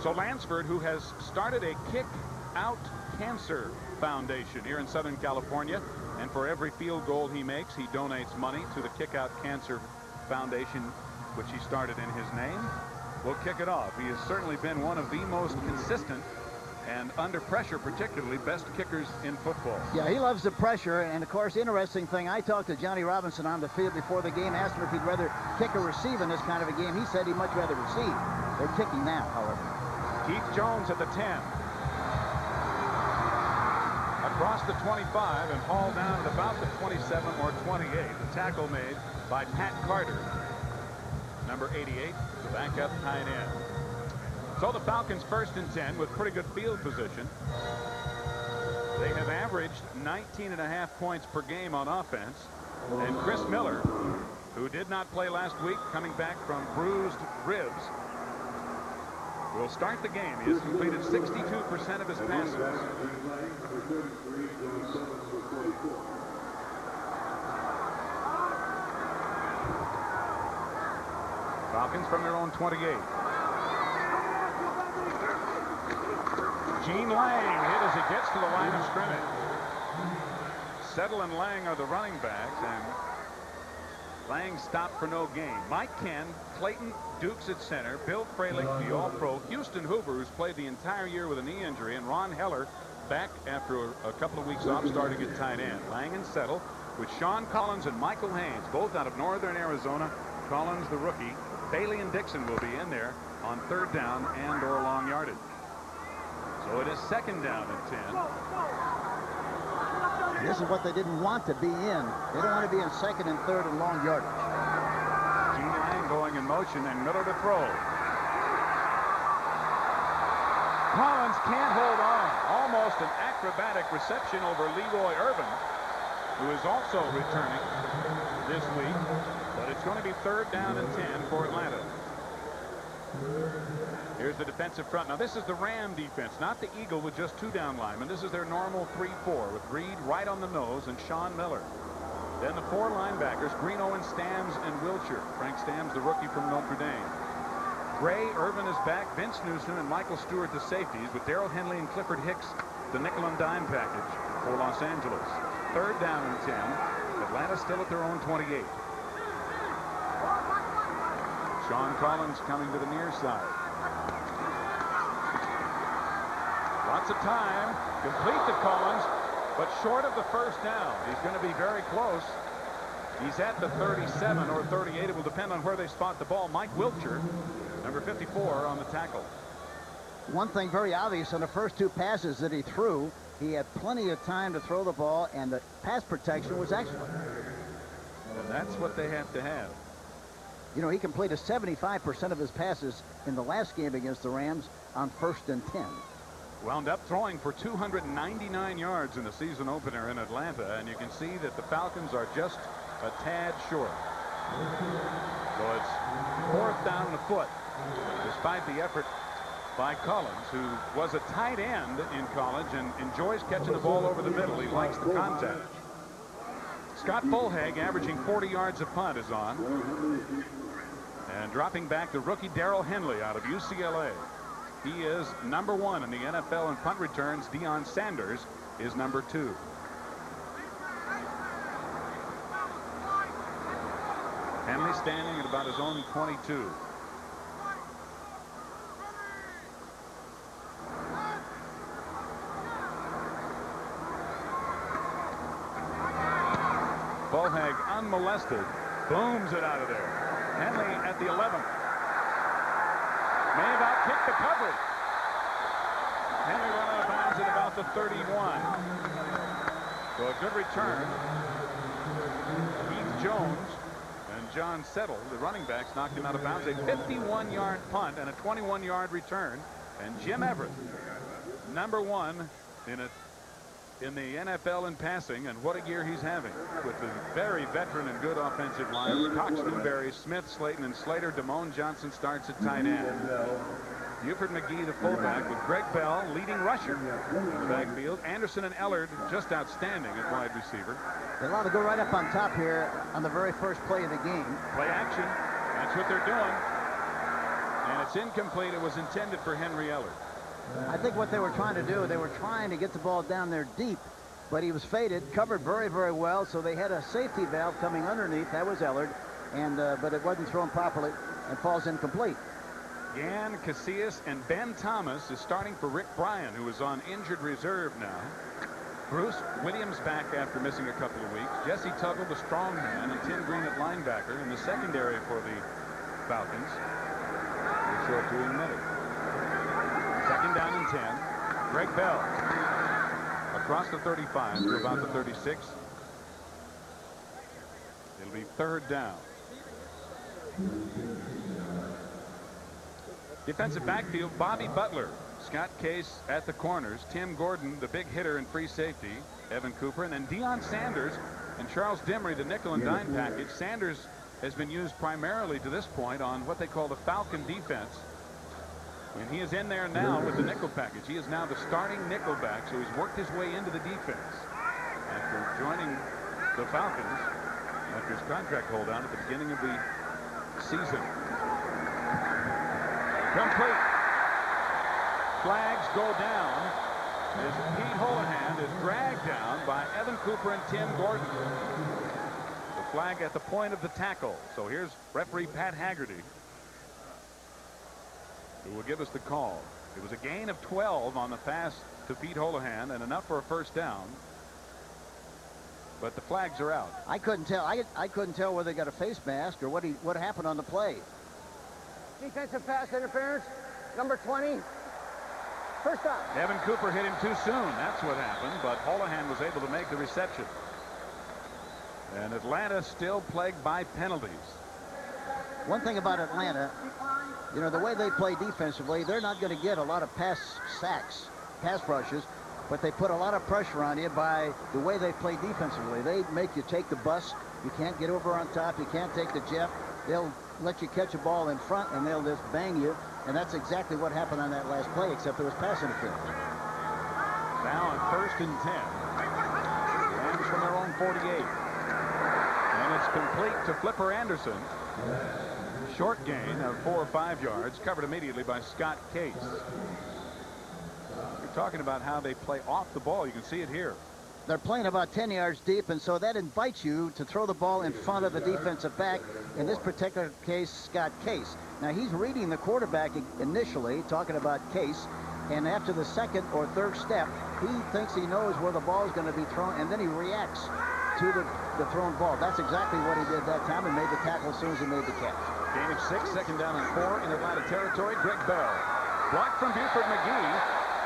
So Lansford, who has started a Kick Out Cancer Foundation here in Southern California, and for every field goal he makes, he donates money to the Kick Out Cancer Foundation, which he started in his name, will kick it off. He has certainly been one of the most consistent and under pressure, particularly, best kickers in football. Yeah, he loves the pressure. And, of course, interesting thing, I talked to Johnny Robinson on the field before the game, asked him if he'd rather kick or receive in this kind of a game. He said he'd much rather receive. They're kicking now, however. Keith Jones at the 10. Across the 25 and hauled down at about the 27 or 28. The tackle made by Pat Carter, number 88, the backup tight end. So the Falcons 1st and 10 with pretty good field position. They have averaged 19.5 points per game on offense. And Chris Miller, who did not play last week, coming back from bruised ribs, will start the game. He has completed 62% of his passes. Falcons from their own 28. Gene Lang hit as he gets to the line of scrimmage. Settle and Lang are the running backs, and Lang stopped for no gain. Mike Ken, Clayton Dukes at center, Bill Fralick, the All-Pro, Houston Hoover, who's played the entire year with a knee injury, and Ron Heller back after a couple of weeks off, starting at tight end. Lang and Settle with Sean Collins and Michael Haynes, both out of Northern Arizona. Collins, the rookie. Bailey and Dixon will be in there on 3rd down and or long yardage. So it is 2nd down and 10. This is what they didn't want to be in. They don't want to be in 2nd and 3rd and long yardage. Gene Lang going in motion and Miller to throw. Collins can't hold on. Almost an acrobatic reception over Leroy Irvin, who is also returning this week. But it's going to be 3rd down and 10 for Atlanta. Here's the defensive front. Now this is the Ram defense, not the Eagle with just 2 down linemen. This is their normal 3-4 with Reed right on the nose and Sean Miller. Then the 4 linebackers, Greeno and Stams and Wiltshire. Frank Stams, the rookie from Notre Dame. Gray, Irvin is back. Vince Newsom and Michael Stewart, the safeties, with Darrell Henley and Clifford Hicks, the nickel and dime package for Los Angeles. 3rd down and 10. Atlanta still at their own 28. Sean Collins coming to the near side. Lots of time. Complete to Collins, but short of the 1st down. He's going to be very close. He's at the 37 or 38. It will depend on where they spot the ball. Mike Wiltshire, number 54, on the tackle. One thing very obvious on the first 2 passes that he threw, he had plenty of time to throw the ball, and the pass protection was excellent. And that's what they have to have. You know, he completed 75% of his passes in the last game against the Rams on 1st and 10. Wound up throwing for 299 yards in the season opener in Atlanta, and you can see that the Falcons are just a tad short. So it's 4th down and a foot, despite the effort by Collins, who was a tight end in college and enjoys catching the ball over the middle. He likes the contact. Scott Fulhag, averaging 40 yards a punt, is on. And dropping back the rookie Darrell Henley out of UCLA. He is number 1 in the NFL in punt returns. Deion Sanders is number 2. Henley standing at about his own 22. Fulhag unmolested, booms it out of there. Henley at the 11. May have outkicked the coverage. Henley run out of bounds at about the 31. So a good return. Keith Jones and John Settle, the running backs, knocked him out of bounds. A 51-yard punt and a 21-yard return. And Jim Everett, number 1 in the NFL in passing, and what a year he's having with the very veteran and good offensive line. Cox, Newberry, Smith, Slayton, and Slater. Damone Johnson starts at tight end. Buford McGee, the fullback, with Greg Bell, leading rusher in the backfield. Anderson and Ellard just outstanding at wide receiver. They allow to go right up on top here on the very first play of the game. Play action. That's what they're doing. And it's It's incomplete. It was intended for Henry Ellard. I think what they were trying to do, they were trying to get the ball down there deep, but he was faded, covered very, very well, so they had a safety valve coming underneath. That was Ellard, and but it wasn't thrown properly and falls incomplete. Yan Casillas and Ben Thomas is starting for Rick Bryan, who is on injured reserve now. Bruce Williams back after missing a couple of weeks. Jesse Tuggle, the strong man, and Tim Green at linebacker in the secondary for the Falcons. We'll show it to you in a minute. Second down and 10. Greg Bell across the 35 to about the 36. It'll be third down. Defensive backfield, Bobby Butler. Scott Case at the corners. Tim Gordon, the big hitter and free safety. Evan Cooper, and then Deion Sanders and Charles Dimry, the nickel and dime package. Sanders has been used primarily to this point on what they call the Falcon defense. And he is in there now with the nickel package. He is now the starting nickelback, so he's worked his way into the defense after joining the Falcons after his contract holdout at the beginning of the season. Complete. Flags go down as Pete Holohan is dragged down by Evan Cooper and Tim Gordon. The flag at the point of the tackle. So here's referee Pat Haggerty, who will give us the call. It was a gain of 12 on the pass to Pete Holohan and enough for a first down. But the flags are out. I couldn't tell. I couldn't tell whether they got a face mask or what happened on the play. Defensive pass interference, number 20. First down. Evan Cooper hit him too soon. That's what happened. But Holohan was able to make the reception. And Atlanta still plagued by penalties. One thing about Atlanta, you know, the way they play defensively, they're not going to get a lot of pass rushes, but they put a lot of pressure on you by the way they play defensively. They make you take the bus. You can't get over on top. You can't take the jet. They'll let you catch a ball in front, and they'll just bang you. And that's exactly what happened on that last play, except there was pass interference. Now on 1st and 10. Rams from their own 48. And it's complete to Flipper Anderson. Short gain of 4 or 5 yards, covered immediately by Scott Case. You're talking about how they play off the ball. You can see it here. They're playing about 10 yards deep, and so that invites you to throw the ball in front of the defensive back, in this particular case, Scott Case. Now, he's reading the quarterback initially, talking about Case, and after the second or third step, he thinks he knows where the ball is going to be thrown, and then he reacts to the thrown ball. That's exactly what he did that time and made the tackle as soon as he made the catch. Gain of 6, second down and 4 in Atlanta territory. Greg Bell blocked from Buford McGee,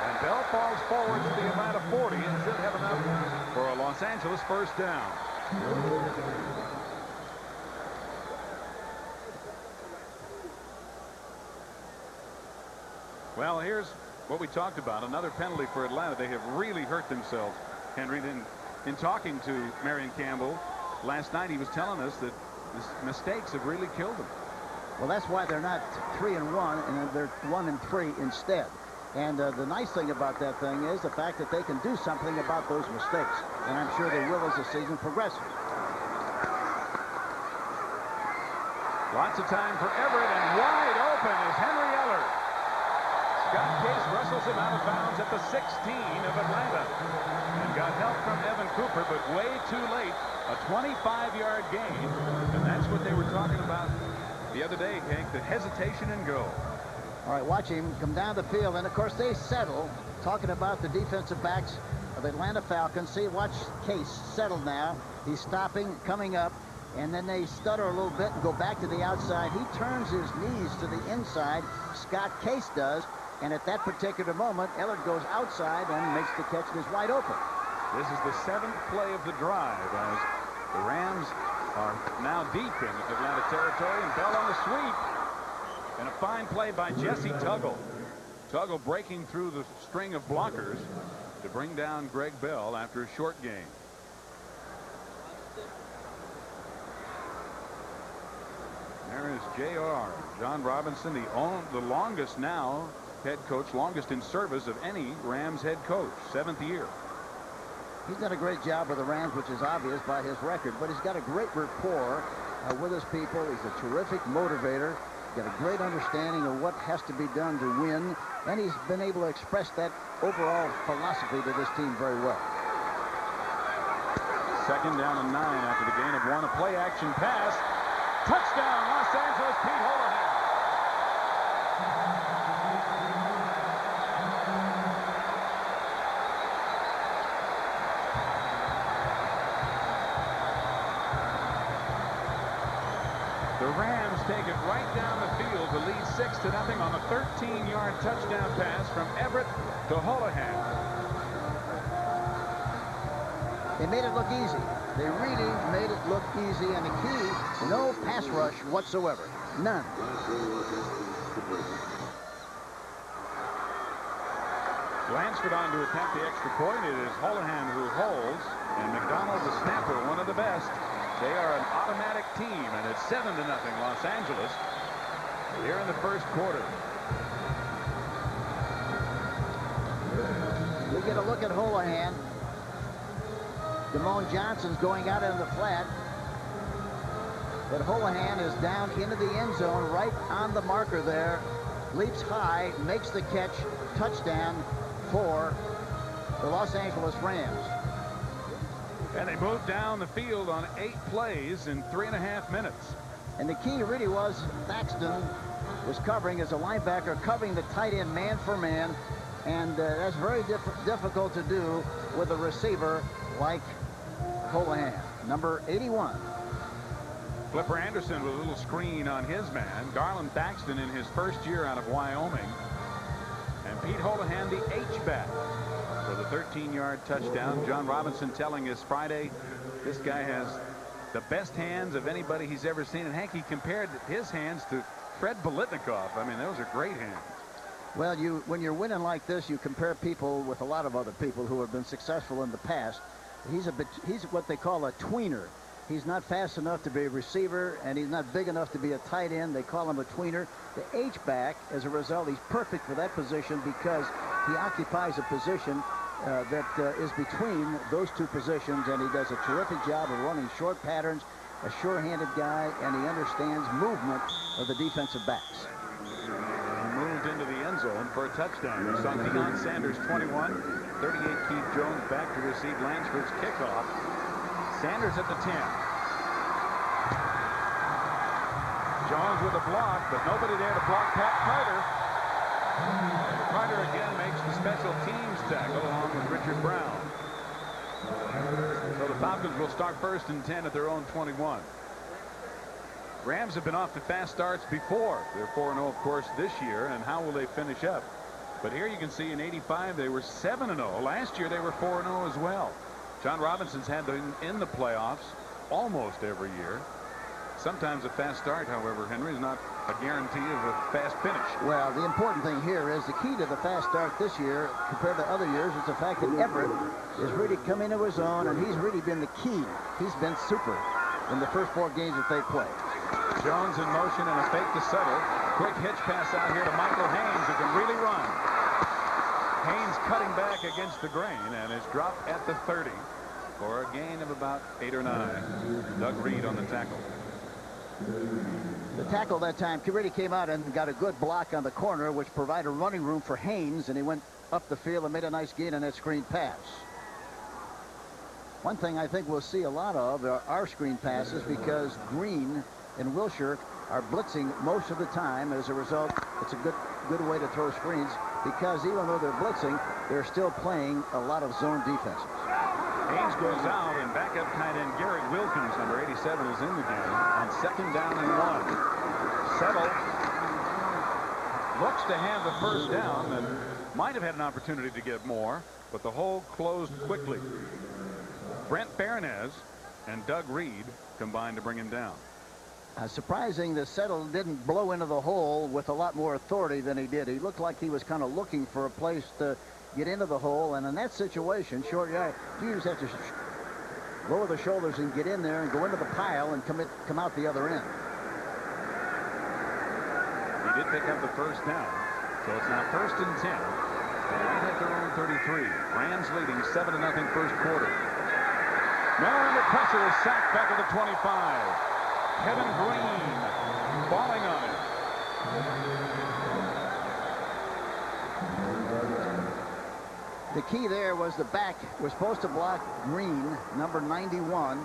and Bell falls forward to the Atlanta 40 and should have enough for a Los Angeles first down. Well, here's what we talked about. Another penalty for Atlanta. They have really hurt themselves, Henry. In talking to Marion Campbell last night, he was telling us that the mistakes have really killed them. Well, that's why they're not 3-1, and they're 1-3 instead. And the nice thing about that thing is the fact that they can do something about those mistakes. And I'm sure they will as the season progresses. Lots of time for Everett, and wide open is Henry Ellard. Scott Case wrestles him out of bounds at the 16 of Atlanta. And got help from Evan Cooper, but way too late. A 25-yard gain. And that's what they were talking about the other day, Hank, the hesitation and go. All right, watch him come down the field, and of course they settle. Talking about the defensive backs of the Atlanta Falcons. See, watch Case settle now. He's stopping, coming up, and then they stutter a little bit and go back to the outside. He turns his knees to the inside. Scott Case does, and at that particular moment, Ellard goes outside and makes the catch and is wide open. This is the 7th play of the drive as the Rams are now deep in Atlanta territory, and Bell on the sweep. And a fine play by Jesse Tuggle. Tuggle breaking through the string of blockers to bring down Greg Bell after a short gain. There is J.R. John Robinson, the longest now head coach, longest in service of any Rams head coach, 7th year. He's done a great job with the Rams, which is obvious by his record, but he's got a great rapport with his people. He's a terrific motivator, got a great understanding of what has to be done to win, and he's been able to express that overall philosophy to this team very well. 2nd down and 9 after the gain of 1. A play action pass. Touchdown, Los Angeles, Pete Holohan. The Rams take it right down the field to lead 6-0 on a 13-yard touchdown pass from Everett to Holohan. They made it look easy. They really made it look easy, and the key, no pass rush whatsoever. None. Lansford on to attack the extra point. It is Holohan who holds, and McDonald, the snapper, one of the best. They are an automatic team, and it's 7-0 Los Angeles here in the first quarter. We get a look at Holohan. Damone Johnson's going out in the flat. But Holohan is down into the end zone right on the marker there. Leaps high, makes the catch, touchdown for the Los Angeles Rams. And they moved down the field on 8 plays in 3.5 minutes. And the key really was Thaxton was covering as a linebacker, covering the tight end man for man. And that's very difficult to do with a receiver like Holohan, number 81. Flipper Anderson with a little screen on his man. Garland Thaxton in his first year out of Wyoming. And Pete Holohan, the H-back, for the 13-yard touchdown. John Robinson telling us Friday this guy has the best hands of anybody he's ever seen. And Hank, he compared his hands to Fred Biletnikoff. I mean, those are great hands. Well, when you're winning like this, you compare people with a lot of other people who have been successful in the past. He's what they call a tweener. He's not fast enough to be a receiver, and he's not big enough to be a tight end. They call him a tweener. The H-back, as a result, he's perfect for that position because he occupies a position that is between those two positions, and he does a terrific job of running short patterns, a sure-handed guy, and he understands movement of the defensive backs. Moved into the end zone for a touchdown. We saw Deion Sanders 21, 38 Keith Jones back to receive Lansford's kickoff. Sanders at the 10. Jones with a block, but nobody there to block Pat Carter. And Carter again makes the special teams tackle along with Richard Brown. So the Falcons will start 1st and 10 at their own 21. Rams have been off to fast starts before. They're 4-0, of course, this year, and how will they finish up? But here you can see in '85 they were 7-0. Last year they were 4-0 as well. John Robinson's had them in the playoffs almost every year. Sometimes a fast start, however, Henry, is not a guarantee of a fast finish. Well, the important thing here is the key to the fast start this year compared to other years is the fact that Everett is really coming to his own, and he's really been the key. He's been super in the first 4 games that they played. Jones in motion and a fake to settle. Quick hitch pass out here to Michael Haynes, who can really run. Haynes cutting back against the grain and is dropped at the 30 for a gain of about 8 or 9. Doug Reed on the tackle. The tackle that time really came out and got a good block on the corner, which provided running room for Haynes, and he went up the field and made a nice gain on that screen pass. One thing I think we'll see a lot of are screen passes because Green and Wilshire are blitzing most of the time. As a result, it's a good way to throw screens because even though they're blitzing, they're still playing a lot of zone defenses. Haynes goes out, and backup tight end Garrett Wilkins, number 87, is in the game on 2nd down and 1. Settle looks to have the first down and might have had an opportunity to get more, but the hole closed quickly. Brent Baronez and Doug Reed combined to bring him down. Surprising that Settle didn't blow into the hole with a lot more authority than he did. He looked like he was kind of looking for a place to get into the hole, and in that situation, short guy, you just have to lower the shoulders and get in there and go into the pile and come out the other end. He did pick up the first down, so it's now 1st and 10. Right at their own 33. Rams leading 7-0 first quarter. Miller under pressure is sacked back at the 25. Kevin Green falling on it. The key there was the back was supposed to block Green, number 91.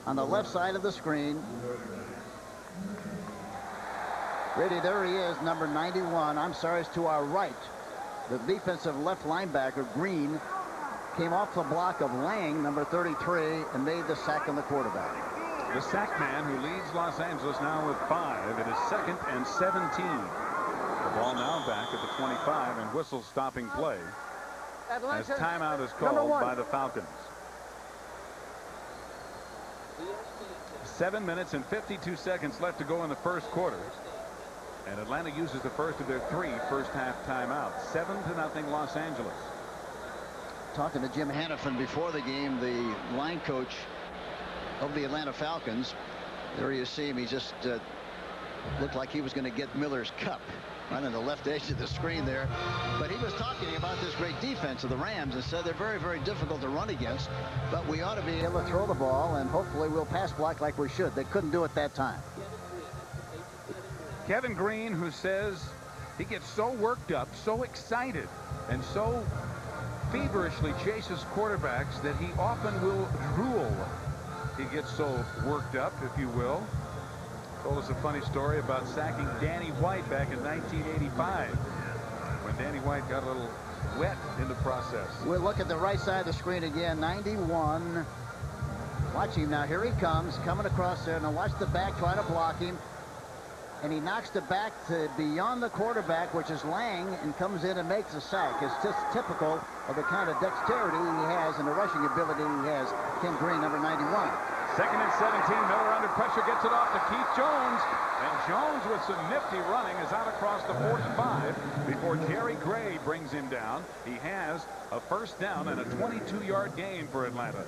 On the left side of the screen. Ready, there he is, number 91. I'm sorry, it's to our right. The defensive left linebacker, Green, came off the block of Lang, number 33, and made the sack on the quarterback. The sack man who leads Los Angeles now with 5. It is 2nd and 17. The ball now back at the 25, and whistle stopping play as timeout is called by the Falcons. 7 minutes and 52 seconds left to go in the first quarter. And Atlanta uses the first of their 3 first-half timeouts. 7-0 Los Angeles. Talking to Jim Hannafin before the game, the line coach of the Atlanta Falcons. There you see him. He just looked like he was going to get Miller's cup right on the left edge of the screen there. But he was talking about this great defense of the Rams and said they're very, very difficult to run against. But we ought to be able to throw the ball, and hopefully we'll pass block like we should. They couldn't do it that time. Kevin Green, who says he gets so worked up, so excited, and so feverishly chases quarterbacks that he often will drool. He gets so worked up, if you will. Told us a funny story about sacking Danny White back in 1985 when Danny White got a little wet in the process. We'll look at the right side of the screen again. 91. Watch him now. Here he comes, coming across there. Now watch the back try to block him. And he knocks the back to beyond the quarterback, which is Lang, and comes in and makes a sack. It's just typical of the kind of dexterity he has and the rushing ability he has. Ken Green, number 91. 2nd and 17. Miller under pressure gets it off to Keith Jones. And Jones with some nifty running is out across the 45 before Jerry Gray brings him down. He has a first down and a 22-yard gain for Atlanta.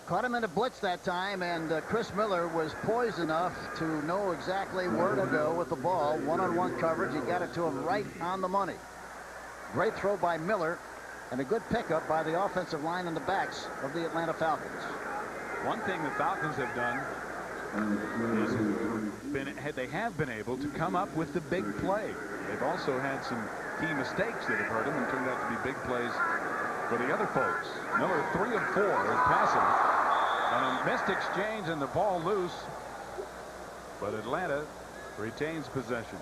Caught him in a blitz that time, and Chris Miller was poised enough to know exactly where to go with the ball. One-on-one coverage. He got it to him right on the money. Great throw by Miller, and a good pickup by the offensive line and the backs of the Atlanta Falcons. One thing the Falcons have done is they have been able to come up with the big play. They've also had some key mistakes that have hurt them and turned out to be big plays for the other folks. Miller 3 of 4 is passing. And a missed exchange and the ball loose. But Atlanta retains possession.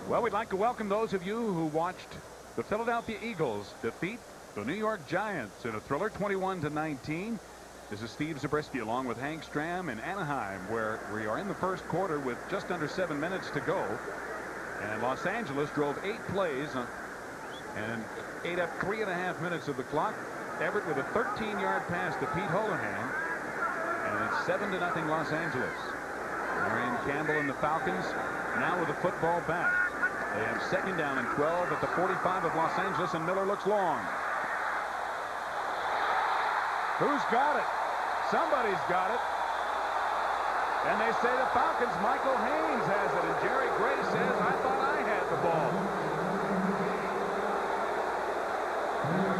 Well, we'd like to welcome those of you who watched the Philadelphia Eagles defeat the New York Giants in a thriller 21-19. This is Steve Zabriskie along with Hank Stram in Anaheim, where we are in the first quarter with just under 7 minutes to go. And Los Angeles drove 8 plays and ate up 3.5 minutes of the clock. Everett with a 13-yard pass to Pete Holohan. And it's 7-0 Los Angeles. Marion Campbell and the Falcons now with the football back. They have 2nd down and 12 at the 45 of Los Angeles, and Miller looks long. Who's got it? Somebody's got it. And they say the Falcons, Michael Haynes has it, and Jerry Gray says, I thought I had the ball.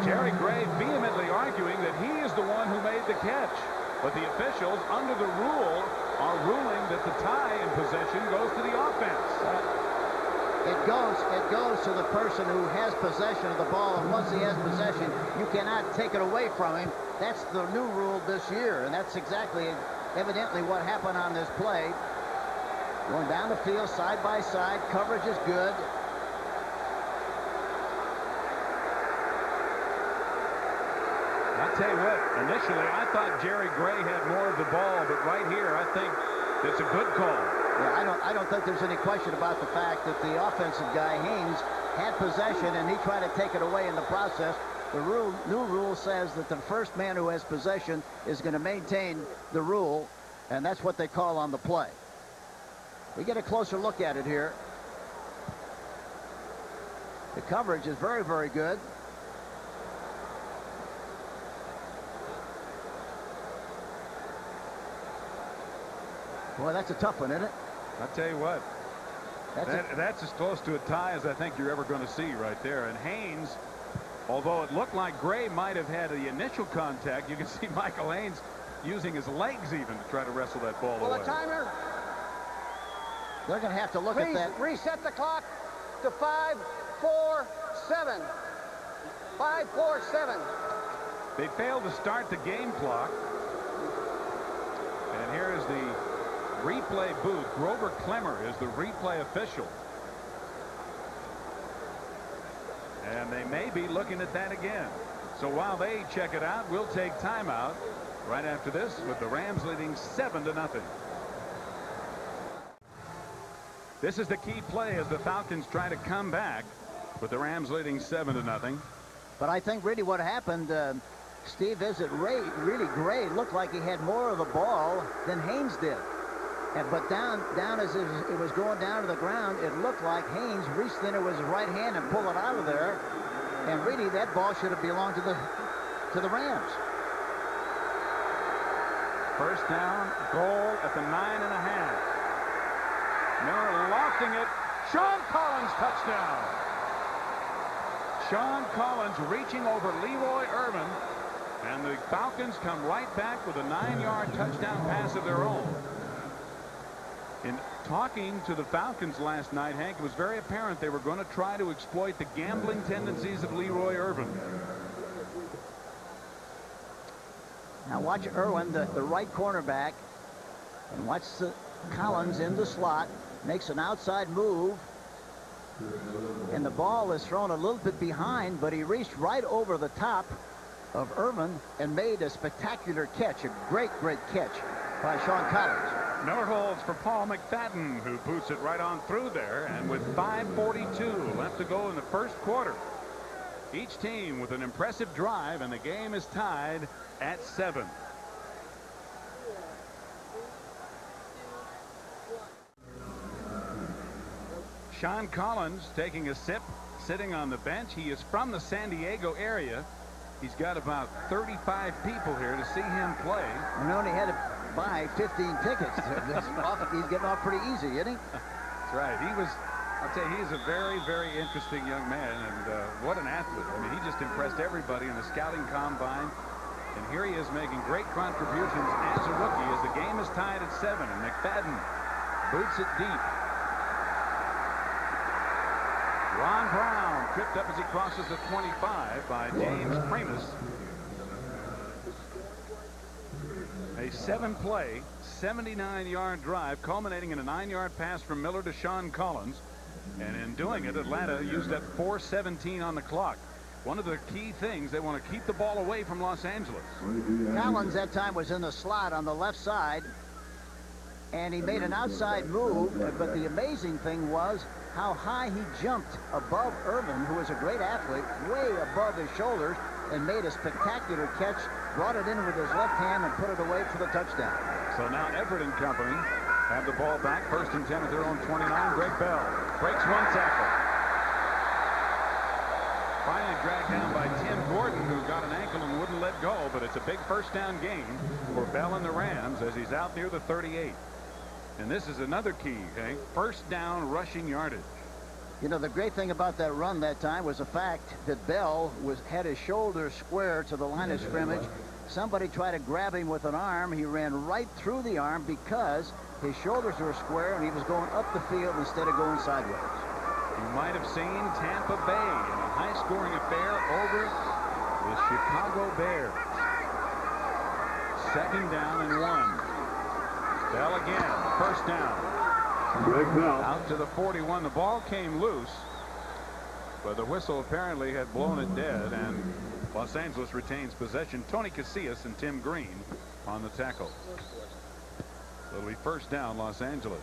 Jerry Gray vehemently arguing that he is the one who made the catch. But the officials, under the rule, are ruling that the tie in possession goes to the offense. It goes to the person who has possession of the ball, and once he has possession, you cannot take it away from him. That's the new rule this year, and that's exactly, evidently, what happened on this play. Going down the field, side by side, coverage is good. I'll tell you what, initially I thought Jerry Gray had more of the ball, but right here I think it's a good call. Yeah, I don't think there's any question about the fact that the offensive guy, Haynes, had possession and he tried to take it away in the process. The new rule says that the first man who has possession is going to maintain the rule, and that's what they call on the play. We get a closer look at it here. The coverage is very, very good. Boy, that's a tough one, isn't it? I'll tell you what. That's as close to a tie as I think you're ever going to see right there. And Haynes Although it looked like Gray might have had the initial contact, you can see Michael Haynes using his legs even to try to wrestle that ball away. A timer. They're going to have to look at that. Reset the clock to 5, 4, 7. 5, 4, 7. They failed to start the game clock. And here is the replay booth. Grover Clemmer is the replay official. And they may be looking at that again. So while they check it out, we'll take timeout right after this with the Rams leading 7-0. This is the key play as the Falcons try to come back with the Rams leading 7-0. But I think really what happened, Steve, is that really Gray looked like he had more of the ball than Haynes did. But down as it was going down to the ground, it looked like Haynes reached into his right hand and pulled it out of there. And really, that ball should have belonged to the Rams. First down, goal at the 9.5. Miller lofting it. Sean Collins, touchdown. Sean Collins reaching over Leroy Irvin. And the Falcons come right back with a 9-yard touchdown pass of their own. In talking to the Falcons last night, Hank, it was very apparent they were going to try to exploit the gambling tendencies of Leroy Irvin. Now watch Irwin, the right cornerback, and watch Collins in the slot, makes an outside move, and the ball is thrown a little bit behind, but he reached right over the top of Irvin and made a spectacular catch, a great catch by Sean Collins. Miller holds for Paul McFadden, who boots it right on through there, and with 5:42 left to go in the first quarter, each team with an impressive drive, and the game is tied at 7. Sean Collins taking a sip, sitting on the bench. He is from the San Diego area. He's got about 35 people here to see him play. And only had to buy 15 tickets. He's getting off pretty easy, isn't he? That's right. I'll tell you, he's a very, very interesting young man, and what an athlete. I mean, he just impressed everybody in the scouting combine. And here he is making great contributions as a rookie as the game is tied at 7, and McFadden boots it deep. Ron Brown tripped up as he crosses the 25 by James Primus. A 7-play, 79-yard drive culminating in a 9-yard pass from Miller to Sean Collins. And in doing it, Atlanta used up 4:17 on the clock. One of the key things, they want to keep the ball away from Los Angeles. Collins that time was in the slot on the left side, and he made an outside move, but the amazing thing was how high he jumped above Irvin, who is a great athlete, way above his shoulders, and made a spectacular catch, brought it in with his left hand and put it away for the touchdown. So now Everett and company have the ball back, 1st and 10 at their own 29. Greg Bell breaks one tackle. Finally dragged down by Tim Gordon, who got an ankle and wouldn't let go, but it's a big first down gain for Bell and the Rams as he's out near the 38. And this is another key, Hank. First down rushing yardage. You know, the great thing about that run that time was the fact that Bell had his shoulders square to the line of scrimmage. Somebody tried to grab him with an arm. He ran right through the arm because his shoulders were square and he was going up the field instead of going sideways. You might have seen Tampa Bay in a high-scoring affair over the Chicago Bears. 2nd down and 1. Bell again, first down. Greg Bell. Out to the 41. The ball came loose, but the whistle apparently had blown it dead, and Los Angeles retains possession. Tony Casillas and Tim Green on the tackle. It'll be first down, Los Angeles.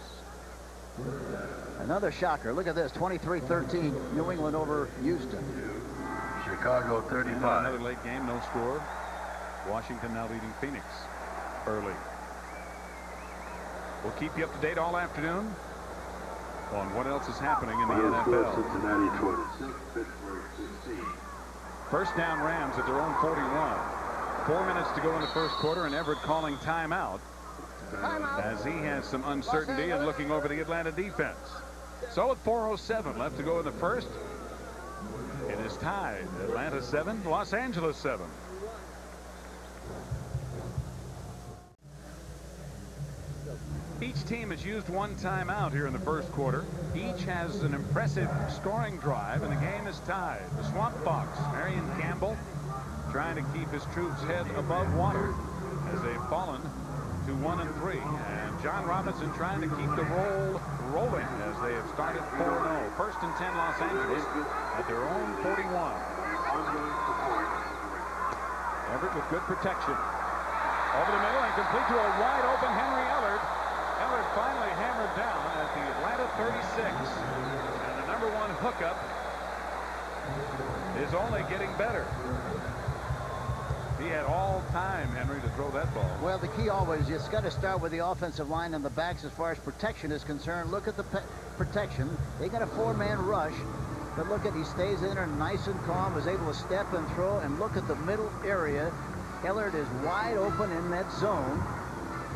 Another shocker. Look at this, 23-13, New England over Houston. Chicago 35. Another late game, no score. Washington now leading Phoenix early. We'll keep you up to date all afternoon on what else is happening in the NFL. Cincinnati 26, Pittsburgh 16. First down Rams at their own 41. 4 minutes to go in the first quarter, and Everett calling timeout as he has some uncertainty and looking over the Atlanta defense. So at 4:07 left to go in the first, it is tied. Atlanta 7, Los Angeles 7. Each team has used one timeout here in the first quarter. Each has an impressive scoring drive, and the game is tied. The Swamp Fox, Marion Campbell, trying to keep his troops' head above water as they've fallen to 1 and 3. And John Robinson trying to keep the roll rolling as they have started 4-0. First and 10, Los Angeles at their own 41. Everett with good protection. Over the middle and complete to a wide open Henry Ellard. Ellard finally hammered down at the Atlanta 36. And the #1 hookup is only getting better. He had all time, Henry, to throw that ball. Well, the key always, you got to start with the offensive line and the backs as far as protection is concerned. Look at the protection. They got a 4-man rush. But look at, he stays in there nice and calm, is able to step and throw. And look at the middle area. Ellard is wide open in that zone.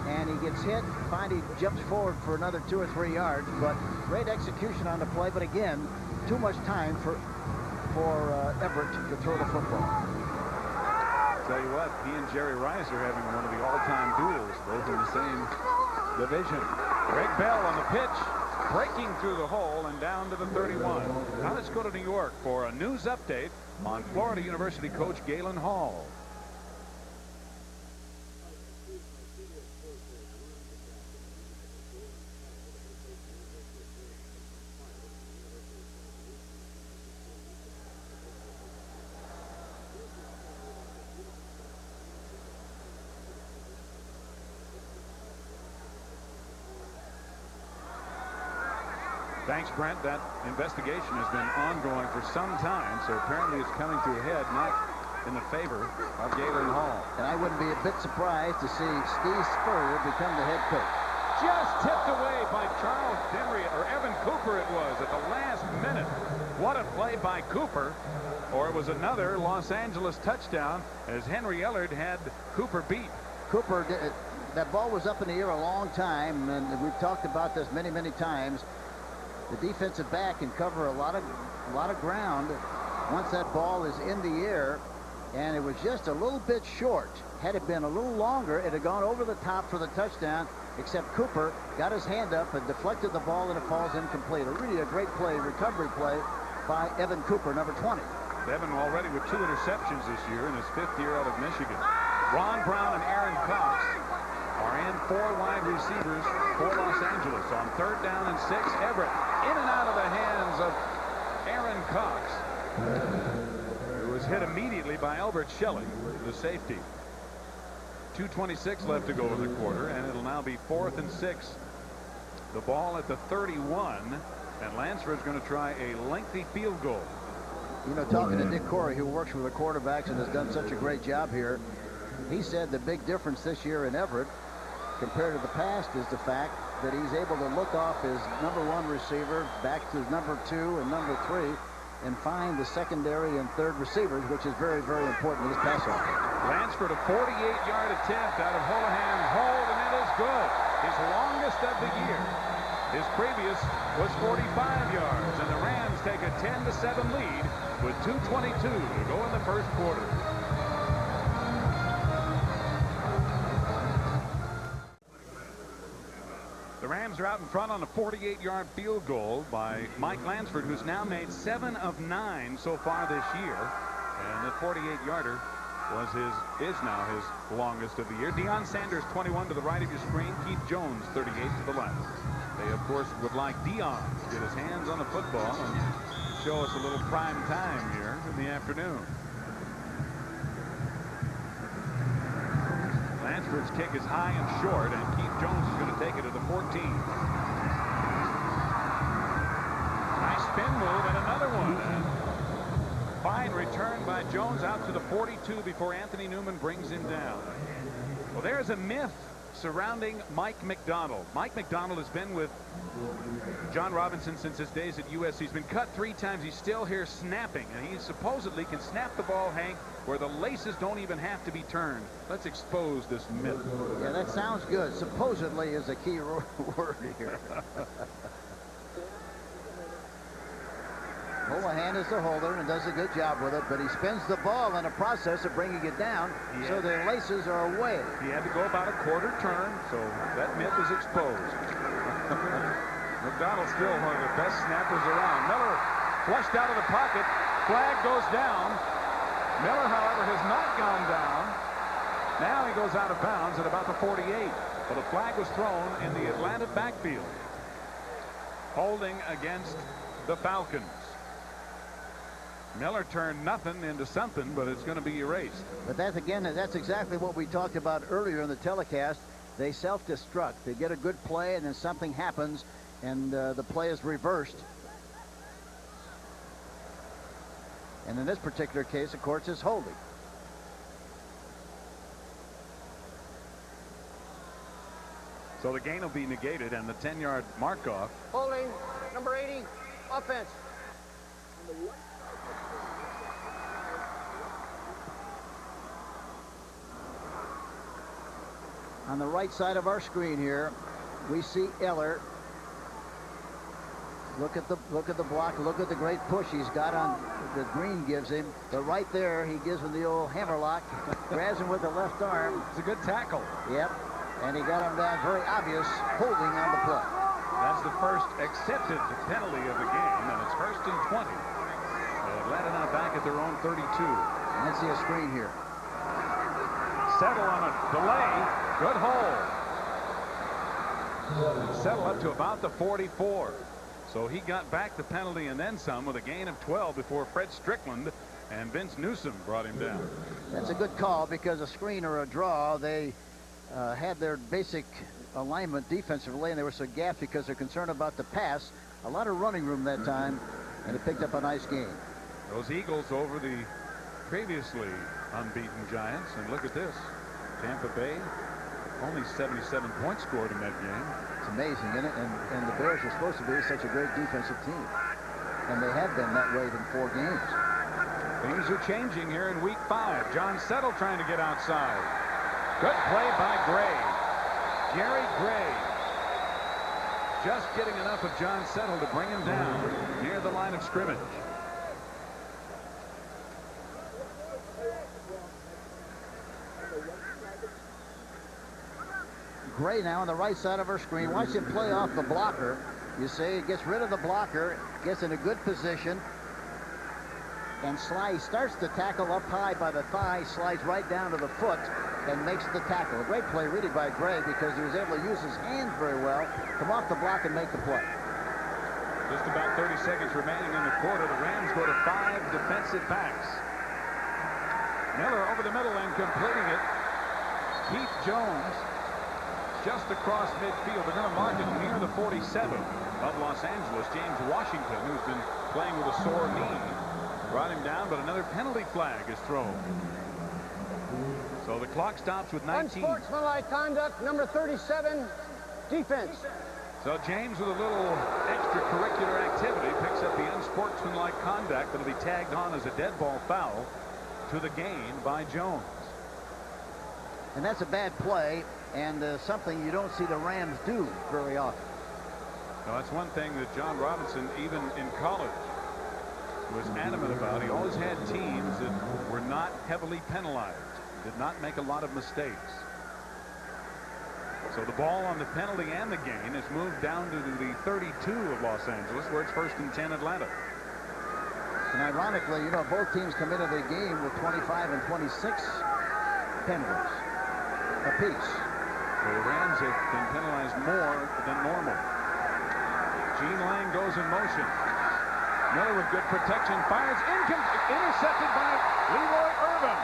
And he gets hit. Finally jumps forward for another 2 or 3 yards. But great execution on the play. But again, too much time for Everett to throw the football. Tell you what, he and Jerry Rice are having one of the all-time duels, both in the same division. Greg Bell on the pitch, breaking through the hole and down to the 31. Now let's go to New York for a news update on Florida University coach Galen Hall. Thanks, Brent. That investigation has been ongoing for some time, so apparently it's coming to a head, not in the favor of Galen Hall. And I wouldn't be a bit surprised to see Steve Spurrier become the head coach. Just tipped away by Charles Henry, or Evan Cooper it was, at the last minute. What a play by Cooper, or it was another Los Angeles touchdown as Henry Ellard had Cooper beat. Cooper, that ball was up in the air a long time, and we've talked about this many, many times. The defensive back can cover a lot of ground once that ball is in the air, and it was just a little bit short. Had it been a little longer, it had gone over the top for the touchdown, except Cooper got his hand up and deflected the ball, and it falls incomplete. Really a great play, recovery play by Evan Cooper, number 20. Evan already with 2 interceptions this year in his 5th year out of Michigan. Ron Brown and Aaron Cox are in 4 wide receivers for Los Angeles on 3rd down and 6. Everett in and out of the hands of Aaron Cox, who was hit immediately by Albert Shelley, the safety. 2:26 left to go in the quarter, and it'll now be 4th and 6. The ball at the 31, and Lansford's going to try a lengthy field goal. You know, talking to Dick Corey, who works with the quarterbacks and has done such a great job here, he said the big difference this year in Everett compared to the past is the fact that he's able to look off his #1 receiver back to number 2 and number 3 and find the secondary and 3rd receivers, which is very, very important in this pass offense. Lansford, a 48-yard attempt out of Holohan's hold, and it is good. His longest of the year. His previous was 45 yards, and the Rams take a 10-7 lead with 2:22 to go in the first quarter. The Rams are out in front on a 48-yard field goal by Mike Lansford, who's now made 7 of 9 so far this year. And the 48-yarder is now his longest of the year. Deion Sanders, 21 to the right of your screen. Keith Jones, 38 to the left. They, of course, would like Deion to get his hands on the football and show us a little prime time here in the afternoon. Lansford's kick is high and short, and Keith Jones is going to take it to the 14. Nice spin move and another one. And fine return by Jones out to the 42 before Anthony Newman brings him down. Well, there's a myth surrounding Mike Macdonald. Mike Macdonald has been with John Robinson since his days at USC. He's been cut 3 times. He's still here snapping, and he supposedly can snap the ball, Hank, where the laces don't even have to be turned. Let's expose this myth. Yeah, that sounds good. Supposedly is a key word here. Holohan is the holder and does a good job with it, but he spins the ball in the process of bringing it down, so the laces are away. He had to go about a quarter turn, so that myth is exposed. McDonald's still one of the best snappers around. Miller flushed out of the pocket. Flag goes down. Miller, however, has not gone down. Now he goes out of bounds at about the 48. But a flag was thrown in the Atlanta backfield. Holding against the Falcons. Miller turned nothing into something, but it's going to be erased. But that's exactly what we talked about earlier in the telecast. They self-destruct. They get a good play, and then something happens, and the play is reversed. And in this particular case, of course, it's holding. So the gain will be negated, and the 10-yard mark-off. Holding, number 80, offense. On the right side of our screen here, we see Eller. Look at the block. Look at the great push he's got on the Green gives him. But right there, he gives him the old hammerlock, grabs him with the left arm. It's a good tackle. Yep, and he got him down. Very obvious holding on the play. That's the first accepted penalty of the game, and it's 1st and 20. Atlanta now back at their own 32. And let's see a screen here. Settle on a delay. Good hold. And settle up to about the 44. So he got back the penalty and then some with a gain of 12 before Fred Strickland and Vince Newsom brought him down. That's a good call, because a screen or a draw, they had their basic alignment defensively, and they were so gapped because they're concerned about the pass. A lot of running room that time, and it picked up a nice gain. Those Eagles over the previously unbeaten Giants, and look at this. Tampa Bay, only 77 points scored in that game. It's amazing, isn't it? And the Bears are supposed to be such a great defensive team. And they have been that way in 4 games. Things are changing here in week 5. John Settle trying to get outside. Good play by Gray. Gary Gray just getting enough of John Settle to bring him down near the line of scrimmage. Gray now on the right side of our screen. Watch him play off the blocker. You see, he gets rid of the blocker, gets in a good position, and he starts the tackle up high by the thigh, slides right down to the foot, and makes the tackle. A great play really by Gray, because he was able to use his hands very well, come off the block and make the play. Just about 30 seconds remaining in the quarter. The Rams go to 5 defensive backs. Miller over the middle and completing it. Keith Jones just across midfield. They're going to mark it near the 47 of Los Angeles. James Washington, who's been playing with a sore knee, brought him down, but another penalty flag is thrown. So the clock stops with 19. Unsportsmanlike conduct, number 37, defense. So James, with a little extracurricular activity, picks up the unsportsmanlike conduct that'll be tagged on as a dead ball foul to the gain by Jones. And that's a bad play, and something you don't see the Rams do very often. Now, that's one thing that John Robinson, even in college, was adamant about. He always had teams that were not heavily penalized, did not make a lot of mistakes. So the ball on the penalty and the gain is moved down to the 32 of Los Angeles, where it's 1st and 10 Atlanta. And ironically, you know, both teams come into the game with 25 and 26 penalties apiece. The Rams have been penalized more than normal. Gene Lang goes in motion. Miller with good protection, fires, intercepted by Leroy Irvin.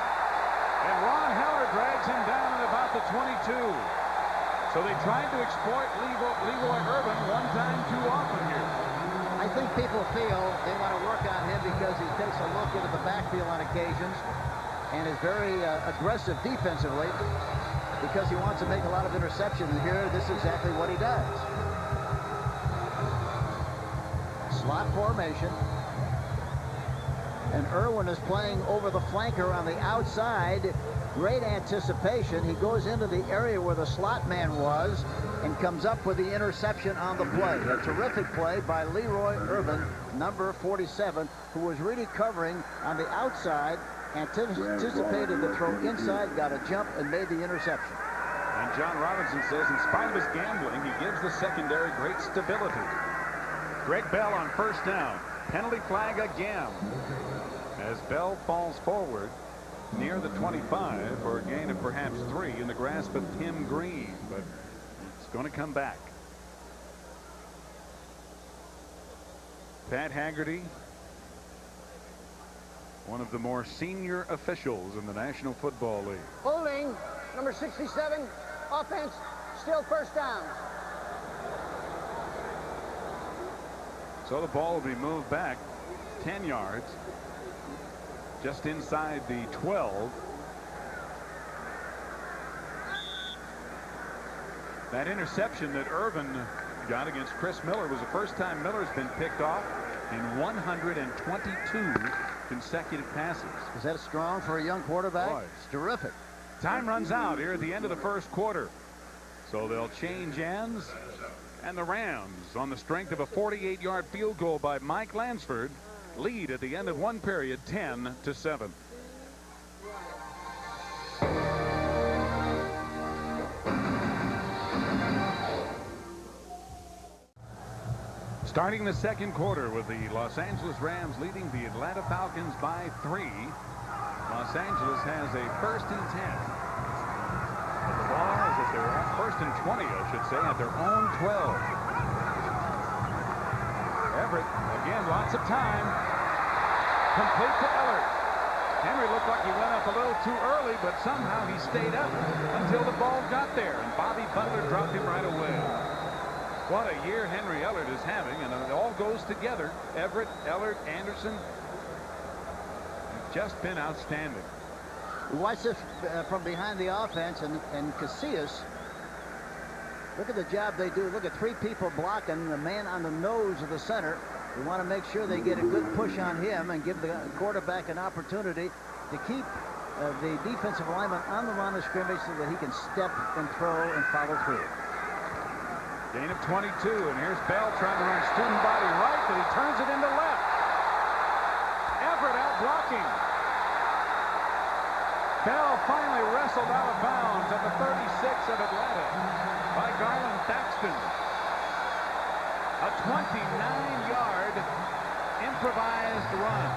And Ron Heller drags him down at about the 22. So they tried to exploit Leroy Irvin one time too often here. I think people feel they want to work on him because he takes a look into the backfield on occasions and is very aggressive defensively, because he wants to make a lot of interceptions. And here, this is exactly what he does. Slot formation. And Irwin is playing over the flanker on the outside. great anticipation. He goes into the area where the slot man was and comes up with the interception on the play. A terrific play by Leroy Irvin, number 47, who was really covering on the outside, anticipated the throw inside, got a jump, and made the interception. And John Robinson says, in spite of his gambling, he gives the secondary great stability. Greg Bell on first down. Penalty flag again as Bell falls forward near the 25 for a gain of perhaps 3 in the grasp of Tim Green, but it's going to come back. Pat Haggerty, one of the more senior officials in the National Football League. Holding, number 67, offense, still first down. So the ball will be moved back 10 yards, just inside the 12. That interception that Irvin got against Chris Miller was the first time Miller's been picked off in 122 consecutive passes. Is that strong for a young quarterback? Boy. It's terrific. Time runs out here at the end of the first quarter. So they'll change ends. And the Rams, on the strength of a 48-yard field goal by Mike Lansford, lead at the end of one period 10-7. Starting the second quarter with the Los Angeles Rams leading the Atlanta Falcons by 3. Los Angeles has a 1st and 10. The ball is at their 1st and 20, I should say, at their own 12. Everett, again, lots of time. Complete to Ellert. Henry looked like he went up a little too early, but somehow he stayed up until the ball got there, and Bobby Butler dropped him right away. What a year Henry Ellert is having, and it all goes together. Everett, Ellert, Anderson. It's just been outstanding. Watch this from behind the offense, and Casillas. Look at the job they do. Look at 3 people blocking the man on the nose of the center. We want to make sure they get a good push on him and give the quarterback an opportunity to keep the defensive lineman on the line of scrimmage so that he can step and throw and follow through. Gain of 22, and here's Bell trying to run student body right, but he turns it into left. Everett out blocking. Bell finally wrestled out of bounds at the 36 of Atlanta by Garland Thaxton. A 29-yard improvised run.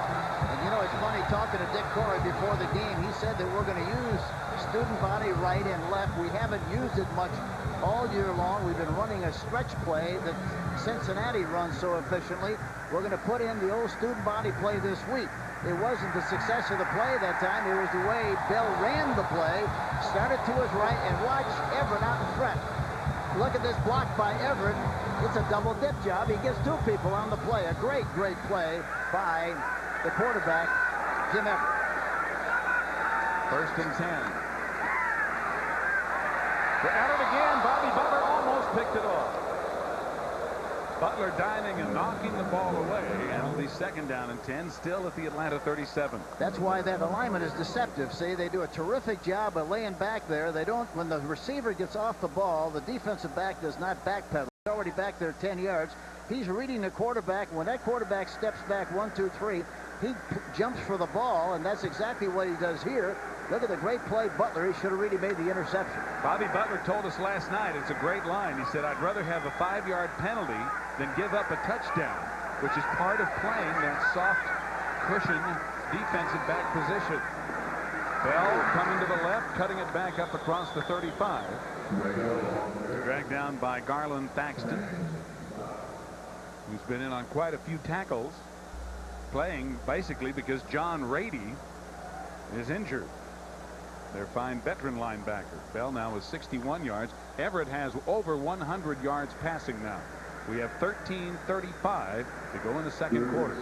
And you know, it's funny talking to Dick Corey before the game. He said that we're going to use student body right and left. We haven't used it much all year long. We've been running a stretch play that Cincinnati runs so efficiently. We're going to put in the old student body play this week. It wasn't the success of the play that time. It was the way Bell ran the play. Started to his right, and watch Everett out in front. Look at this block by Everett. It's a double dip job. He gets 2 people on the play. A great, great play by the quarterback, Jim Everett. 1st and 10. For Everett again, Bobby Butler almost picked it off. Butler diving and knocking the ball away, and it'll be 2nd down and 10, still at the Atlanta 37. That's why that alignment is deceptive. See, they do a terrific job of laying back there. They don't, when the receiver gets off the ball, the defensive back does not backpedal. He's already back there 10 yards. He's reading the quarterback. When that quarterback steps back 1, 2, 3, he jumps for the ball, and that's exactly what he does here. Look at the great play, Butler. He should have really made the interception. Bobby Butler told us last night, it's a great line. He said, I'd rather have a 5-yard penalty than give up a touchdown, which is part of playing that soft cushion defensive back position. Bell coming to the left, cutting it back up across the 35. Dragged down by Garland Thaxton, who's been in on quite a few tackles, playing basically because John Rady is injured. Their fine veteran linebacker. Bell now is 61 yards. Everett has over 100 yards passing now. We have 13:35 to go in the second quarter.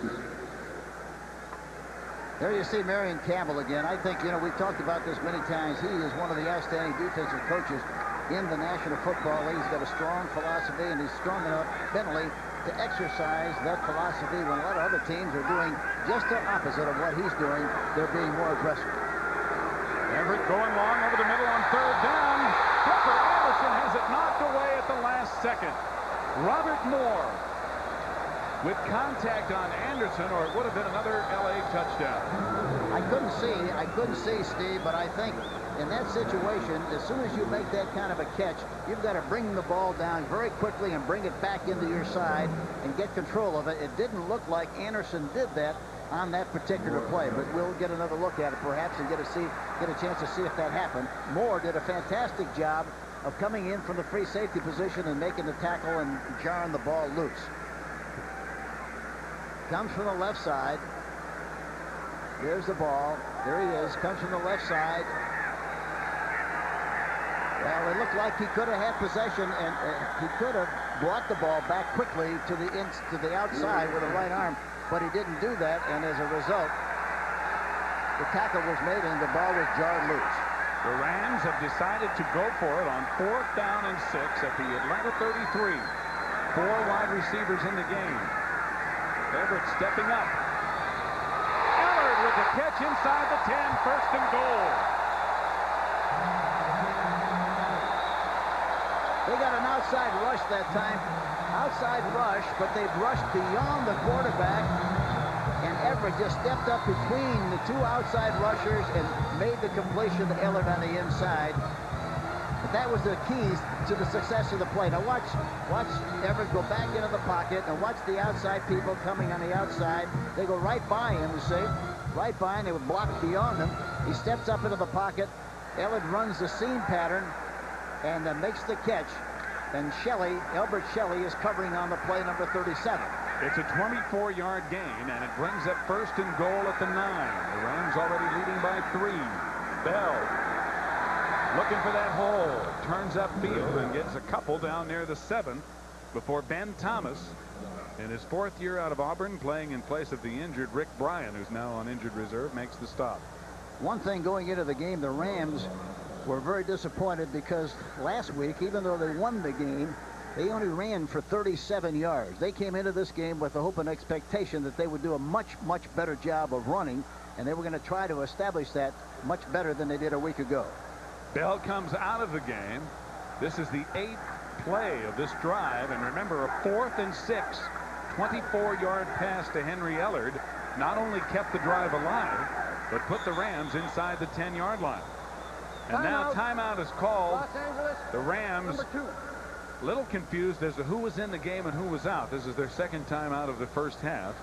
There you see Marion Campbell again. I think, you know, we've talked about this many times. He is one of the outstanding defensive coaches in the National Football League. He's got a strong philosophy, and he's strong enough mentally to exercise that philosophy when a lot of other teams are doing just the opposite of what he's doing. They're being more aggressive. Everett going long over the middle on third down. Flipper Anderson has it knocked away at the last second. Robert Moore with contact on Anderson, or it would have been another LA touchdown. I couldn't see, Steve, but I think in that situation, as soon as you make that kind of a catch, you've got to bring the ball down very quickly and bring it back into your side and get control of it. It didn't look like Anderson did that on that particular play, but we'll get another look at it perhaps and get a chance to see if that happened. Moore did a fantastic job of coming in from the free safety position and making the tackle and jarring the ball loose. Comes from the left side. There's the ball. There he is. Comes from the left side. Well, it looked like he could have had possession, and he could have brought the ball back quickly to the outside with a right arm, but he didn't do that, and as a result, the tackle was made and the ball was jarred loose. The Rams have decided to go for it on 4th down and 6 at the Atlanta 33. 4 wide receivers in the game. Everett stepping up. Ellard with the catch inside the 10, 1st and goal. They got an outside rush that time. Outside rush, but they've rushed beyond the quarterback. And Everett just stepped up between the 2 outside rushers and made the completion to Ellard on the inside. But that was the keys to the success of the play. Now watch Everett go back into the pocket and watch the outside people coming on the outside. They go right by him, you see. Right by him. They were blocked beyond him. He steps up into the pocket. Ellard runs the seam pattern and makes the catch. And Albert Shelley is covering on the play, number 37. It's a 24-yard gain, and it brings up 1st and goal at the 9. The Rams already leading by 3. Bell looking for that hole. Turns upfield and gets a couple down near the 7 before Ben Thomas, in his 4th year out of Auburn, playing in place of the injured Rick Bryan, who's now on injured reserve, makes the stop. One thing going into the game, the Rams were very disappointed because last week, even though they won the game, they only ran for 37 yards. They came into this game with the hope and expectation that they would do a much better job of running, and they were going to try to establish that much better than they did a week ago. Bell comes out of the game. This is the 8th play of this drive, and remember, a 4th and 6, 24-yard pass to Henry Ellard not only kept the drive alive, but put the Rams inside the 10-yard line. And now timeout is called. Los Angeles, the Rams number 2. a little confused as to who was in the game and who was out. This is their 2nd time out of the 1st half,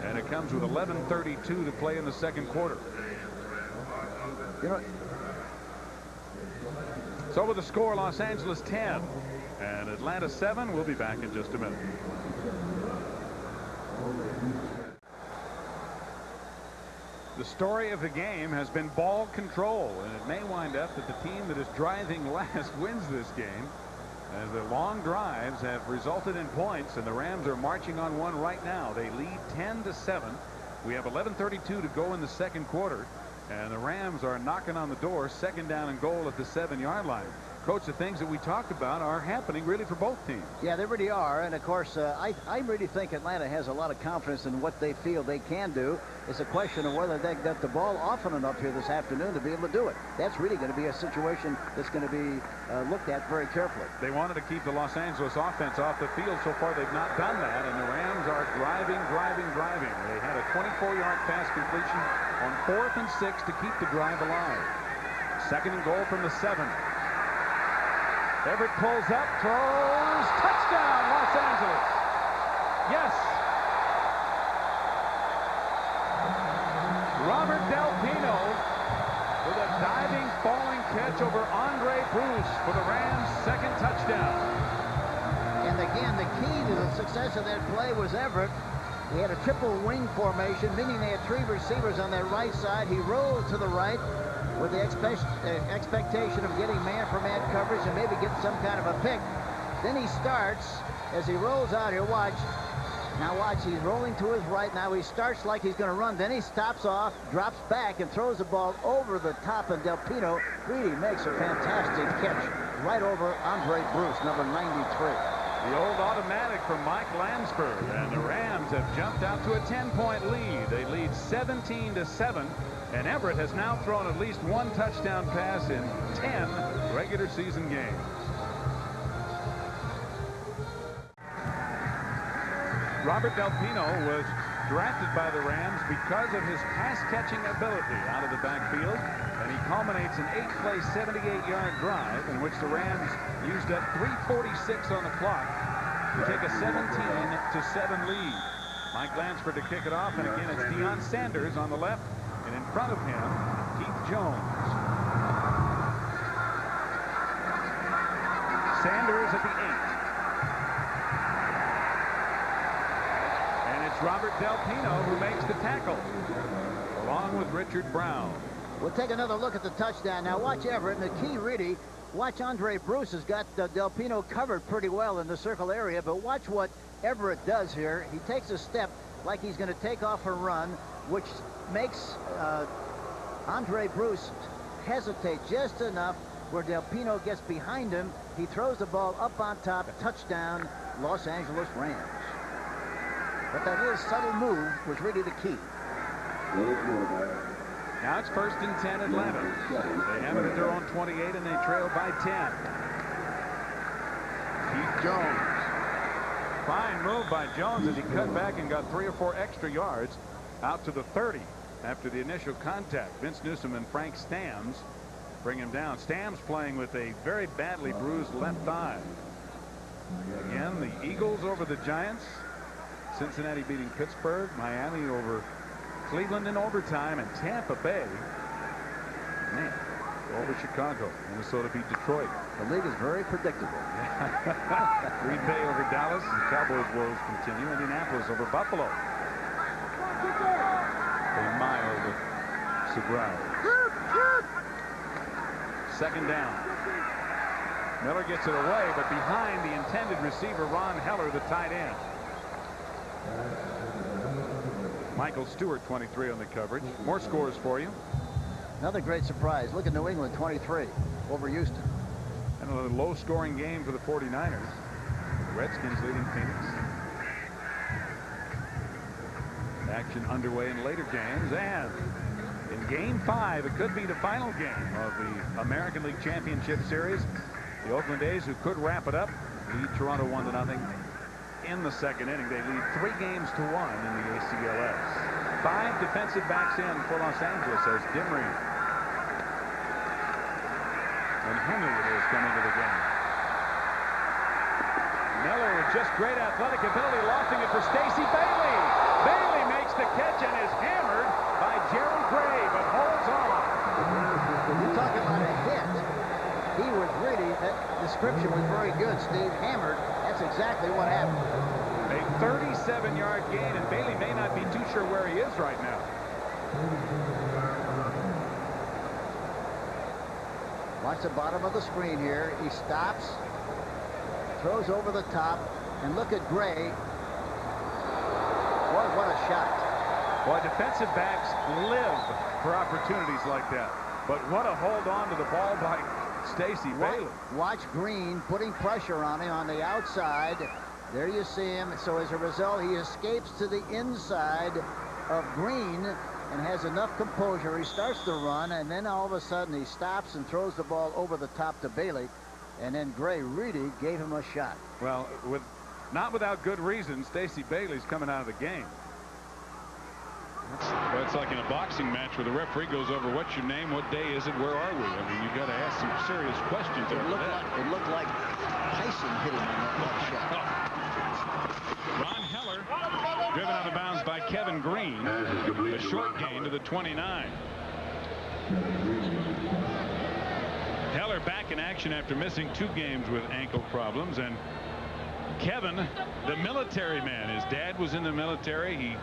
and it comes with 11:32 to play in the 2nd quarter. You know, so with the score, Los Angeles 10 and Atlanta 7. We'll be back in just a minute. The story of the game has been ball control, and it may wind up that the team that is driving last wins this game, as the long drives have resulted in points, and the Rams are marching on one right now. They lead 10-7. We have 11:32 to go in the 2nd quarter, and the Rams are knocking on the door. 2nd down and goal at the 7-yard line. Coach, the things that we talked about are happening really for both teams. Yeah, they really are. And of course, I really think Atlanta has a lot of confidence in what they feel they can do. It's a question of whether they got the ball often enough here this afternoon to be able to do it. That's really going to be a situation that's going to be looked at very carefully. They wanted to keep the Los Angeles offense off the field. So far, they've not done that, and the Rams are driving. They had a 24-yard pass completion on 4th and 6 to keep the drive alive. 2nd and goal from the 7. Everett pulls up, throws, touchdown, Los Angeles. Yes. Robert Del Pino with a diving, falling catch over Andre Bruce for the Rams' 2nd touchdown. And again, the key to the success of that play was Everett. He had a triple wing formation, meaning they had 3 receivers on that right side. He rolled to the right with the expectation of getting man-for-man coverage and maybe getting some kind of a pick. Then he starts, as he rolls out here, watch. Now watch, he's rolling to his right. Now he starts like he's going to run. Then he stops off, drops back, and throws the ball over the top, and Del Pino really makes a fantastic catch right over Andre Bruce, number 93. The old automatic from Mike Lansford, and the Rams have jumped out to a 10-point lead. They lead 17-7, and Everett has now thrown at least one touchdown pass in 10 regular season games. Robert Del Pino was drafted by the Rams because of his pass-catching ability out of the backfield, and he culminates an 8-play, 78-yard drive in which the Rams used up 3:46 on the clock to take a 17-7 lead. Mike Lansford to kick it off, and again it's Deion Sanders on the left, and in front of him, Keith Jones. Sanders at the 8. Robert Del Pino who makes the tackle, along with Richard Brown. We'll take another look at the touchdown. Now watch Everett, and the key really, watch Andre Bruce has got Del Pino covered pretty well in the circle area, but watch what Everett does here. He takes a step like he's going to take off a run, which makes Andre Bruce hesitate just enough where Del Pino gets behind him. He throws the ball up on top, touchdown, Los Angeles Rams. But that little subtle move was really the key. Now it's 1st and 10 Atlanta. They have it at their own 28 and they trail by 10. Keith Jones. Fine move by Jones as he cut back and got 3 or 4 extra yards out to the 30 after the initial contact. Vince Newsom and Frank Stams bring him down. Stams playing with a very badly bruised left thigh. Again, the Eagles over the Giants. Cincinnati beating Pittsburgh, Miami over Cleveland in overtime, and Tampa Bay, man, over Chicago. Minnesota beat Detroit. The league is very predictable. Green Bay over Dallas, and Cowboys woes continue. Indianapolis over Buffalo. A mile with sobriety. 2nd down. Miller gets it away, but behind the intended receiver, Ron Heller, the tight end. Michael Stewart, 23 on the coverage. More scores for you. Another great surprise. Look at New England, 23 over Houston. And a low-scoring game for the 49ers. Redskins leading Phoenix. Action underway in later games, and in Game 5, it could be the final game of the American League Championship Series. The Oakland A's, who could wrap it up, lead Toronto 1-0. In the 2nd inning, they lead 3 games to 1 in the ACLS. 5 defensive backs in for Los Angeles as Dimry and Henry it is coming to the game. Miller with just great athletic ability, lofting it for Stacey Bailey. Bailey makes the catch and is hammered by Jerry Gray, but holds on. You talk about a hit. He was really, that description was very good, Steve. Hammered. That's exactly what happened. A 37-yard gain, and Bailey may not be too sure where he is right now. Watch the bottom of the screen here. He stops, throws over the top, and look at Gray. Boy, what a shot. Boy, defensive backs live for opportunities like that. But what a hold on to the ball by Stacey Bailey. Watch Green putting pressure on him on the outside. There you see him. So as a result, he escapes to the inside of Green and has enough composure. He starts to run, and then all of a sudden he stops and throws the ball over the top to Bailey. And then Gray really gave him a shot. Well, not without good reason, Stacey Bailey's coming out of the game. Well, it's like in a boxing match where the referee goes over, what's your name, what day is it, where are we? I mean, you've got to ask some serious questions. It looked like Tyson hit him on that shot. Ron Heller driven out of bounds by Kevin Green. A short gain to the 29. Heller back in action after missing 2 games with ankle problems. And Kevin, the military man, his dad was in the military.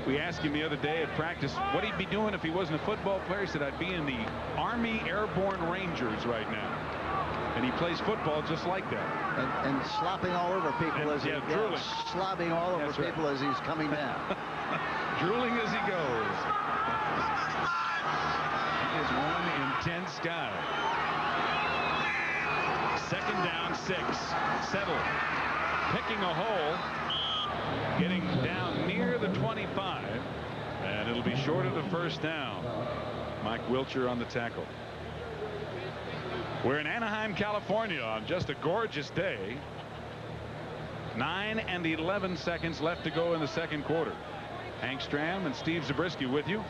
We asked him the other day at practice what he'd be doing if he wasn't a football player. He said, I'd be in the Army Airborne Rangers right now. And he plays football just like that. And slopping all over people as drooling. Slobbing all over people as he's coming down. Drooling as he goes. He is one intense guy. 2nd down, 6. Settle. picking a hole, getting down near the 25, and it'll be short of the first down. Mike Wilcher on the tackle. We're in Anaheim, California on just a gorgeous day. 9 and 11 seconds left to go in the second quarter. Hank Stram and Steve Zabriskie with you.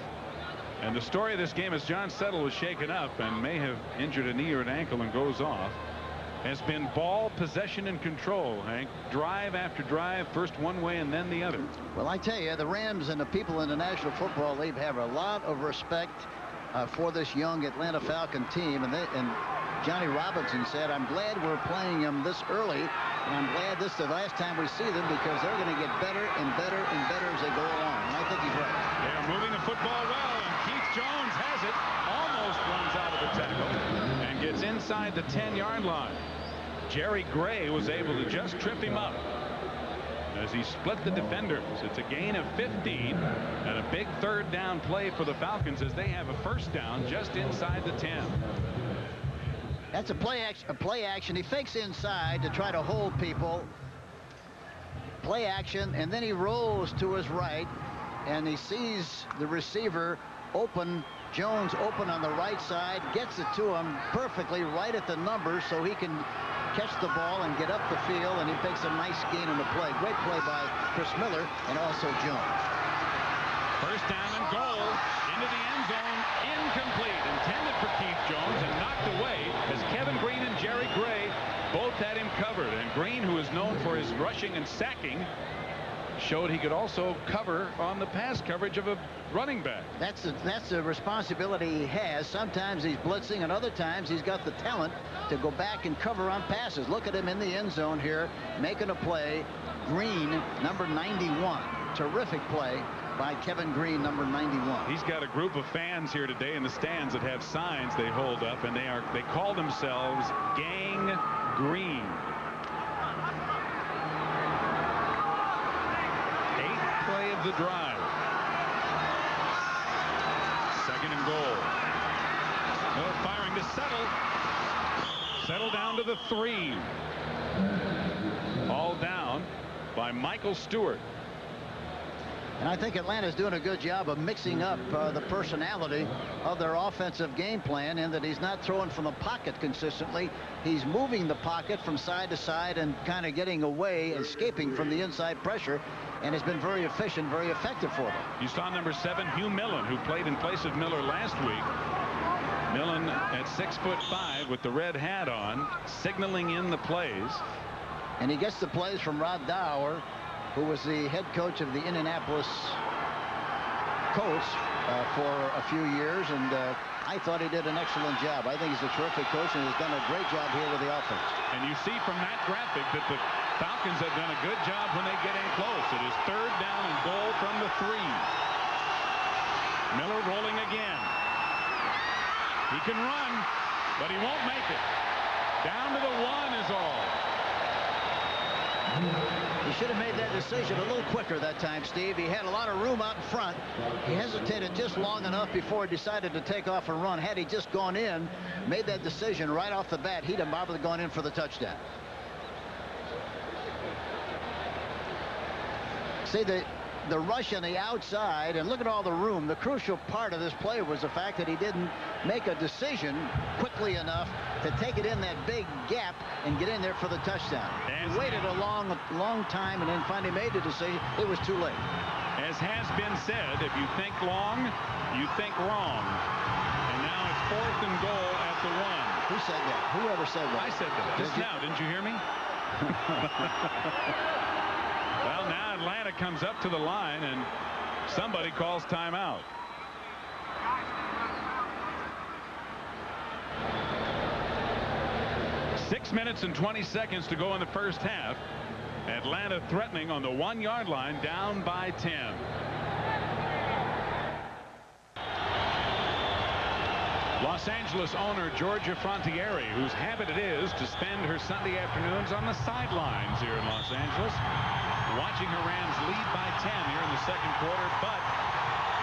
And the story of this game is John Settle was shaken up and may have injured a knee or an ankle and goes off. Has been ball possession and control, Hank. Drive after drive, first one way and then the other. Well, I tell you, the Rams and the people in the National Football League have a lot of respect for this young Atlanta Falcon team. And Johnny Robinson said, I'm glad we're playing them this early, and I'm glad this is the last time we see them because they're going to get better and better and better as they go along. And I think he's right. They are moving the football well, and Keith Jones has it, almost runs out of the tackle, and gets inside the 10-yard line. Jerry Gray was able to just trip him up as he split the defenders. It's a gain of 15 and a big third down play for the Falcons as they have a first down just inside the 10. That's a play action. He fakes inside to try to hold people. Play action, and then he rolls to his right, and he sees the receiver open. Jones open on the right side, gets it to him perfectly right at the numbers so he can catch the ball and get up the field, and he makes a nice gain on the play. Great play by Chris Miller and also Jones. First down and goal into the end zone. Incomplete. Intended for Keith Jones and knocked away as Kevin Green and Jerry Gray both had him covered. And Green, who is known for his rushing and sacking, showed he could also cover on the pass coverage of a running back. That's the responsibility he has. Sometimes he's blitzing, and other times he's got the talent to go back and cover on passes. Look at him in the end zone here, making a play. Green, number 91. Terrific play by Kevin Green, number 91. He's got a group of fans here today in the stands that have signs they hold up, and they call themselves Gang Green. Play of the drive. Second and goal. Firing to Settle. Settle down to the 3. All down by Michael Stewart. And I think Atlanta's doing a good job of mixing up the personality of their offensive game plan in that he's not throwing from the pocket consistently. He's moving the pocket from side to side and kind of getting away, escaping from the inside pressure, and has been very efficient, very effective for them. You saw number 7, Hugh Millen, who played in place of Miller last week. Millen at 6'5" with the red hat on, signaling in the plays. And he gets the plays from Rod Dower, who was the head coach of the Indianapolis Colts for a few years, and I thought he did an excellent job. I think he's a terrific coach and has done a great job here with the offense. And you see from that graphic that the Falcons have done a good job when they get in close. It is third down and goal from the 3. Miller rolling again. He can run, but he won't make it. Down to the 1 is all. He should have made that decision a little quicker that time, Steve. He had a lot of room out in front. He hesitated just long enough before he decided to take off and run. Had he just gone in, made that decision right off the bat, he'd have probably gone in for the touchdown. See the rush on the outside, and look at all the room. The crucial part of this play was the fact that he didn't make a decision quickly enough to take it in that big gap and get in there for the touchdown. He waited a long time and then finally made the decision. It was too late. As has been said, if you think long, you think wrong. And now it's 4th and goal at the 1. Who said that? Whoever said that? I said that just now. Didn't you hear me? Well, now Atlanta comes up to the line and somebody calls timeout. Six minutes and 20 seconds to go in the first half. Atlanta threatening on the 1-yard line, down by 10. Los Angeles owner Georgia Frontiere, whose habit it is to spend her Sunday afternoons on the sidelines here in Los Angeles, watching her Rams lead by 10 here in the second quarter, but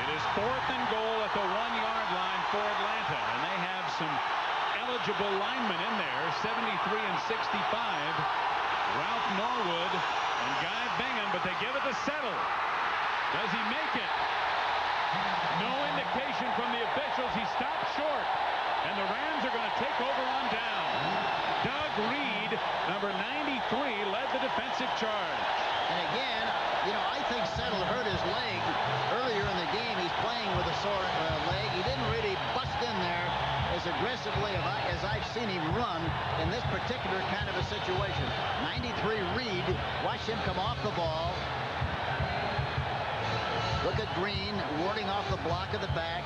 it is 4th and goal at the 1-yard line for Atlanta, and they have some eligible linemen in there, 73 and 65. Ralph Norwood and Guy Bingham, but they give it to Settle. Does he make it? No indication from the officials. He stopped short, and the Rams are going to take over on down. Doug Reed, number 93, led the defensive charge. And again, you know, I think Settle hurt his leg earlier in the game. He's playing with a sore leg. He didn't really bust in there as aggressively as I've seen him run in this particular kind of a situation. 93 Reed, watch him come off the ball. Look at Green warding off the block of the back.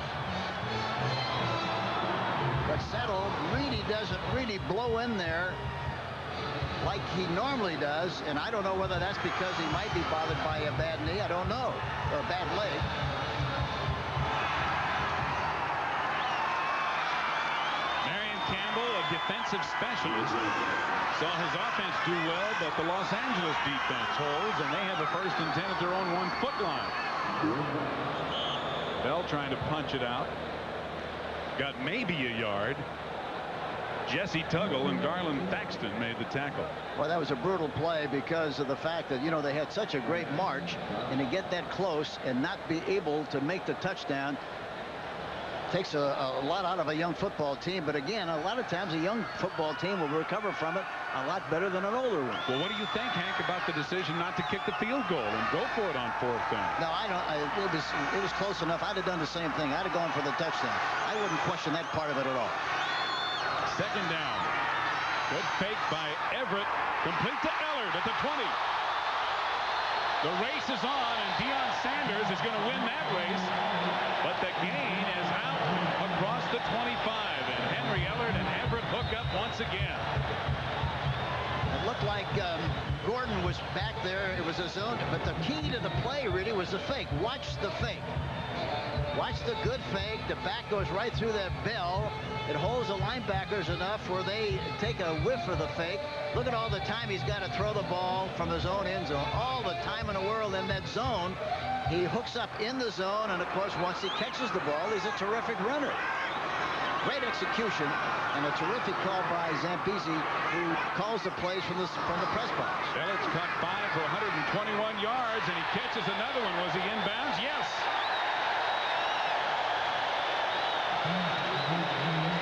But Settle really doesn't really blow in there like he normally does, and I don't know whether that's because he might be bothered by a bad knee. I don't know, or a bad leg. Campbell, a defensive specialist, saw his offense do well, but the Los Angeles defense holds, and they have the 1st and 10 at their own 1-foot line. Bell trying to punch it out. Got maybe a yard. Jesse Tuggle and Garland Thaxton made the tackle. Well, that was a brutal play because of the fact that, you know, they had such a great march, and to get that close and not be able to make the touchdown takes a lot out of a young football team. But again, a lot of times a young football team will recover from it a lot better than an older one. Well, what do you think, Hank, about the decision not to kick the field goal and go for it on 4th down? No, I don't. It was close enough. I'd have done the same thing. I'd have gone for the touchdown. I wouldn't question that part of it at all. 2nd down. Good fake by Everett. Complete to Ellard at the 20. The race is on, and Deion Sanders is going to win that race. But the gain is out across the 25. And Henry Ellard and Everett hook up once again. It looked like Gordon was back there. It was a zone. But the key to the play really was the fake. Watch the fake. Watch the good fake. The back goes right through that bell. It holds the linebackers enough where they take a whiff of the fake. Look at all the time he's got to throw the ball from his own end zone. All the time in the world in that zone. He hooks up in the zone, and of course, once he catches the ball, he's a terrific runner. Great execution, and a terrific call by Zampese, who calls the plays from the press box. Ellitt's caught 5 for 121 yards, and he catches another one. Was he inbounds? Yes.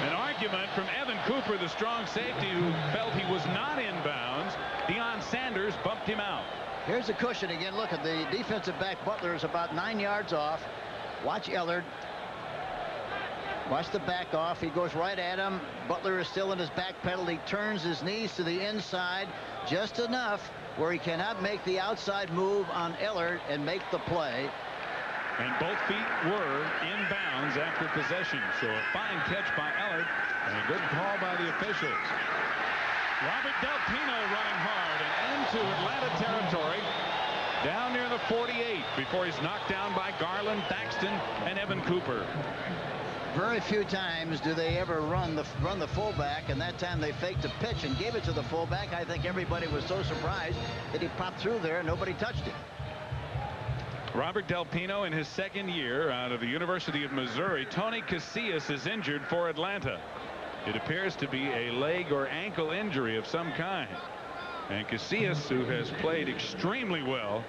An argument from Evan Cooper, the strong safety, who felt he was not inbounds. Deion Sanders bumped him out. Here's the cushion again. Look at the defensive back. Butler is about 9 yards off. Watch Ellard. Watch the back off. He goes right at him. Butler is still in his back pedal. He turns his knees to the inside just enough where he cannot make the outside move on Ellard and make the play. And both feet were inbounds after possession. So a fine catch by Ellard and a good call by the officials. Robert Del Pino running hard and into Atlanta territory. Down near the 48 before he's knocked down by Garland, Thaxton, and Evan Cooper. Very few times do they ever run the fullback, and that time they faked a pitch and gave it to the fullback. I think everybody was so surprised that he popped through there and nobody touched him. Robert Del Pino in his 2nd year out of the University of Missouri. Tony Casillas is injured for Atlanta. It appears to be a leg or ankle injury of some kind. And Casillas, who has played extremely well,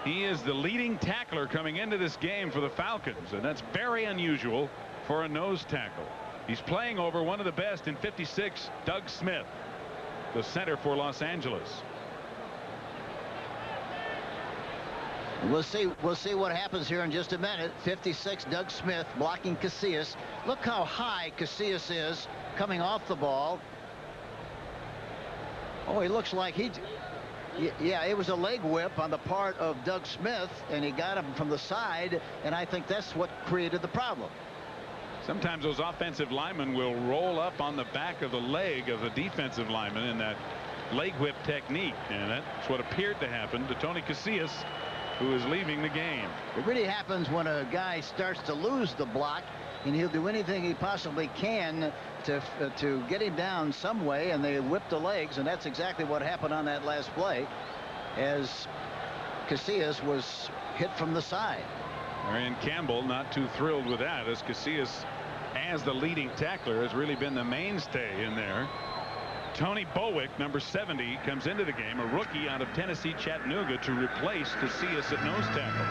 he is the leading tackler coming into this game for the Falcons, and that's very unusual for a nose tackle. He's playing over one of the best in 56, Doug Smith, the center for Los Angeles. We'll see what happens here in just a minute. 56, Doug Smith blocking Casillas. Look how high Casillas is coming off the ball. Oh, he looks like yeah, it was a leg whip on the part of Doug Smith, and he got him from the side, and I think that's what created the problem. Sometimes those offensive linemen will roll up on the back of the leg of the defensive lineman in that leg whip technique, and that's what appeared to happen to Tony Casillas, who is leaving the game. It really happens when a guy starts to lose the block, and he'll do anything he possibly can to get him down some way, and they whip the legs, and that's exactly what happened on that last play as Casillas was hit from the side. Marion Campbell not too thrilled with that, as Casillas, as the leading tackler, has really been the mainstay in there. Tony Bowick, number 70, comes into the game, a rookie out of Tennessee Chattanooga, to replace Casillas at nose tackle.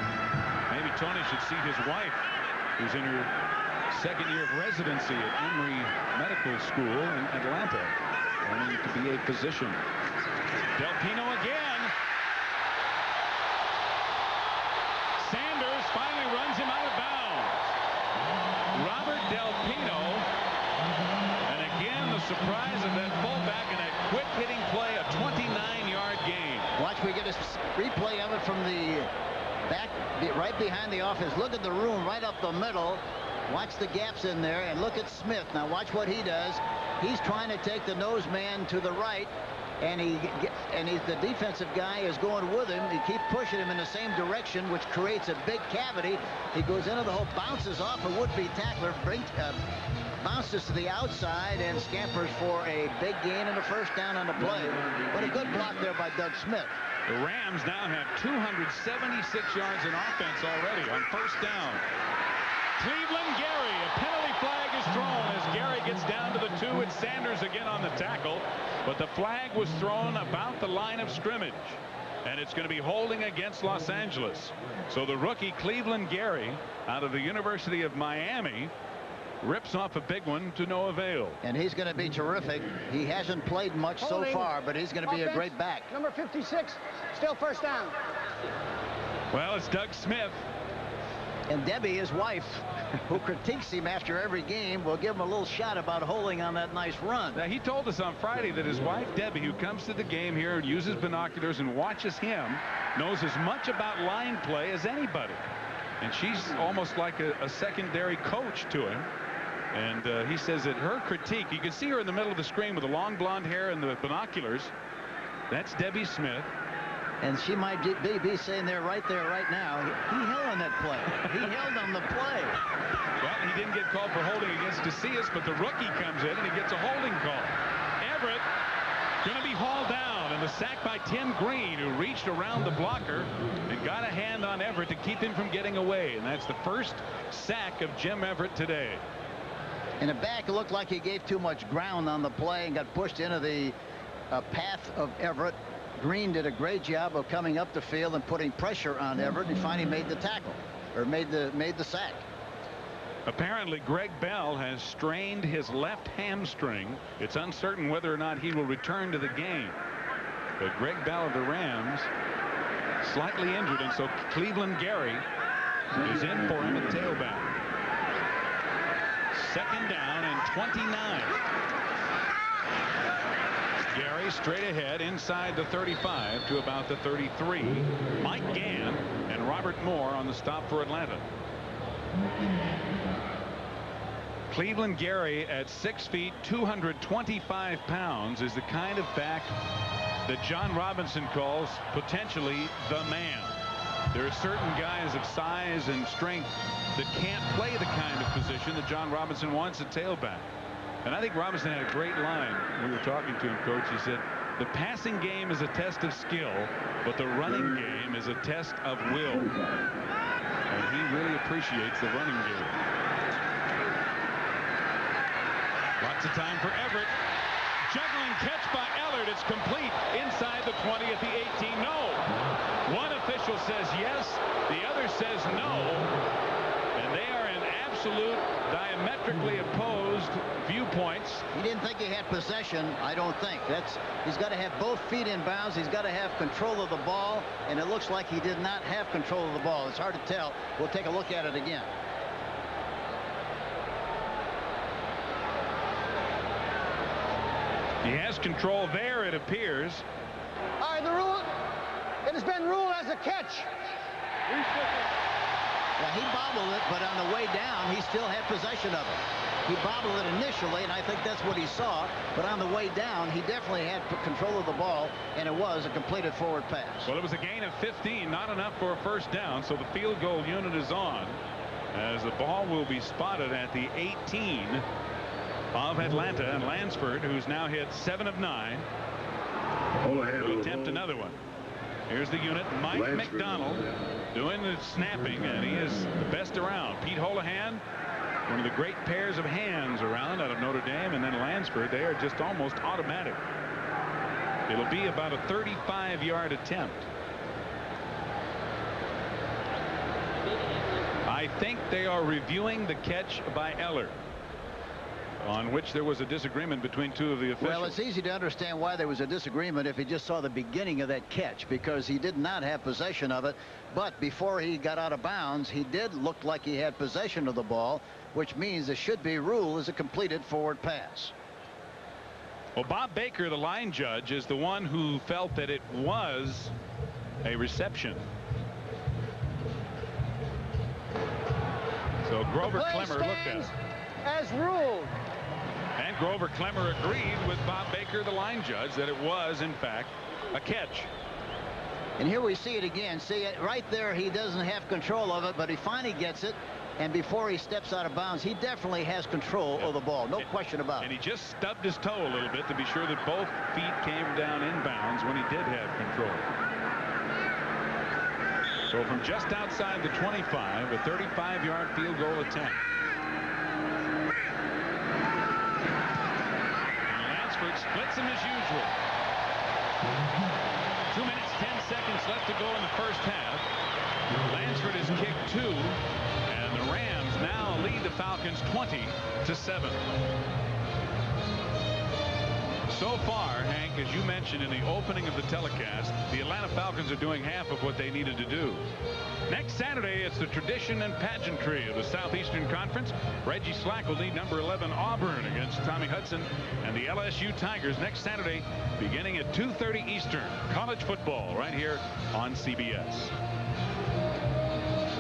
Maybe Tony should see his wife, who's in her second year of residency at Emory Medical School in Atlanta, learning to be a physician. Del Pino again. Sanders finally runs him out of bounds. Robert Del Pino. And again, the surprise of that fullback in a quick hitting play, a 29-yard gain. Watch, we get a replay of it from the back, right behind the office. Look at the room right up the middle. Watch the gaps in there, and look at Smith. Now watch what he does. He's trying to take the nose man to the right, and the defensive guy is going with him. He keeps pushing him in the same direction, which creates a big cavity. He goes into the hole, bounces off a would-be tackler, bounces to the outside, and scampers for a big gain and a first down on the play. But a good block there by Doug Smith. The Rams now have 276 yards in offense already on first down. Cleveland Gary, a penalty flag is thrown as Gary gets down to the 2. It's Sanders again on the tackle, but the flag was thrown about the line of scrimmage, and it's going to be holding against Los Angeles. So the rookie Cleveland Gary out of the University of Miami rips off a big one to no avail. And he's going to be terrific. He hasn't played much so far, but he's going to be a great back. Number 56, still first down. Well, it's Doug Smith. And Debbie, his wife, who critiques him after every game, will give him a little shot about holding on that nice run. Now, he told us on Friday that his wife, Debbie, who comes to the game here and uses binoculars and watches him, knows as much about line play as anybody. And she's almost like a secondary coach to him. And he says that her critique, you can see her in the middle of the screen with the long blonde hair and the binoculars. That's Debbie Smith. And she might be saying there right now, he held on that play. He held on the play. Well, he didn't get called for holding against Casillas, but the rookie comes in and he gets a holding call. Everett going to be hauled down, and the sack by Tim Green, who reached around the blocker and got a hand on Everett to keep him from getting away. And that's the first sack of Jim Everett today. In the back, it looked like he gave too much ground on the play and got pushed into the path of Everett. Green did a great job of coming up the field and putting pressure on Everett, and finally made the tackle, or made the sack. Apparently, Greg Bell has strained his left hamstring. It's uncertain whether or not he will return to the game. But Greg Bell of the Rams, slightly injured, and so Cleveland Gary is in for him at tailback. Second down and 29. Gary straight ahead inside the 35 to about the 33. Mike Gann and Robert Moore on the stop for Atlanta. Cleveland Gary at 6 feet 225 pounds is the kind of back that John Robinson calls potentially the man. There are certain guys of size and strength that can't play the kind of position that John Robinson wants at tailback. And I think Robinson had a great line. We were talking to him, Coach. He said, the passing game is a test of skill, but the running game is a test of will. And he really appreciates the running game. Lots of time for Everett. Juggling catch by Ellard. It's complete inside the 20 at the 18. No. One official says yes. The other says no. And they are in absolute diametrically opposed viewpoints. He didn't think he had possession, I don't think. He's got to have both feet in bounds. He's got to have control of the ball, and it looks like he did not have control of the ball. It's hard to tell. We'll take a look at it again. He has control there, it appears. All right, the rule, it has been ruled as a catch. Yeah, he bobbled it, but on the way down, he still had possession of it. He bobbled it initially, and I think that's what he saw. But on the way down, he definitely had control of the ball, and it was a completed forward pass. Well, it was a gain of 15, not enough for a first down, so the field goal unit is on, as the ball will be spotted at the 18 of Atlanta, and Lansford, who's now hit 7 of 9, will attempt another one. Here's the unit, Mike McDonald, doing the snapping, and he is the best around. Pete Holohan One of the great pairs of hands around out of Notre Dame, and then Lansford. They are just almost automatic. It'll be about a 35-yard attempt. I think they are reviewing the catch by Eller, on which there was a disagreement between two of the officials. Well, it's easy to understand why there was a disagreement if he just saw the beginning of that catch, because he did not have possession of it. But before he got out of bounds, he did look like he had possession of the ball, which means it should be ruled as a completed forward pass. Well, Bob Baker, the line judge, is the one who felt that it was a reception. So Grover Clemmer looked at it as ruled. And Grover Clemmer agreed with Bob Baker, the line judge, that it was in fact a catch. And here we see it again. See it right there. He doesn't have control of it, but he finally gets it. And before he steps out of bounds, he definitely has control of the ball. No question about it. And he just stubbed his toe a little bit to be sure that both feet came down in bounds when he did have control. So from just outside the 25, a 35-yard field goal attempt. And Lansford splits him as usual. 2 minutes, 10 seconds left to go in the first half. Lansford has kicked 2, and the Rams now lead the Falcons 20-7. So far, Hank, as you mentioned in the opening of the telecast, the Atlanta Falcons are doing half of what they needed to do. Next Saturday, it's the tradition and pageantry of the Southeastern Conference. Reggie Slack will lead number 11 Auburn against Tommy Hudson and the LSU Tigers next Saturday, beginning at 2:30 Eastern. College football right here on CBS.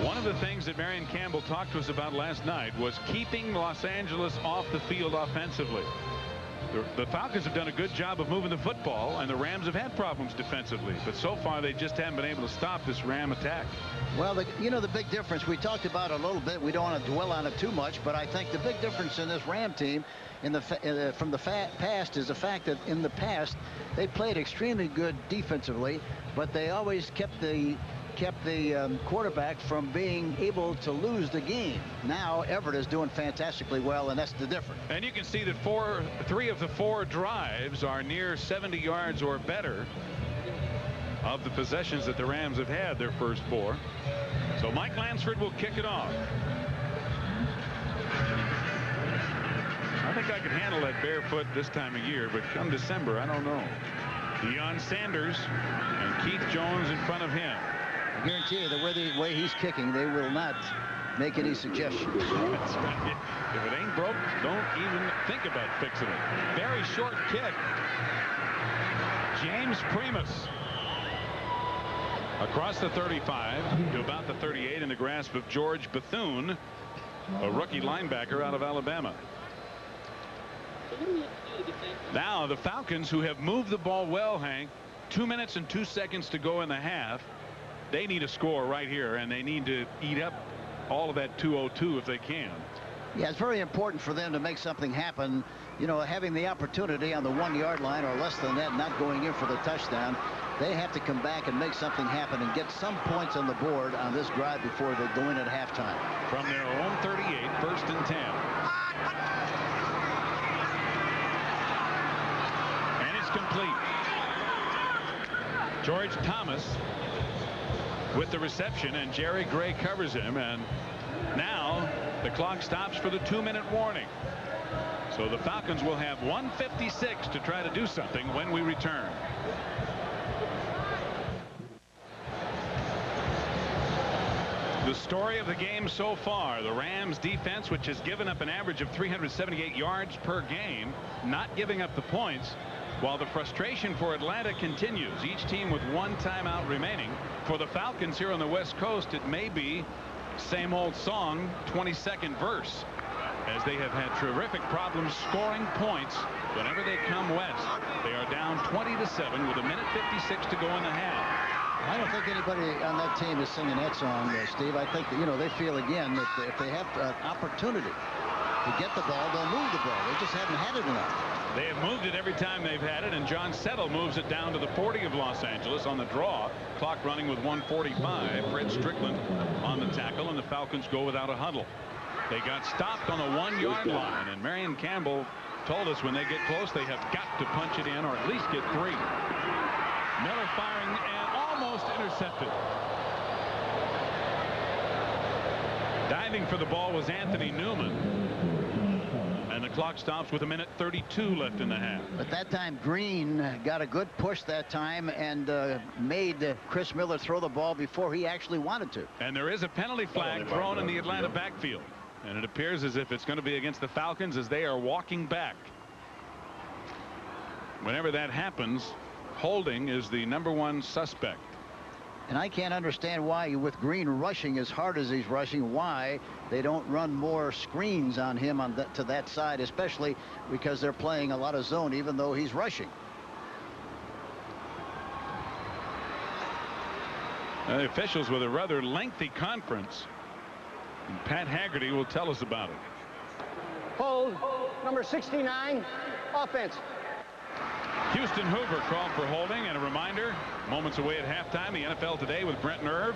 One of the things that Marion Campbell talked to us about last night was keeping Los Angeles off the field offensively. The Falcons have done a good job of moving the football, and the Rams have had problems defensively, but so far they just haven't been able to stop this Ram attack. Well, the big difference we talked about a little bit, we don't want to dwell on it too much, but I think the big difference in this Ram team from the past is the fact that in the past they played extremely good defensively, but they always kept the quarterback from being able to lose the game. Now Everett is doing fantastically well, and that's the difference. And you can see that 3 of the 4 drives are near 70 yards or better of the possessions that the Rams have had their first 4. So Mike Lansford will kick it off. I think I could handle that barefoot this time of year, but come December, I don't know. Deion Sanders and Keith Jones in front of him. I guarantee you, the way he's kicking, they will not make any suggestions. That's right. If it ain't broke, don't even think about fixing it. Very short kick. James Primus across the 35 to about the 38 in the grasp of George Bethune, a rookie linebacker out of Alabama. Now the Falcons, who have moved the ball well, Hank, 2 minutes and 2 seconds to go in the half. They need a score right here, and they need to eat up all of that 202 if they can. Yeah, it's very important for them to make something happen. You know, having the opportunity on the 1-yard line or less than that, not going in for the touchdown. They have to come back and make something happen and get some points on the board on this drive before they go in at halftime. From their own 38, 1st and 10. And it's complete. George Thomas with the reception, and Jerry Gray covers him, and now the clock stops for the 2-minute warning. So the Falcons will have 1:56 to try to do something when we return. The story of the game so far, the Rams defense, which has given up an average of 378 yards per game, not giving up the points, while the frustration for Atlanta continues, each team with 1 timeout remaining. For the Falcons here on the West Coast, it may be same old song, 22nd verse, as they have had terrific problems scoring points whenever they come west. They are down 20-7 with 1:56 to go in the half. I don't think anybody on that team is singing that song, Steve. I think that, they feel again that if they have an opportunity to get the ball, they'll move the ball. They just haven't had it enough. They have moved it every time they've had it, and John Settle moves it down to the 40 of Los Angeles on the draw. Clock running with 1:45. Fred Strickland on the tackle, and the Falcons go without a huddle. They got stopped on the 1-yard line, and Marion Campbell told us when they get close they have got to punch it in or at least get 3. Miller firing and almost intercepted. Diving for the ball was Anthony Newman. And the clock stops with 1:32 left in the half. But that time Green got a good push that time and made Chris Miller throw the ball before he actually wanted to. And there is a penalty flag thrown in the Atlanta backfield. And it appears as if it's going to be against the Falcons as they are walking back. Whenever that happens, holding is the #1 suspect. And I can't understand why, with Green rushing as hard as he's rushing, why they don't run more screens on him to that side, especially because they're playing a lot of zone even though he's rushing. The officials with a rather lengthy conference. And Pat Haggerty will tell us about it. Hold, number 69, offense. Houston Hoover called for holding, and a reminder, moments away at halftime, the NFL Today with Brent Nerve.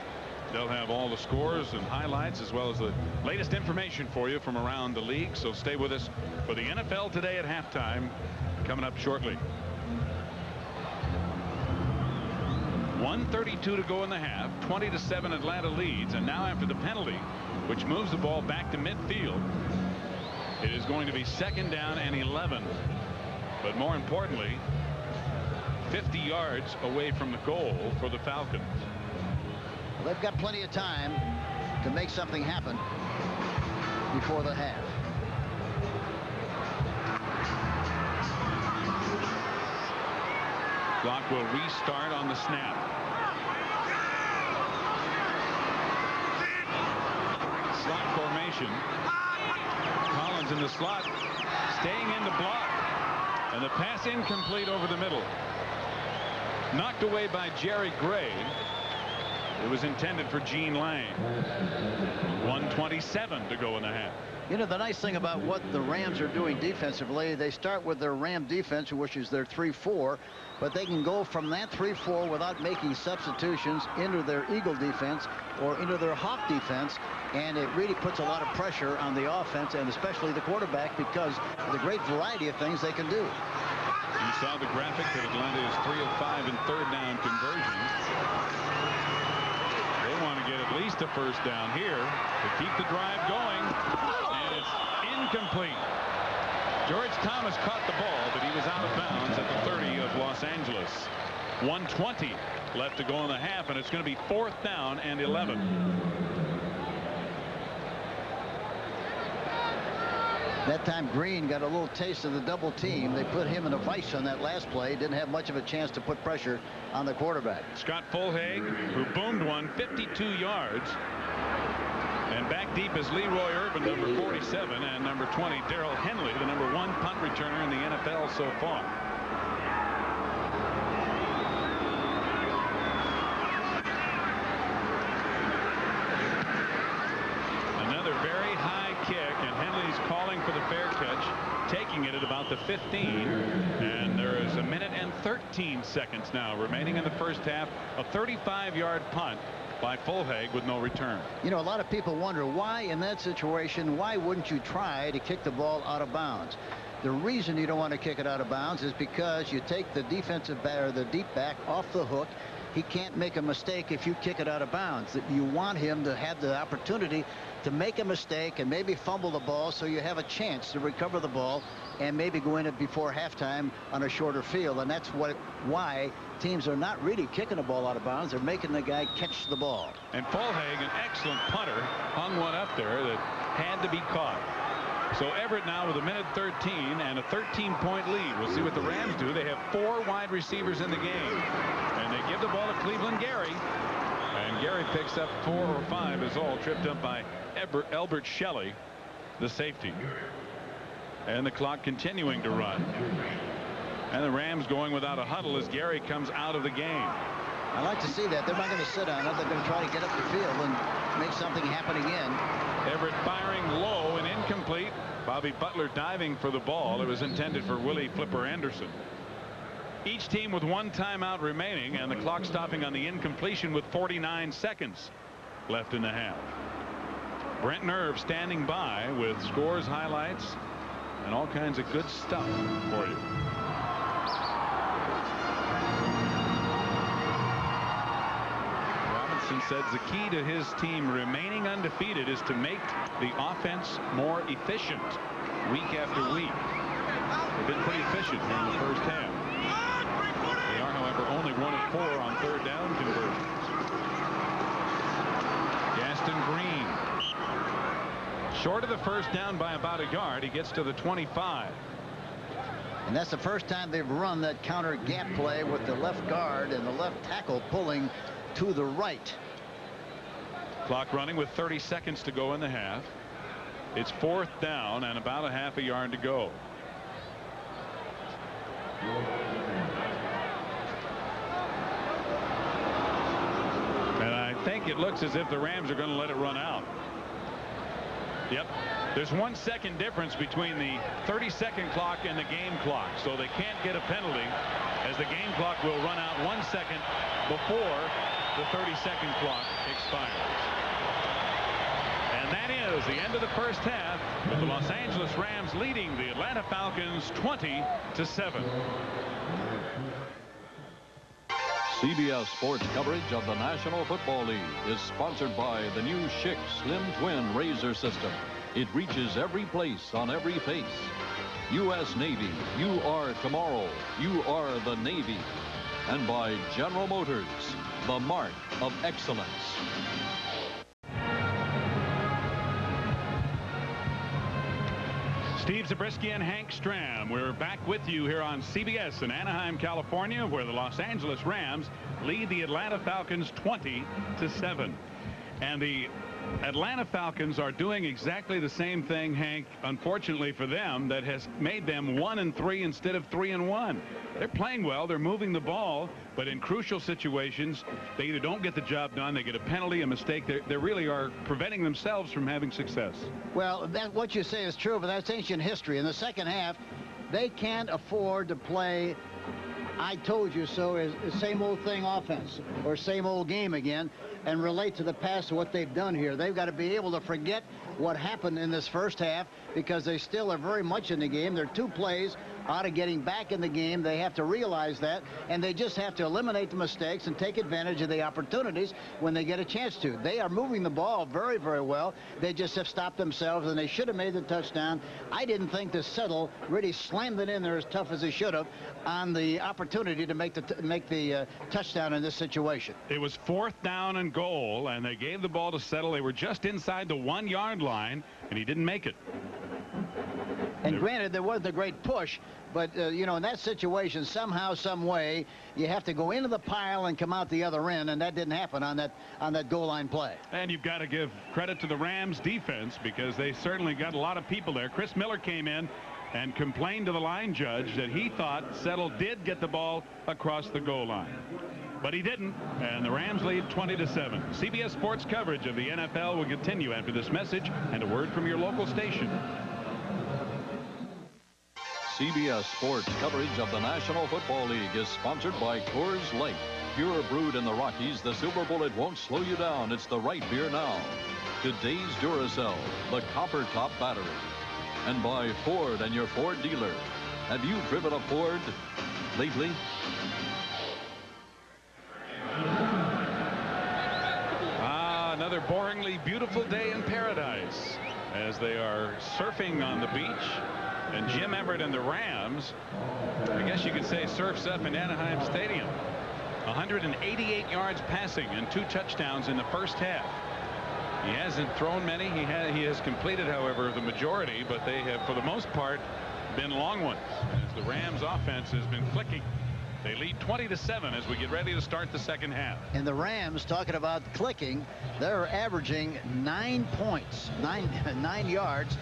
They'll have all the scores and highlights as well as the latest information for you from around the league. So stay with us for the NFL Today at halftime coming up shortly. 1:32 to go in the half. 20-7 Atlanta leads, and now after the penalty, which moves the ball back to midfield, it is going to be 2nd down and 11. But more importantly, 50 yards away from the goal for the Falcons. Well, they've got plenty of time to make something happen before the half. Clock will restart on the snap. Slot formation. Collins in the slot, staying in the block. And the pass incomplete over the middle. Knocked away by Jerry Gray. It was intended for Gene Lang. 1:27 to go in the half. You know, the nice thing about what the Rams are doing defensively, they start with their Ram defense, which is their 3-4, but they can go from that 3-4 without making substitutions into their Eagle defense or into their Hawk defense, and it really puts a lot of pressure on the offense and especially the quarterback because of the great variety of things they can do. You saw the graphic that Atlanta is 3 of 5 in 3rd down conversions. They want to get at least a 1st down here to keep the drive going, and it's incomplete. George Thomas caught the ball, but he was out of bounds at the 30 of Los Angeles. 1:20 left to go in the half, and it's going to be 4th down and 11. That time Green got a little taste of the double team. They put him in a vice on that last play. Didn't have much of a chance to put pressure on the quarterback. Scott Fulhag, who boomed one 52 yards. And back deep is Leroy Urban, number 47, and number 20, Darrell Henley, the #1 punt returner in the NFL so far. Another very high kick, and Henley's calling for the fair catch, taking it at about the 15, and there is 1:13 now remaining in the 1st half. A 35-yard punt by Fulhag with no return. You know, a lot of people wonder why in that situation, why wouldn't you try to kick the ball out of bounds? The reason you don't want to kick it out of bounds is because you take the defensive back or the deep back off the hook. He can't make a mistake if you kick it out of bounds. You want him to have the opportunity to make a mistake and maybe fumble the ball so you have a chance to recover the ball and maybe go in it before halftime on a shorter field. And that's why teams are not really kicking the ball out of bounds. They're making the guy catch the ball. And Fulhag, an excellent punter, hung one up there that had to be caught. So Everett now with 1:13 and a 13-point lead. We'll see what the Rams do. They have 4 wide receivers in the game. And they give the ball to Cleveland Gary. And Gary picks up 4 or 5 is all, tripped up by Elbert Shelley, the safety. And the clock continuing to run. And the Rams going without a huddle as Gary comes out of the game. I like to see that. They're not going to sit on it. They're going to try to get up the field and make something happen again. Everett firing low and incomplete. Bobby Butler diving for the ball. It was intended for Willie Flipper Anderson. Each team with 1 timeout remaining, and the clock stopping on the incompletion with 49 seconds left in the half. Brent Nerve standing by with scores, highlights, and all kinds of good stuff for you. Robinson says the key to his team remaining undefeated is to make the offense more efficient week after week. They've been pretty efficient here in the first half. They are, however, only 1 of 4 on third down conversions. Gaston Green, short of the first down by about a yard. He gets to the 25. And that's the first time they've run that counter gap play with the left guard and the left tackle pulling to the right. Clock running with 30 seconds to go in the half. It's 4th down and about a half a yard to go. And I think it looks as if the Rams are going to let it run out. Yep. There's 1 second difference between the 30-second clock and the game clock, so they can't get a penalty, as the game clock will run out 1 second before the 30-second clock expires. And that is the end of the first half, with the Los Angeles Rams leading the Atlanta Falcons 20-7. CBS Sports coverage of the National Football League is sponsored by the new Schick Slim Twin Razor System. It reaches every place on every face. U.S. Navy, you are tomorrow. You are the Navy. And by General Motors, the mark of excellence. Steve Zabriskie and Hank Stram. We're back with you here on CBS in Anaheim, California, where the Los Angeles Rams lead the Atlanta Falcons 20-7. And the Atlanta Falcons are doing exactly the same thing, Hank, unfortunately for them, that has made them 1-3 instead of 3-1. They're playing well, they're moving the ball, but in crucial situations they either don't get the job done, they get a penalty, a mistake. They really are preventing themselves from having success. Well, what you say is true, but that's ancient history. In the second half, they can't afford to play I told you so is same old thing offense, or same old game again, and relate to the past of what they've done here. They've got to be able to forget what happened in this first half, because they still are very much in the game. They're 2 plays out of getting back in the game. They have to realize that, and they just have to eliminate the mistakes and take advantage of the opportunities when they get a chance to. They are moving the ball very, very well. They just have stopped themselves, and they should have made the touchdown. I didn't think the Settle really slammed it in there as tough as he should have on the opportunity to make the touchdown in this situation. It was 4th down and goal, and they gave the ball to Settle. They were just inside the 1-yard line, and he didn't make it. And granted, there wasn't a great push, but, you know, in that situation, somehow, some way, you have to go into the pile and come out the other end, and that didn't happen on that goal line play. And you've got to give credit to the Rams defense, because they certainly got a lot of people there. Chris Miller came in and complained to the line judge that he thought Settle did get the ball across the goal line. But he didn't, and the Rams lead 20-7. CBS Sports coverage of the NFL will continue after this message and a word from your local station. CBS Sports coverage of the National Football League is sponsored by Coors Light. Pure brewed in the Rockies, the Silver Bullet won't slow you down. It's the right beer now. Today's Duracell, the copper top battery. And by Ford and your Ford dealer. Have you driven a Ford lately? Another boringly beautiful day in paradise as they are surfing on the beach. And Jim Everett and the Rams, I guess you could say, surfs up in Anaheim Stadium. 188 yards passing and 2 touchdowns in the first half. He hasn't thrown many. He has completed, however, the majority, but they have, for the most part, been long ones, as the Rams offense has been clicking. They lead 20-7 as we get ready to start the second half. And the Rams, talking about clicking, they're averaging 9 points, 9 yards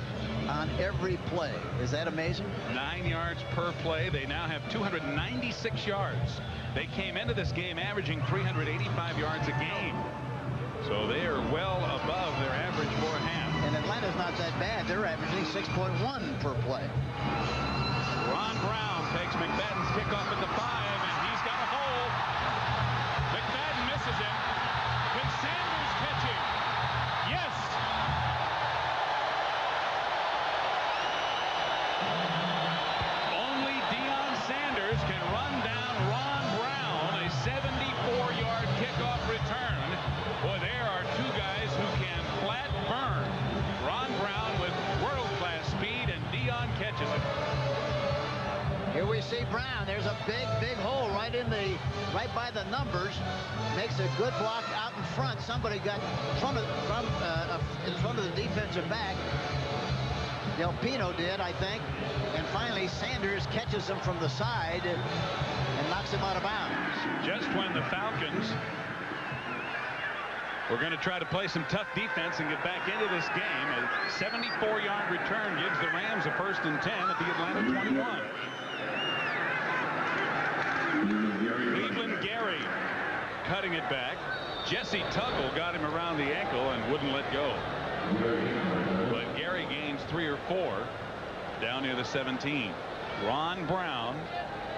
on every play. Is that amazing? 9 yards per play. They now have 296 yards. They came into this game averaging 385 yards a game. So they are well above their average for a half. And Atlanta's not that bad. They're averaging 6.1 per play. Ron Brown takes McFadden's kickoff at the 5, and he's got a hole. McFadden misses him. Can Sanders catch him? Yes. you see Brown. There's a big hole right by the numbers. Makes a good block out in front. Somebody got in front of the defensive back. Del Pino did, I think. And finally, Sanders catches him from the side and knocks him out of bounds. Just when the Falcons were going to try to play some tough defense and get back into this game, a 74-yard return gives the Rams a 1st and 10 at the Atlanta 21. Cleveland Gary cutting it back. Jesse Tuggle got him around the ankle and wouldn't let go. But Gary gains 3 or 4 down near the 17. Ron Brown,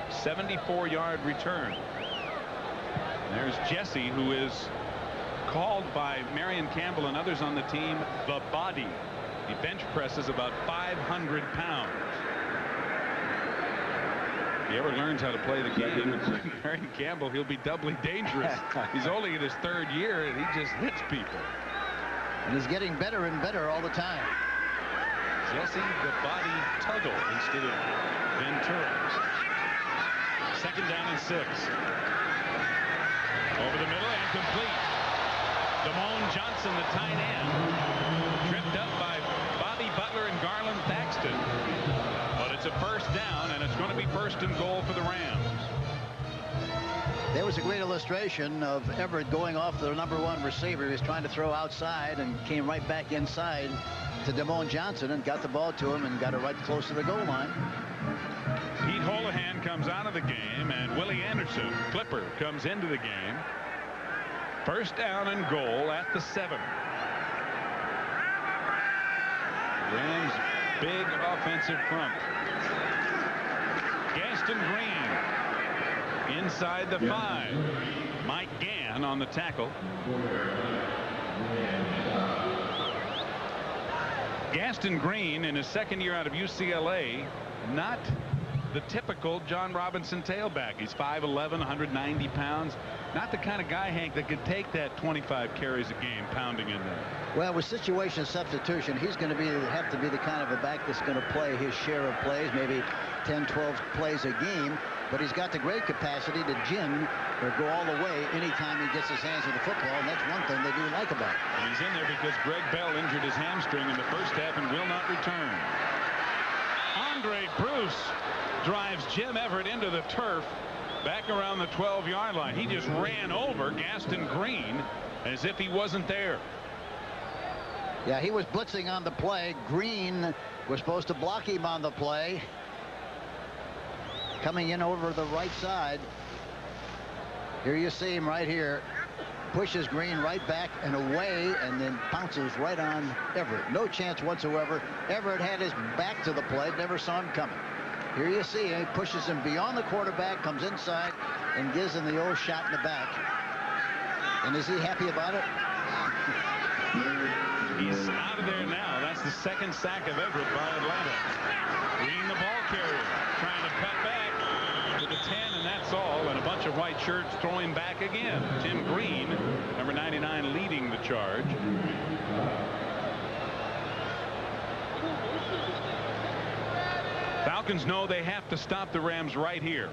74-yard return. And there's Jesse, who is called by Marion Campbell and others on the team the Body. He bench presses about 500 pounds. If he ever learns how to play the game with Marion Campbell, he'll be doubly dangerous. He's only in his 3rd year and he just hits people. And he's getting better and better all the time. Jesse the Body Tuggle instead of Ventura. 2nd down and 6. Over the middle and complete. Damone Johnson, the tight end, tripped up by Bobby Butler and Garland Thaxton. But it's a 1st down, and it's going to be 1st and goal for the Rams. There was a great illustration of Everett going off the #1 receiver. He was trying to throw outside and came right back inside to Damone Johnson and got the ball to him and got it right close to the goal line. Pete Holohan comes out of the game, and Willie Anderson, Clipper, comes into the game. 1st down and goal at the 7. Rams big offensive front. Gaston Green inside the 5. Mike Gann on the tackle. Gaston Green in his 2nd year out of UCLA, not the typical John Robinson tailback. He's 5'11", 190 pounds. Not the kind of guy, Hank, that could take that 25 carries a game pounding in there. Well, with situation substitution, he's going to have to be the kind of a back that's going to play his share of plays, maybe 10, 12 plays a game. But he's got the great capacity to gin or go all the way anytime he gets his hands on the football, and that's one thing they do like about it. And he's in there because Greg Bell injured his hamstring in the 1st half and will not return. Andre Bruce drives Jim Everett into the turf back around the 12-yard line. He just ran over Gaston Green as if he wasn't there. Yeah, he was blitzing on the play. Green was supposed to block him on the play. Coming in over the right side. Here you see him right here. Pushes Green right back and away and then pounces right on Everett. No chance whatsoever. Everett had his back to the play. Never saw him coming. Here you see him. He pushes him beyond the quarterback, comes inside, and gives him the old shot in the back. And is he happy about it? He's out of there now. That's the 2nd sack of Everett by Atlanta. Green, the ball carrier, trying to cut back to the 10, and that's all. And a bunch of white shirts throwing back again. Tim Green, number 99, leading the charge. Falcons know they have to stop the Rams right here.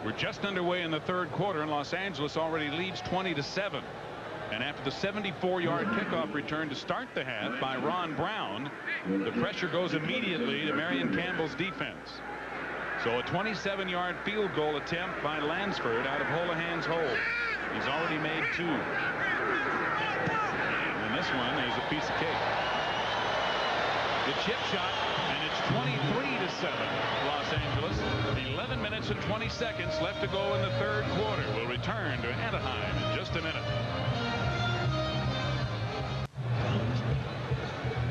We're just underway in the 3rd quarter, and Los Angeles already leads 20-7. And after the 74-yard kickoff return to start the half by Ron Brown, the pressure goes immediately to Marion Campbell's defense. So a 27-yard field goal attempt by Lansford out of Holohan's hole. He's already made 2. And this one is a piece of cake. The chip shot, and it's 23-7 Los Angeles. 11 minutes and 20 seconds left to go in the 3rd quarter. We'll return to Anaheim in just a minute.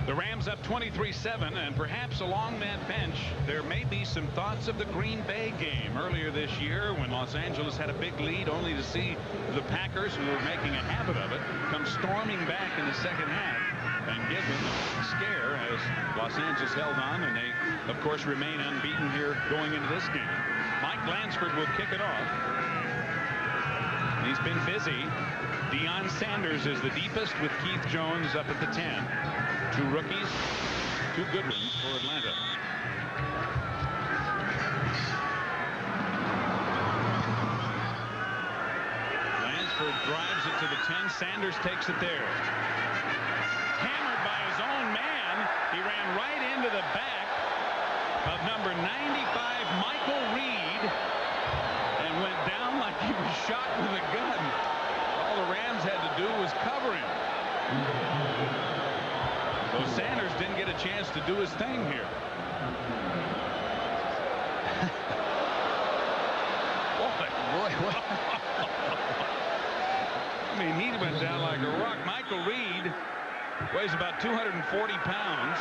The Rams up 23-7, and perhaps along that bench there may be some thoughts of the Green Bay game earlier this year when Los Angeles had a big lead, only to see the Packers, who were making a habit of it, come storming back in the 2nd half and give them a scare as Los Angeles held on, and they of course remain unbeaten here going into this game. Mike Lansford will kick it off. He's been busy. Deion Sanders is the deepest with Keith Jones up at the 10. 2 rookies, 2 good ones for Atlanta. Ashford drives it to the 10. Sanders takes it there. Hammered by his own man. He ran right into the back of number 95, Michael Reed, and went down like he was shot with a gun. All the Rams had to do was cover him. So Sanders didn't get a chance to do his thing here. I mean, he went down like a rock. Michael Reed weighs about 240 pounds.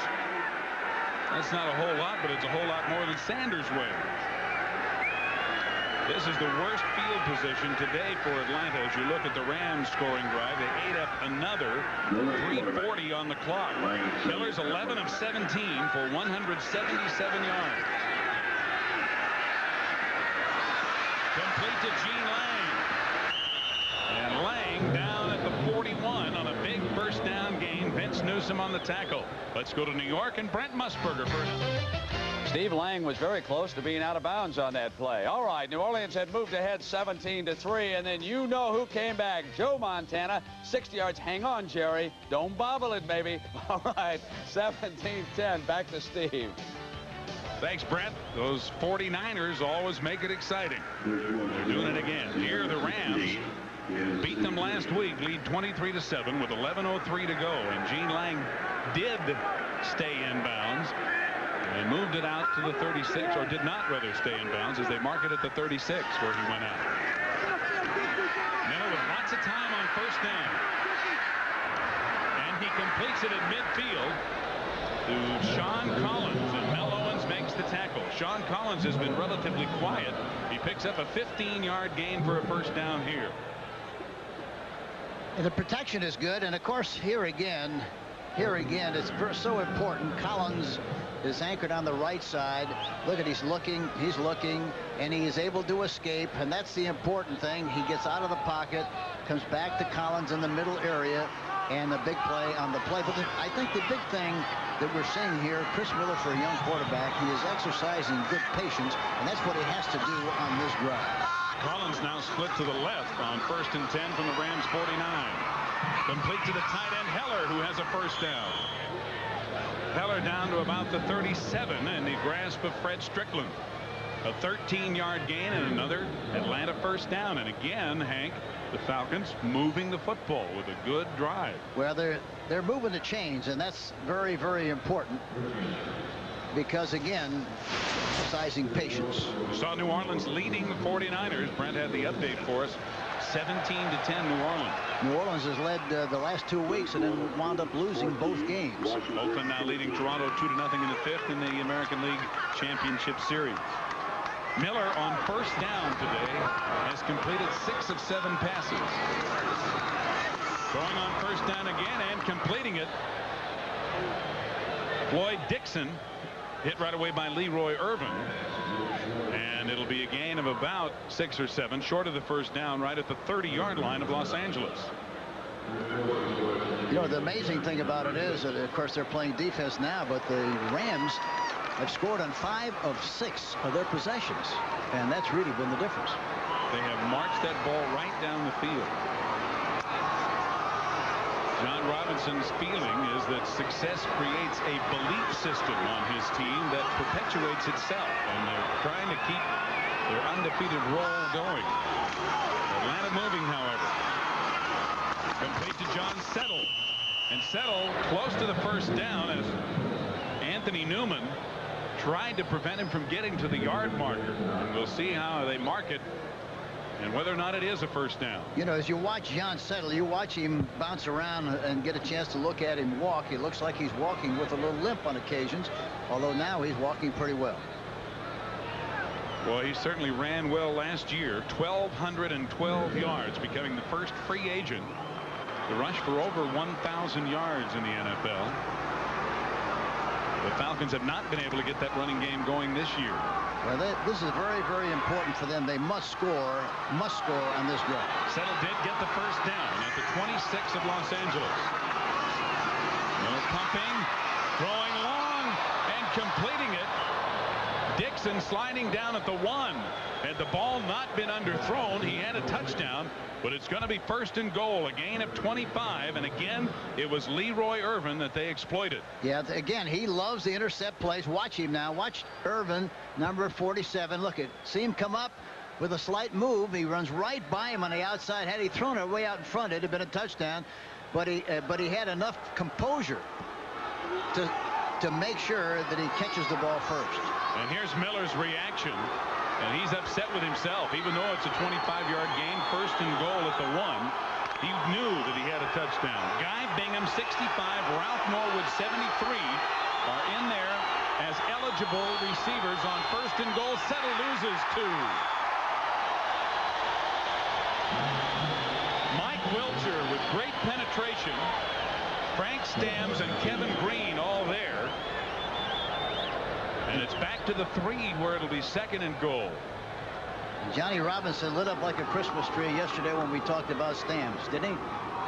That's not a whole lot, but it's a whole lot more than Sanders weighs. This is the worst field position today for Atlanta. As you look at the Rams scoring drive, they ate up another 3:40 on the clock. Miller's 11 of 17 for 177 yards. Complete to Gene Lang. And Lang down at the 41 on a big first down gain. Vince Newsom on the tackle. Let's go to New York and Brent Musburger first. Steve Lang was very close to being out of bounds on that play. All right, New Orleans had moved ahead 17-3, and then you know who came back. Joe Montana, 60 yards. Hang on, Jerry. Don't bobble it, baby. All right, 17-10. Back to Steve. Thanks, Brent. Those 49ers always make it exciting. They're doing it again. Here, the Rams beat them last week, lead 23-7 with 11:03 to go. And Gene Lang did stay in bounds and moved it out to the 36, or did not rather stay in bounds, as they mark it at the 36 where he went out. Miller with lots of time on first down. And he completes it at midfield to Sean Collins, and Mel Owens makes the tackle. Sean Collins has been relatively quiet. He picks up a 15-yard gain for a first down here. And the protection is good, and of course here again it's so important. Collins is anchored on the right side. Look at, he's looking, and he is able to escape, and that's the important thing. He gets out of the pocket, comes back to Collins in the middle area, and the big play on the play. But I think the big thing that we're seeing here, Chris Miller, for a young quarterback, he is exercising good patience, and that's what he has to do on this drive. Collins now split to the left on 1st and 10 from the Rams 49. Complete to the tight end Heller, who has a first down. Heller down to about the 37 in the grasp of Fred Strickland. A 13-yard gain and another Atlanta first down. And again, Hank, the Falcons moving the football with a good drive. Well, they're moving the chains, and that's very, very important. Because again, exercising patience. We saw New Orleans leading the 49ers. Brent had the update for us. 17-10 New Orleans. New Orleans has led the last 2 weeks and then wound up losing both games. Oakland now leading Toronto 2-0 in the 5th in the American League Championship Series. Miller on first down today has completed 6 of 7 passes. Going on first down again and completing it. Floyd Dixon hit right away by Leroy Irvin. And it'll be a gain of about 6 or 7, short of the first down, right at the 30-yard line of Los Angeles. You know, the amazing thing about it is that, of course, they're playing defense now, but the Rams have scored on 5 of 6 of their possessions, and that's really been the difference. They have marched that ball right down the field. John Robinson's feeling is that success creates a belief system on his team that perpetuates itself, and they're trying to keep their undefeated roll going. Atlanta moving, however. Complete to John Settle. And Settle close to the first down as Anthony Newman tried to prevent him from getting to the yard marker. And we'll see how they mark it and whether or not it is a first down. You know, as you watch John Settle, you watch him bounce around and get a chance to look at him walk. It looks like he's walking with a little limp on occasions, although now he's walking pretty well. Well, he certainly ran well last year. 1,212 yards, becoming the first free agent to rush for over 1,000 yards in the NFL. The Falcons have not been able to get that running game going this year. Well, this is very, very important for them. They must score on this drive. Settle did get the first down at the 26 of Los Angeles. Miller pumping, throwing long, and completing it Dixon sliding down at the 1. Had the ball not been underthrown, he had a touchdown, but it's going to be 1st and goal, a gain of 25, and again it was Leroy Irvin that they exploited. Yeah, again, he loves the intercept plays. Watch him now. Watch Irvin, number 47. Look at, see him come up with a slight move. He runs right by him on the outside. Had he thrown it way out in front, it'd have been a touchdown, but he had enough composure to make sure that he catches the ball first. And here's Miller's reaction, and he's upset with himself. Even though it's a 25-yard gain, 1st and goal at the 1, he knew that he had a touchdown. Guy Bingham, 65, Ralph Norwood, 73, are in there as eligible receivers on 1st and goal. Settle loses 2. Mike Wilcher with great penetration. Frank Stamms and Kevin Green all there. And it's back to the 3 where it'll be 2nd and goal. Johnny Robinson lit up like a Christmas tree yesterday when we talked about Stamms, didn't he?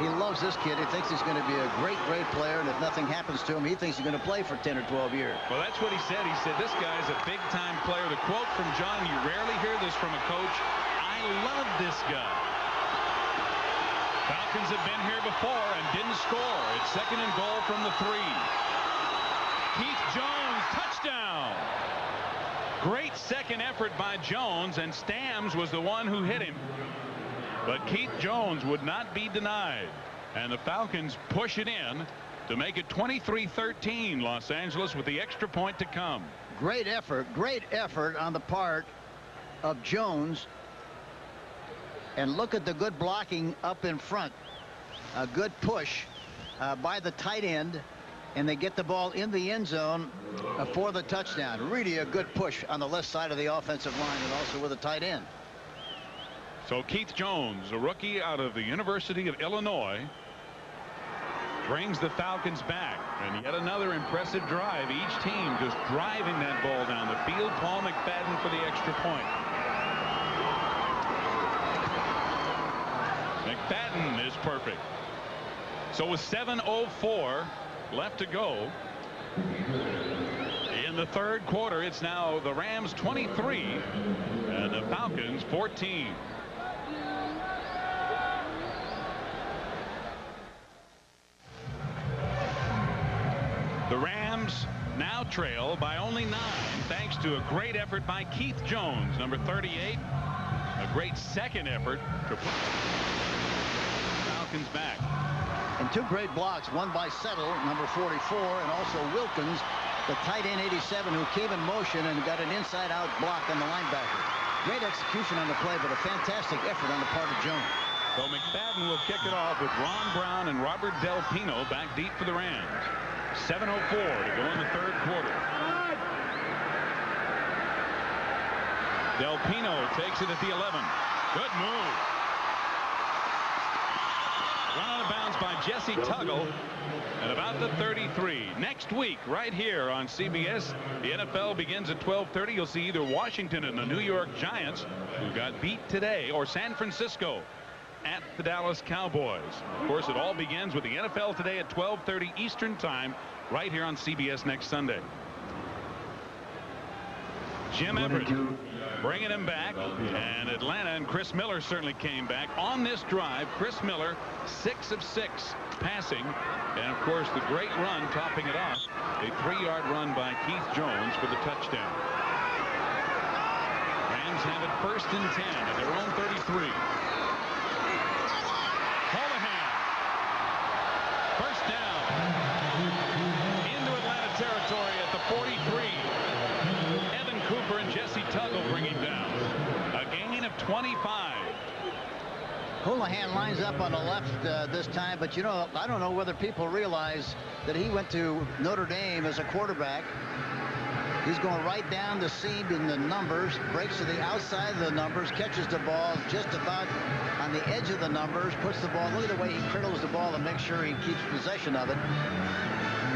He loves this kid. He thinks he's going to be a great player, and if nothing happens to him, he thinks he's going to play for 10 or 12 years. Well, that's what he said. He said, this guy's a big-time player. The quote from John, you rarely hear this from a coach, I love this guy. Falcons have been here before and didn't score. It's 2nd and goal from the 3. Keith Jones, touchdown. Great second effort by Jones, and Stamms was the one who hit him. But Keith Jones would not be denied, and the Falcons push it in to make it 23-13 Los Angeles with the extra point to come. Great effort on the part of Jones. And look at the good blocking up in front. A good push by the tight end, and they get the ball in the end zone for the touchdown. Really a good push on the left side of the offensive line, and also with a tight end. So Keith Jones, a rookie out of the University of Illinois, brings the Falcons back, and yet another impressive drive. Each team just driving that ball down the field. Paul McFadden for the extra point. McFadden is perfect. So with 7:04 left to go in the 3rd quarter, it's now the Rams 23 and the Falcons 14. The Rams now trail by only 9 thanks to a great effort by Keith Jones, number 38. A great second effort to put Falcons back. And 2 great blocks, one by Settle, number 44, and also Wilkins, the tight end 87, who came in motion and got an inside-out block on the linebacker. Great execution on the play, but a fantastic effort on the part of Jones. So McFadden will kick it off with Ron Brown and Robert Del Pino back deep for the Rams. 7:04 to go in the 3rd quarter. Del Pino takes it at the 11. Good move. Run out of bounds by Jesse Tuggle at about the 33. Next week, right here on CBS, the NFL begins at 12:30. You'll see either Washington and the New York Giants, who got beat today, or San Francisco at the Dallas Cowboys. Of course, it all begins with the NFL today at 12:30 Eastern Time, right here on CBS next Sunday. Jim Everett bringing him back, and Atlanta and Chris Miller certainly came back on this drive. Chris Miller 6 of 6 passing, and of course the great run topping it off, a 3-yard run by Keith Jones for the touchdown. Rams have it 1st and 10 at their own 33. Holohan, 1st down into Atlanta territory at the 43. Cooper and Jesse Tuggle bringing down a gain of 25. Holohan lines up on the left this time, but you know, I don't know whether people realize that he went to Notre Dame as a quarterback. He's going right down the seam in the numbers, breaks to the outside of the numbers, catches the ball just about on the edge of the numbers, puts the ball. Look at the way he cradles the ball and makes sure he keeps possession of it.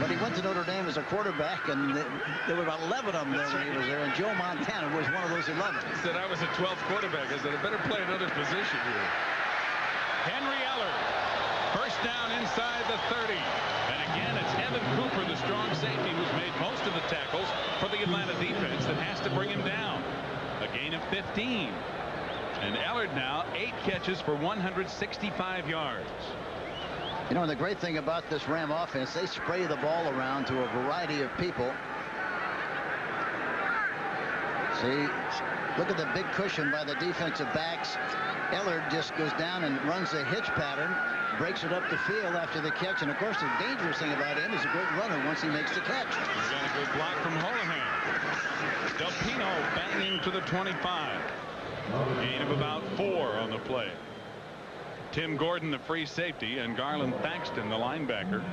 But he went to Notre Dame as a quarterback, and there were about 11 of them there when he was there, and Joe Montana was one of those 11. He said, I was a 12th quarterback. I said, I better play another position here. Henry Eller First down inside the 30. And again, it's Evan Cooper, the strong safety, who's made most of the tackles for the Atlanta defense, that has to bring him down. A gain of 15. And Ellard now 8 catches for 165 yards. You know, the great thing about this Ram offense, they spray the ball around to a variety of people. See, look at the big cushion by the defensive backs. Ellard just goes down and runs a hitch pattern, breaks it up the field after the catch. And, of course, the dangerous thing about him is a great runner once he makes the catch. He's got a good block from Holohan. Del Pino banging to the 25. Gain of about 4 on the play. Tim Gordon, the free safety, and Garland Thaxton, the linebacker,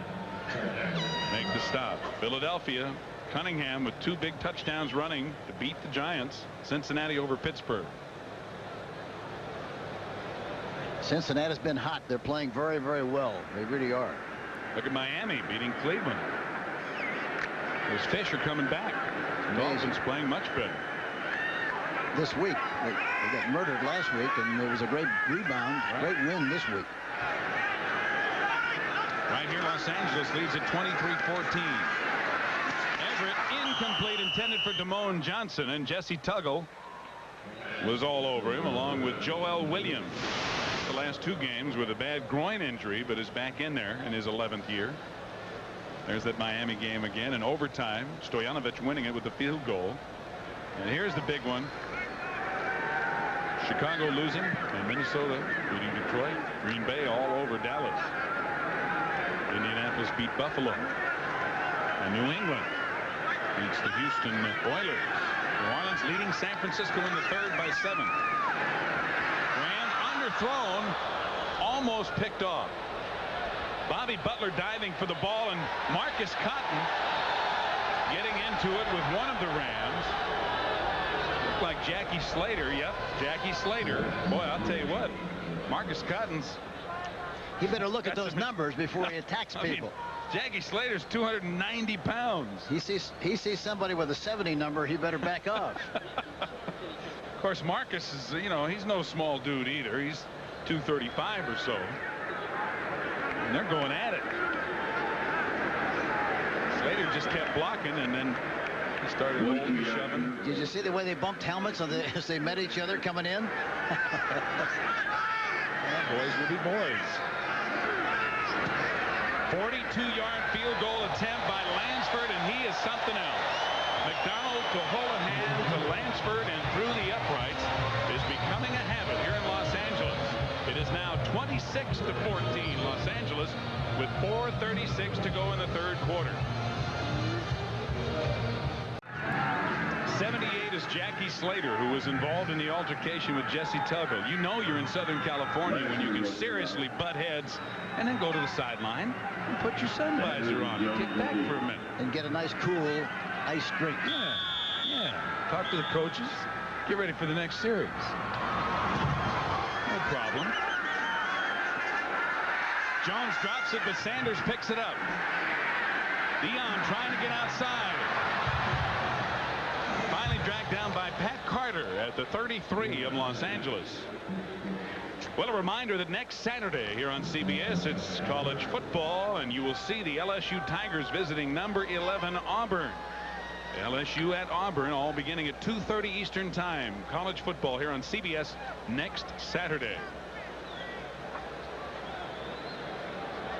make the stop. Philadelphia, Cunningham with 2 big touchdowns running to beat the Giants. Cincinnati over Pittsburgh. Cincinnati's been hot. They're playing very, very well. They really are. Look at Miami beating Cleveland. There's Fisher coming back. Dolphins playing much better. This week, they got murdered last week, and it was a great rebound, great win this week. Right here, Los Angeles leads at 23-14. Everett incomplete, intended for Damone Johnson, and Jesse Tuggle was all over him, along with Joel Williams. The last 2 games with a bad groin injury, but is back in there in his 11th year. There's that Miami game again in overtime. Stoyanovich winning it with the field goal. And here's the big one. Chicago losing, and Minnesota beating Detroit. Green Bay all over Dallas. Indianapolis beat Buffalo. And New England beats the Houston Oilers. New Orleans leading San Francisco in the 3rd by 7. Rams underthrown, almost picked off. Bobby Butler diving for the ball, and Marcus Cotton getting into it with one of the Rams. Looked like Jackie Slater. Yep, Jackie Slater. Boy, I'll tell you what, Marcus Cotton's... He better look at those numbers before he attacks people. Jackie Slater's 290 pounds. He sees somebody with a 70 number, he better back off. Of course, Marcus is, you know, he's no small dude either. He's 235 or so. And they're going at it. Slater just kept blocking, and then he started holding and shoving. Did you see the way they bumped helmets as they met each other coming in? Well, boys will be boys. 42-yard field goal attempt by Lansford, and he is something else. McDonald to Holohan to Lansford and through the uprights is becoming a habit here in Los Angeles. It is now 26-14 Los Angeles with 4:36 to go in the 3rd quarter. 78 is Jackie Slater, who was involved in the altercation with Jesse Tuggle. You know you're in Southern California when you can seriously butt heads and then go to the sideline and put your sun visor on and kick back for a minute. And get a nice cool ice drink. Yeah. Talk to the coaches. Get ready for the next series. No problem. Jones drops it, but Sanders picks it up. Deion trying to get outside. Finally dragged down by Pat Carter at the 33 of Los Angeles. Well, a reminder that next Saturday here on CBS, it's college football, and you will see the LSU Tigers visiting number 11 Auburn. LSU at Auburn, all beginning at 2:30 Eastern Time. College football here on CBS next Saturday.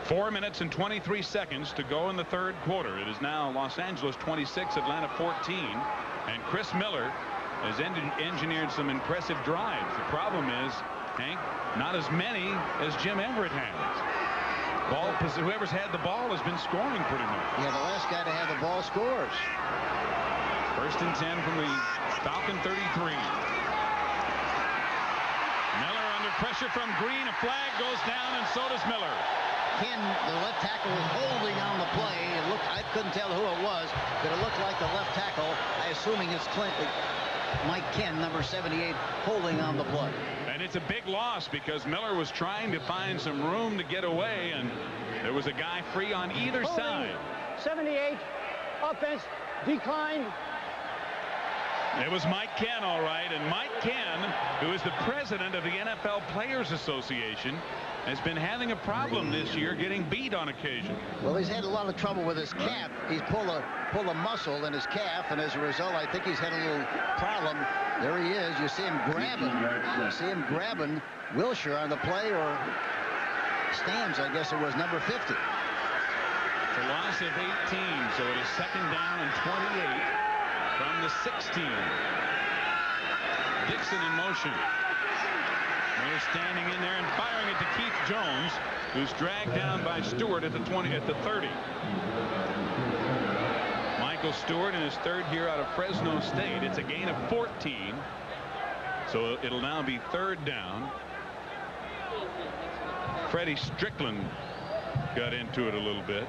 4 minutes and 23 seconds to go in the 3rd quarter. It is now Los Angeles 26, Atlanta 14. And Chris Miller has engineered some impressive drives. The problem is, Hank, not as many as Jim Everett has. Whoever's had the ball has been scoring pretty much. Yeah, the last guy to have the ball scores. 1st and 10 from the Falcon 33. Miller under pressure from Green. A flag goes down, and so does Miller. Ken, the left tackle, was holding on the play. I couldn't tell who it was, but it looked like the left tackle. I assuming it's Mike Ken, number 78, holding on the play. And it's a big loss because Miller was trying to find some room to get away, and there was a guy free on either side. 78, offense, decline. It was Mike Ken, all right. And Mike Ken, who is the president of the NFL Players Association, has been having a problem this year getting beat on occasion. Well, he's had a lot of trouble with his calf. He's pulled a muscle in his calf, and as a result, I think he's had a little problem. There he is. You see him grabbing. You see him grabbing Wilshire on the play, or Stams, I guess it was, number 50. It's a loss of 18, so it is second down and 28 from the 16. Dixon in motion. They're standing in there and firing it to Keith Jones, who's dragged down by Stewart at the 30. Michael Stewart in his third year out of Fresno State. It's a gain of 14. So it'll now be third down. Freddie Strickland got into it a little bit.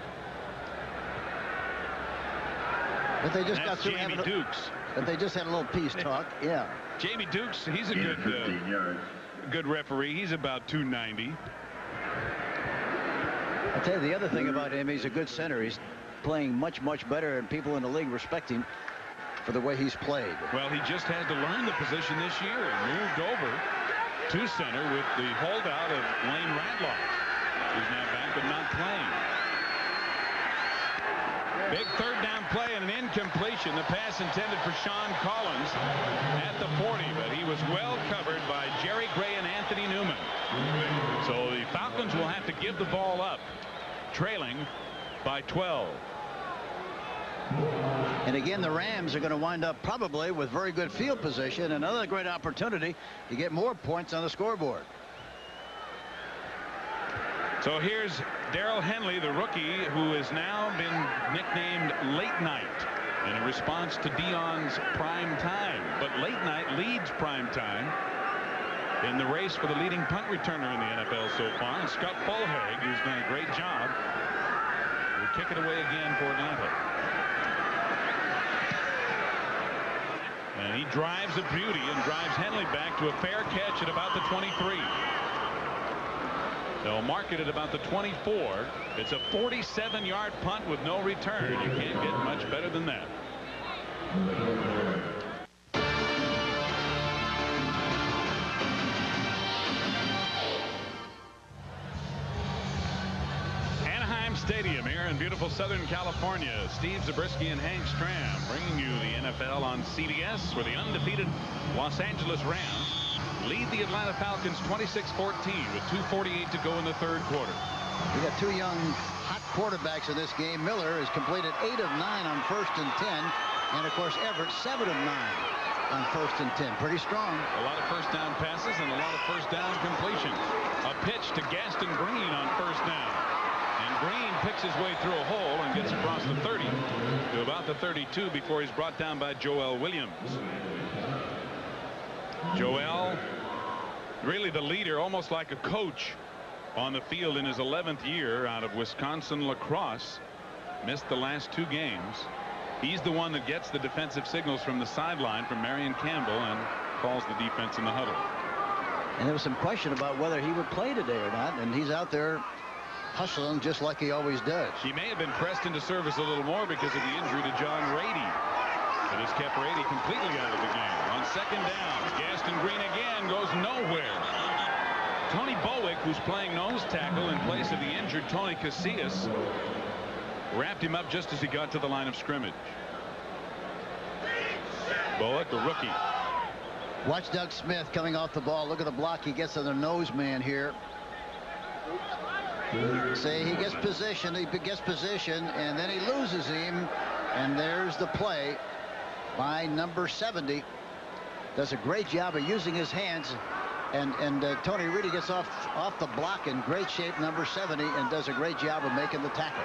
But they just got through Jamie Dukes. But they just had a little peace talk. Yeah. Jamie Dukes, he's a good referee. He's about 290. I'll tell you the other thing about him, he's a good center. He's playing much, much better, and people in the league respect him for the way he's played. Well, he just had to learn the position this year and moved over to center with the holdout of Wayne Radloff, who's now back but not playing. Big third down play and an incompletion. The pass intended for Sean Collins at the 40, but he was well covered by Jerry Gray and Anthony Newman. So the Falcons will have to give the ball up, trailing by 12. And again, the Rams are going to wind up probably with very good field position. Another great opportunity to get more points on the scoreboard. So here's Darrell Henley, the rookie, who has now been nicknamed Late Night in a response to Deion's prime time. But Late Night leads prime time in the race for the leading punt returner in the NFL so far. And Scott Fulhag, who's done a great job, will kick it away again for Atlanta. And he drives a beauty and drives Henley back to a fair catch at about the 23. They'll mark it at about the 24. It's a 47-yard punt with no return. You can't get much better than that. Anaheim Stadium here in beautiful Southern California. Steve Zabriskie and Hank Stram bringing you the NFL on CBS, where the undefeated Los Angeles Rams lead the Atlanta Falcons 26-14 with 2:48 to go in the third quarter. We got two young hot quarterbacks in this game. Miller has completed 8 of 9 on 1st and 10, and of course Everett 7 of 9 on 1st and 10. Pretty strong. A lot of first down passes and a lot of first down completions. A pitch to Gaston Green on first down, and Green picks his way through a hole and gets across the 30 to about the 32 before he's brought down by Joel Williams. Joel, really the leader, almost like a coach on the field in his 11th year out of Wisconsin lacrosse. Missed the last 2 games. He's the one that gets the defensive signals from the sideline from Marion Campbell and calls the defense in the huddle. And there was some question about whether he would play today or not, and he's out there hustling just like he always does. He may have been pressed into service a little more because of the injury to John Rady. It has kept Rady completely out of the game. On second down, Gaston Green again goes nowhere. Tony Bowick, who's playing nose tackle in place of the injured Tony Casillas, wrapped him up just as he got to the line of scrimmage. Bowick, the rookie. Watch Doug Smith coming off the ball. Look at the block he gets on the nose man here. Say he gets position, and then he loses him, and there's the play by number 70. Does a great job of using his hands, and Tony really gets off the block in great shape, number 70, and does a great job of making the tackle.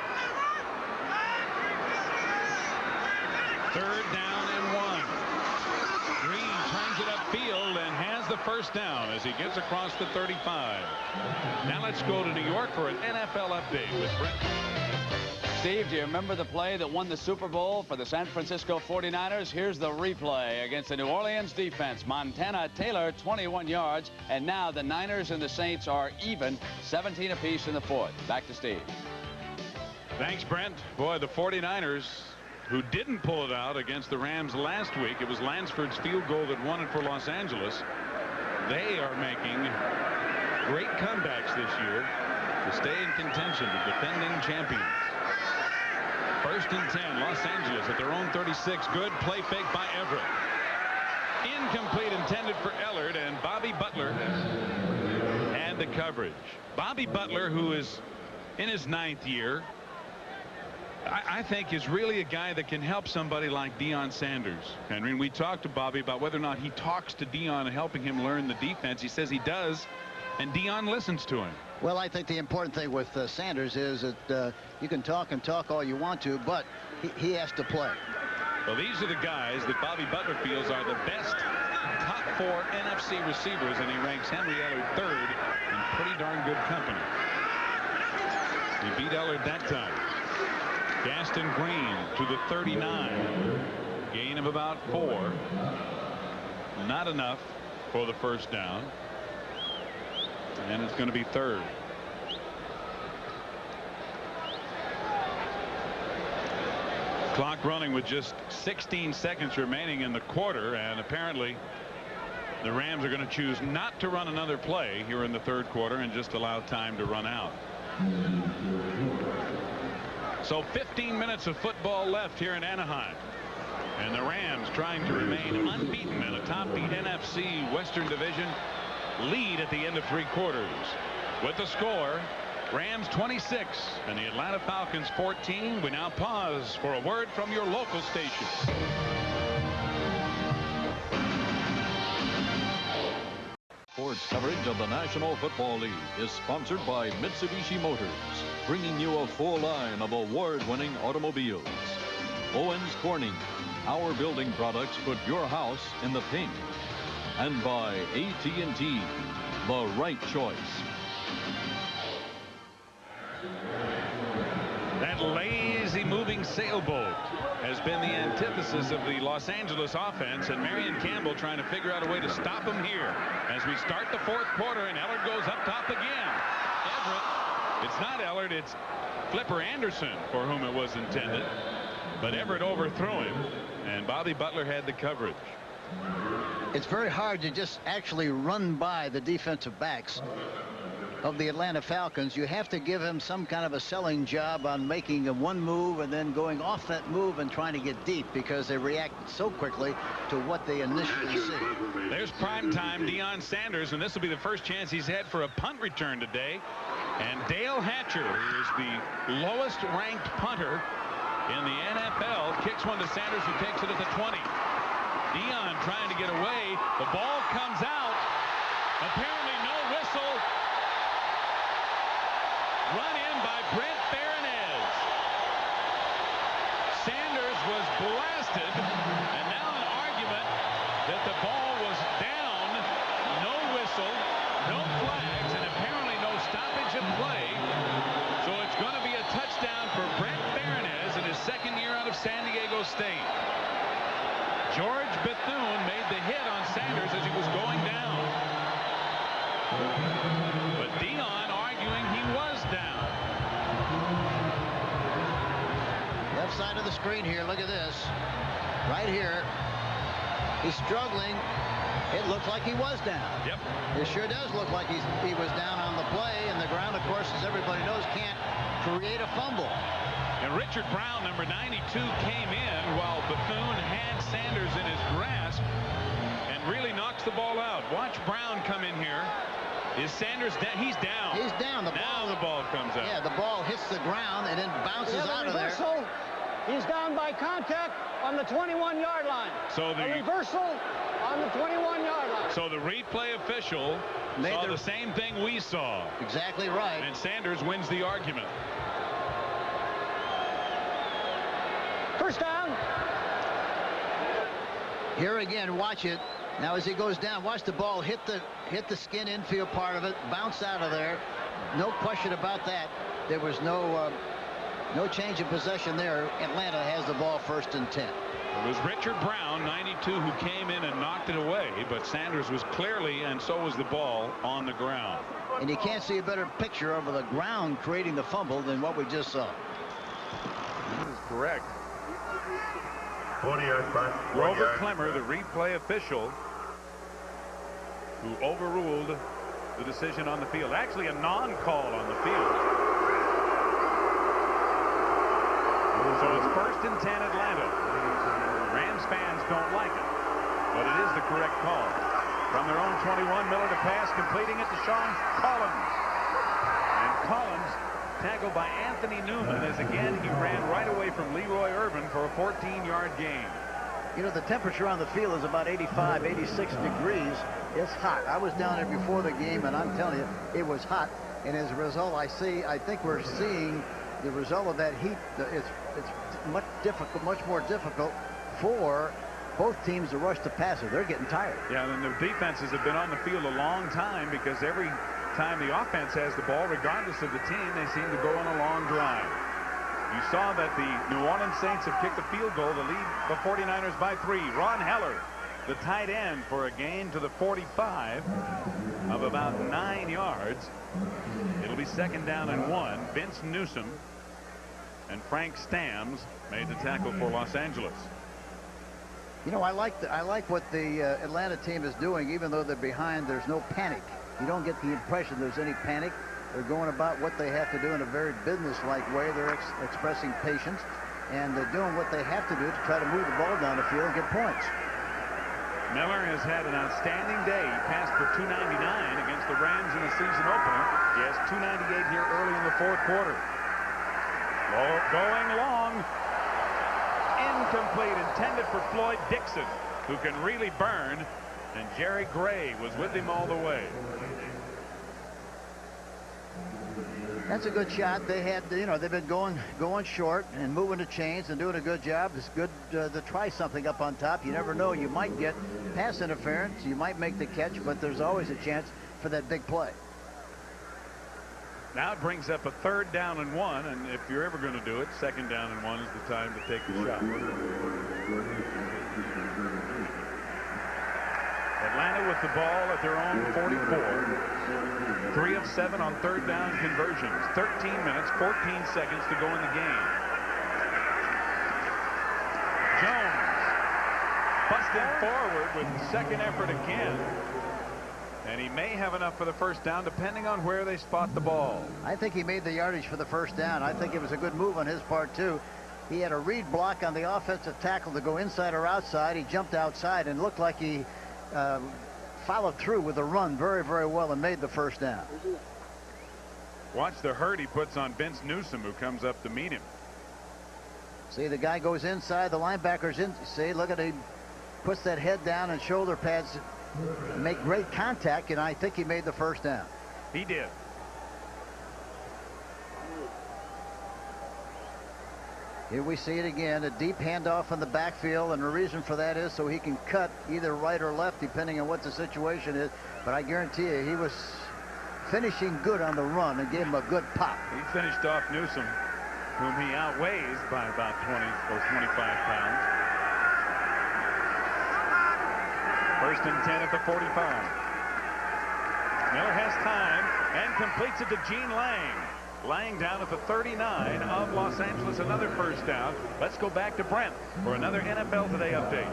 Third down and 1. Green turns it upfield and has the first down as he gets across the 35. Now let's go to New York for an NFL update with Brent. Steve, do you remember the play that won the Super Bowl for the San Francisco 49ers? Here's the replay against the New Orleans defense. Montana Taylor, 21 yards, and now the Niners and the Saints are even, 17 apiece in the fourth. Back to Steve. Thanks, Brent. Boy, the 49ers who didn't pull it out against the Rams last week. It was Lansford's field goal that won it for Los Angeles. They are making great comebacks this year to stay in contention, the defending champions. 1st and 10, Los Angeles at their own 36. Good play fake by Everett. Incomplete, intended for Ellard, and Bobby Butler had the coverage. Bobby Butler, who is in his 9th year, I think is really a guy that can help somebody like Deion Sanders. Henry, and we talked to Bobby about whether or not he talks to Deion and helping him learn the defense. He says he does, and Deion listens to him. Well, I think the important thing with Sanders is that you can talk and talk all you want to, but he has to play. Well, these are the guys that Bobby Butler feels are the best top 4 NFC receivers, and he ranks Henry Ellard 3rd in pretty darn good company. He beat Ellard that time. Gaston Green to the 39. Gain of about 4. Not enough for the first down. And it's going to be 3rd. Clock running with just 16 seconds remaining in the quarter, and apparently the Rams are going to choose not to run another play here in the 3rd quarter and just allow time to run out. So 15 minutes of football left here in Anaheim, and the Rams trying to remain unbeaten and atop the NFC Western Division lead at the end of 3 quarters. With the score, Rams 26 and the Atlanta Falcons 14. We now pause for a word from your local station. Sports coverage of the National Football League is sponsored by Mitsubishi Motors, bringing you a full line of award-winning automobiles. Owens Corning, our building products put your house in the pink. And by AT&T, the right choice. That lazy moving sailboat has been the antithesis of the Los Angeles offense, and Marion Campbell trying to figure out a way to stop him here as we start the 4th quarter, and Ellard goes up top again. Everett, it's not Ellard, it's Flipper Anderson for whom it was intended, but Everett overthrew him, and Bobby Butler had the coverage. It's very hard to just actually run by the defensive backs of the Atlanta Falcons. You have to give him some kind of a selling job on making a one move and then going off that move and trying to get deep, because they react so quickly to what they initially see. There's primetime Deion Sanders, and this will be the first chance he's had for a punt return today. And Dale Hatcher, who is the lowest ranked punter in the NFL, kicks one to Sanders, who takes it at the 20. Deion trying to get away. The ball comes out. Apparently no whistle. Run in by Brent Baronez. Sanders was blasted, and now an argument that the ball was down. No whistle, no flags, and apparently no stoppage of play. So it's going to be a touchdown for Brent Baronez in his 2nd year out of San Diego State. George Bethune made the hit on Sanders as he was going down. But Deion arguing he was down. Left side of the screen here. Look at this. Right here. He's struggling. It looks like he was down. Yep. It sure does look like he was down on the play, and the ground, of course, as everybody knows, can't create a fumble. And Richard Brown, number 92, came in while Bethune had Sanders in his grasp and really knocks the ball out. Watch Brown come in here. Is Sanders down? He's down. He's down. Now the ball comes out. Yeah, the ball hits the ground and then bounces out of there. He's down by contact on the 21-yard line. So the reversal on the 21-yard line. So the replay official saw the same thing we saw. Exactly right. And Sanders wins the argument. First down. Here again, watch it. Now as he goes down, watch the ball hit the skin infield part of it, bounce out of there. No question about that. There was no change of possession there. Atlanta has the ball 1st and 10. It was Richard Brown, 92, who came in and knocked it away, but Sanders was clearly, and so was the ball, on the ground. And you can't see a better picture of the ground creating the fumble than what we just saw. That is correct. 40-yard punt. Grover Clemmer, the replay official, who overruled the decision on the field. Actually, a non-call on the field. So it's 1st and 10 Atlanta. Rams fans don't like it, but it is the correct call. From their own 21, Miller to pass, completing it to Sean Collins. And Collins tackled by Anthony Newman as again he ran right away from Leroy Irvin for a 14-yard gain. You know, the temperature on the field is about 85, 86 degrees. It's hot. I was down there before the game, and I'm telling you, it was hot. And as a result, I think we're seeing the result of that heat. It's much more difficult for both teams to rush the passer. They're getting tired. Yeah, and the defenses have been on the field a long time because every time the offense has the ball, regardless of the team, they seem to go on a long drive. You saw that the New Orleans Saints have kicked a field goal to lead the 49ers by 3. Ron Heller, the tight end, for a gain to the 45 of about 9 yards. It'll be 2nd down and 1. Vince Newsom and Frank Stams made the tackle for Los Angeles. You know, I like what the Atlanta team is doing. Even though they're behind, there's no panic. You don't get the impression there's any panic. They're going about what they have to do in a very business-like way. They're expressing patience, and they're doing what they have to do to try to move the ball down the field and get points. Miller has had an outstanding day. He passed for 299 against the Rams in the season opener. He has 298 here early in the 4th quarter. Going long. Incomplete, intended for Floyd Dixon, who can really burn, and Jerry Gray was with him all the way. That's a good shot. They had, you know, they've been going short and moving the chains and doing a good job. It's good to try something up on top. You never know. You might get pass interference. You might make the catch, but there's always a chance for that big play. Now it brings up a 3rd down and 1, and if you're ever going to do it, 2nd down and 1 is the time to take the shot. Atlanta with the ball at their own 44. 3 of 7 on 3rd down conversions. 13 minutes, 14 seconds to go in the game. Jones busting forward with the 2nd effort again. And he may have enough for the 1st down, depending on where they spot the ball. I think he made the yardage for the 1st down. I think it was a good move on his part, too. He had a read block on the offensive tackle to go inside or outside. He jumped outside and looked like he followed through with a run very, very well and made the 1st down. Watch the hurt he puts on Vince Newsom, who comes up to meet him. See, the guy goes inside. The linebacker's in. See, look at him. Puts that head down and shoulder pads. Make great contact, and I think he made the 1st down. He did. Here we see it again, a deep handoff in the backfield, and the reason for that is so he can cut either right or left depending on what the situation is. But I guarantee you he was finishing good on the run and gave him a good pop. He finished off Newsom, whom he outweighs by about 20 or 25 pounds. 1st and 10 at the 45. Miller has time and completes it to Gene Lang. Lang down at the 39 of Los Angeles. Another 1st down. Let's go back to Brent for another NFL Today update.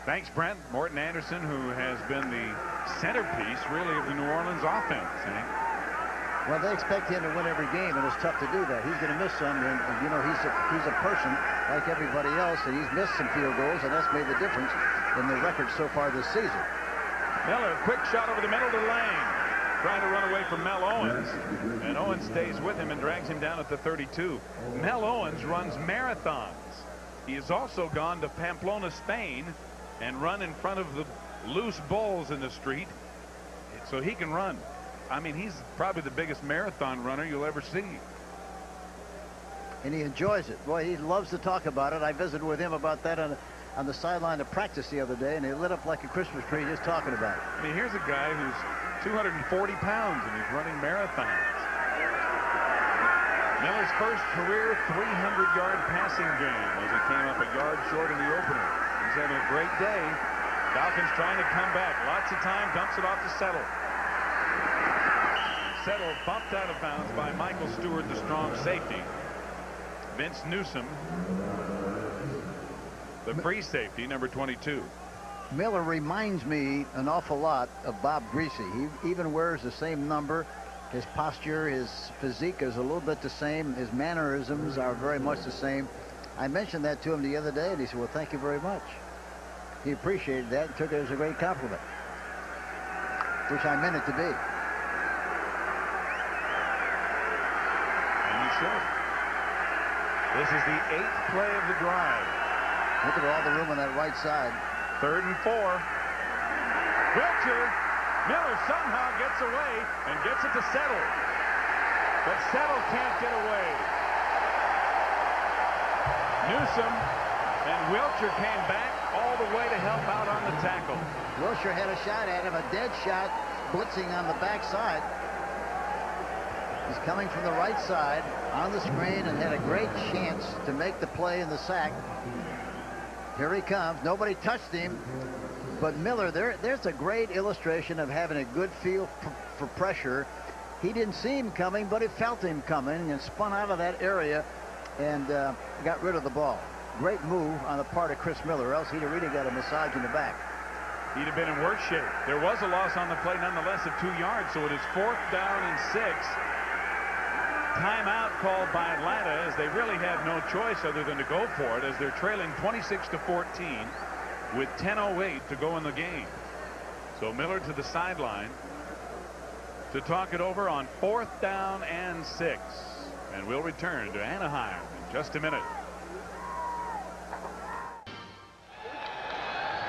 Thanks, Brent. Morton Anderson, who has been the centerpiece, really, of the New Orleans offense. Well, they expect him to win every game, and it's tough to do that. He's going to miss some, and you know, he's a person like everybody else, and he's missed some field goals, and that's made the difference in the record so far this season. Miller, quick shot over the middle to Lang, trying to run away from Mel Owens, and Owens stays with him and drags him down at the 32. Mel Owens runs marathons. He has also gone to Pamplona, Spain, and run in front of the loose bulls in the street, so he can run. I mean, he's probably the biggest marathon runner you'll ever see. And he enjoys it. Boy, he loves to talk about it. I visited with him about that on the sideline of practice the other day, and he lit up like a Christmas tree just talking about it. I mean, here's a guy who's 240 pounds, and he's running marathons. Miller's first career 300-yard passing game as he came up a yard short in the opener. He's having a great day. Falcons trying to come back. Lots of time. Dumps it off to Settle. Settle bumped out of bounds by Michael Stewart, the strong safety. Vince Newsom, the free safety, number 22. Miller reminds me an awful lot of Bob Greasy. He even wears the same number. His posture, his physique is a little bit the same. His mannerisms are very much the same. I mentioned that to him the other day, and he said, well, thank you very much. He appreciated that and took it as a great compliment, which I meant it to be. And you should. This is the 8th play of the drive. Look at all the room on that right side. 3rd and 4. Wilcher. Miller somehow gets away and gets it to Settle. But Settle can't get away. Newsom and Wilcher came back all the way to help out on the tackle. Wilcher had a shot at him, a dead shot, blitzing on the backside. He's coming from the right side on the screen and had a great chance to make the play in the sack. Here he comes. Nobody touched him. But Miller, there's a great illustration of having a good feel for pressure. He didn't see him coming, but he felt him coming and spun out of that area and got rid of the ball. Great move on the part of Chris Miller, else he'd have really got a massage in the back. He'd have been in worse shape. There was a loss on the play, nonetheless, of 2 yards, so it is 4th down and 6. Timeout called by Atlanta, as they really have no choice other than to go for it, as they're trailing 26-14 with 10:08 to go in the game. So Miller to the sideline to talk it over on 4th down and 6. And we'll return to Anaheim in just a minute.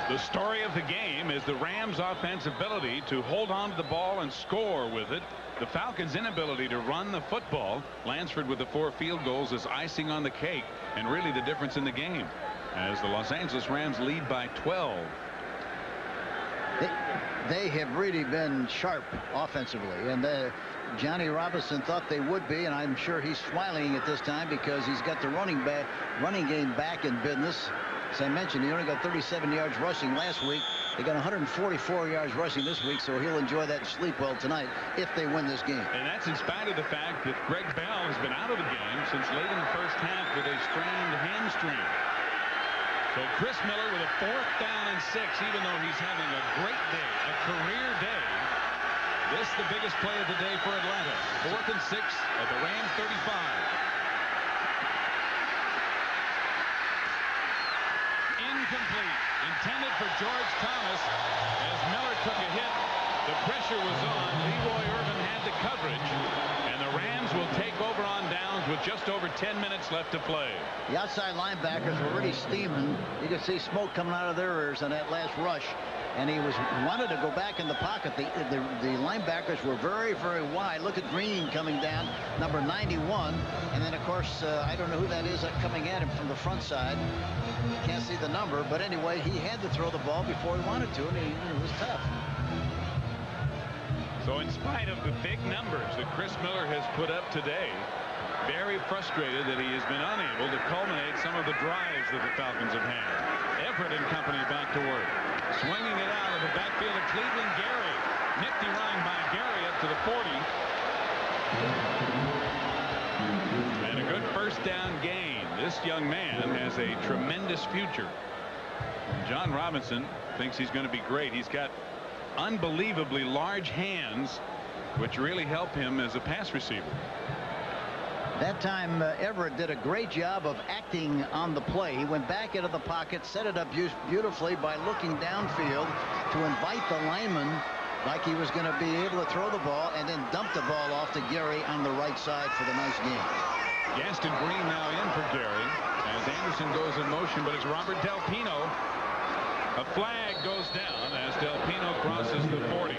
The story of the game is the Rams' offense ability to hold on to the ball and score with it. The Falcons' inability to run the football. Lansford with the 4 field goals is icing on the cake and really the difference in the game, as the Los Angeles Rams lead by 12. They have really been sharp offensively, and Johnny Robinson thought they would be, and I'm sure he's smiling at this time because he's got the running game back in business. As I mentioned, he only got 37 yards rushing last week. They got 144 yards rushing this week, so he'll enjoy that and sleep well tonight if they win this game. And that's in spite of the fact that Greg Bell has been out of the game since late in the first half with a strained hamstring. So Chris Miller with a 4th down and 6, even though he's having a great day, a career day. This is the biggest play of the day for Atlanta. 4th and 6 at the Rams 35. Incomplete. Intended for George Thomas. As Miller took a hit, the pressure was on. Leroy Irvin had the coverage, and the Rams will take over on downs with just over 10 minutes left to play. The outside linebackers were really steaming. You could see smoke coming out of their ears on that last rush, and he wanted to go back in the pocket. The linebackers were very, very wide. Look at Green coming down, number 91, and then of course I don't know who that is coming at him from the front side. Can't see the number, but anyway, he had to throw the ball before he wanted to, and it was tough. So in spite of the big numbers that Chris Miller has put up today, very frustrated that he has been unable to culminate some of the drives that the Falcons have had. Everett and company back to work. Swinging it out of the backfield of Cleveland, Gary. Nifty run by Gary up to the 40. And a good 1st down gain. This young man has a tremendous future. John Robinson thinks he's going to be great. He's got unbelievably large hands, which really help him as a pass receiver. That time Everett did a great job of acting on the play. He went back into the pocket, set it up beautifully by looking downfield to invite the lineman like he was going to be able to throw the ball, and then dump the ball off to Gary on the right side for the nice game. Gaston Green now in for Gary as Anderson goes in motion, but it's Robert Del Pino. A flag goes down as Del Pino crosses the 40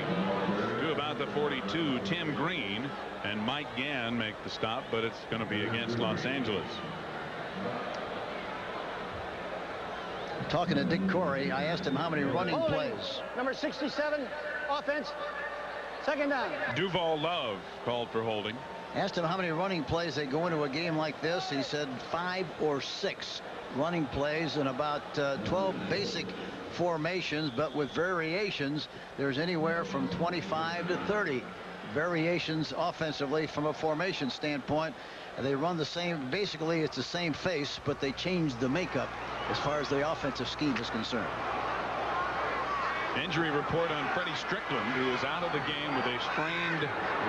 to about the 42. Tim Green and Mike Gann make the stop, but it's going to be against Los Angeles. Talking to Dick Corey, I asked him how many running Holding. plays. Number 67, offense, 2nd down. Duval Love called for holding. Asked him how many running plays they go into a game like this. He said 5 or 6 running plays and about 12 basic formations, but with variations. There's anywhere from 25 to 30 variations offensively from a formation standpoint. They run the same, basically it's the same face, but they change the makeup as far as the offensive scheme is concerned. Injury report on Freddie Strickland, who is out of the game with a sprained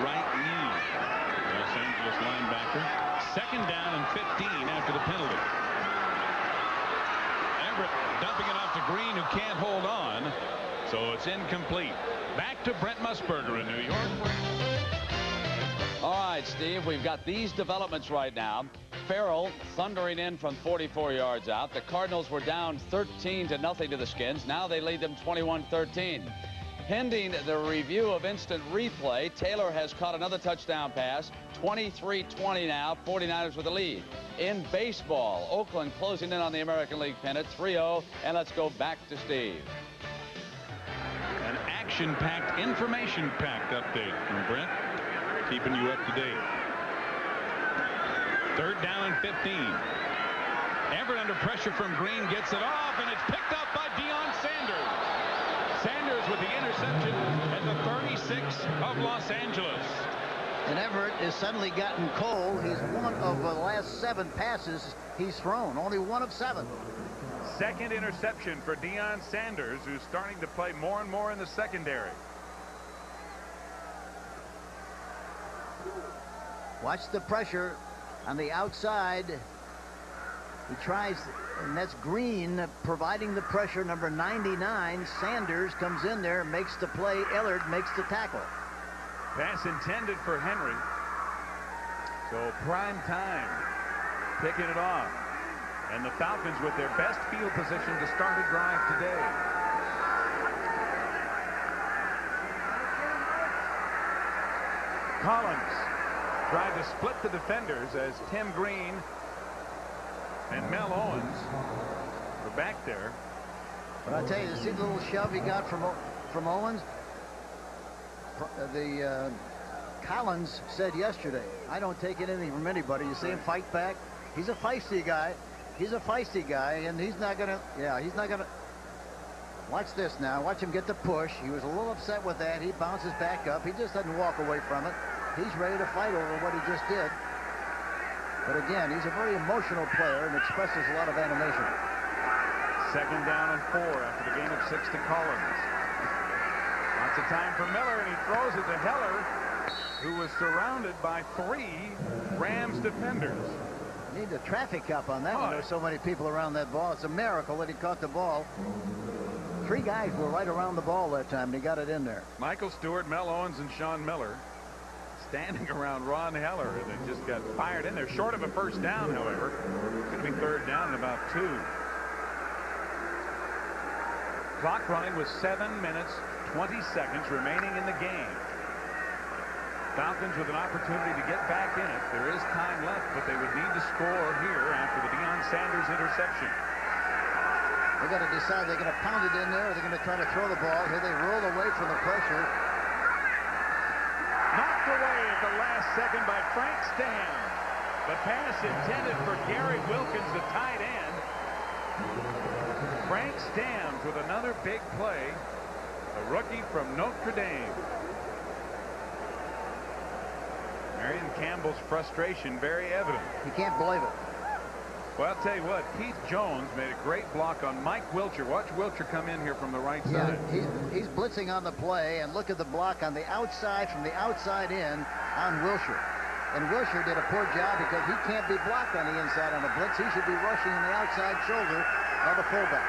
right knee. Los Angeles linebacker. 2nd down and 15 after the penalty. Everett dumping it off to Green, who can't hold on, so it's incomplete. Back to Brent Musburger in New York. All right, Steve, we've got these developments right now. Farrell thundering in from 44 yards out. The Cardinals were down 13-0 to the Skins. Now they lead them 21-13. Pending the review of instant replay, Taylor has caught another touchdown pass. 23-20 now, 49ers with the lead. In baseball, Oakland closing in on the American League pennant, 3-0. And let's go back to Steve. An action-packed, information-packed update from Brent, keeping you up to date. 3rd down and 15. Everett under pressure from Green gets it off, and it's picked up by Deion Sanders. Sanders with the interception at the 36 of Los Angeles. And Everett has suddenly gotten cold. He's one of the last 7 passes he's thrown. Only 1 of 7. 2nd interception for Deion Sanders, who's starting to play more and more in the secondary. Watch the pressure on the outside. He tries, and that's Green providing the pressure. Number 99, Sanders, comes in there, makes the play. Ellard makes the tackle. Pass intended for Henry. So prime time, picking it off. And the Falcons with their best field position to start a drive today. Collins tried to split the defenders as Tim Green and Mel Owens were back there. But I tell you, see the little shove he got from Owens? Collins said yesterday, I don't take anything from anybody. You see him fight back? He's a feisty guy. He's a feisty guy, and he's not going to, he's not going to. Watch this now. Watch him get the push. He was a little upset with that. He bounces back up. He just doesn't walk away from it. He's ready to fight over what he just did. But again, he's a very emotional player and expresses a lot of animation. 2nd down and 4 after the gain of 6 to Collins. Lots of time for Miller, and he throws it to Heller, who was surrounded by 3 Rams defenders. You need a traffic cop on that one. There's so many people around that ball. It's a miracle that he caught the ball. 3 guys were right around the ball that time, and he got it in there. Michael Stewart, Mel Owens, and Sean Miller standing around Ron Heller. They just got fired in there. Short of a 1st down, however. It's going to be 3rd down and about 2. Clock running with 7 minutes, 20 seconds remaining in the game. Falcons with an opportunity to get back in it. There is time left, but they would need to score here after the Deion Sanders interception. They got to decide they're going to pound it in there or they're going to try to throw the ball. Here they roll away from the pressure. Knocked away at the last second by Frank Stam. The pass intended for Gary Wilkins, the tight end. Frank Stams with another big play. A rookie from Notre Dame. Marion Campbell's frustration very evident. You can't believe it. Well, I'll tell you what, Keith Jones made a great block on Mike Wilcher. Watch Wilcher come in here from the right side. He's blitzing on the play, and look at the block on the outside, from the outside in on Wilcher. And Wilcher did a poor job because he can't be blocked on the inside on a blitz. He should be rushing on the outside shoulder of the fullback.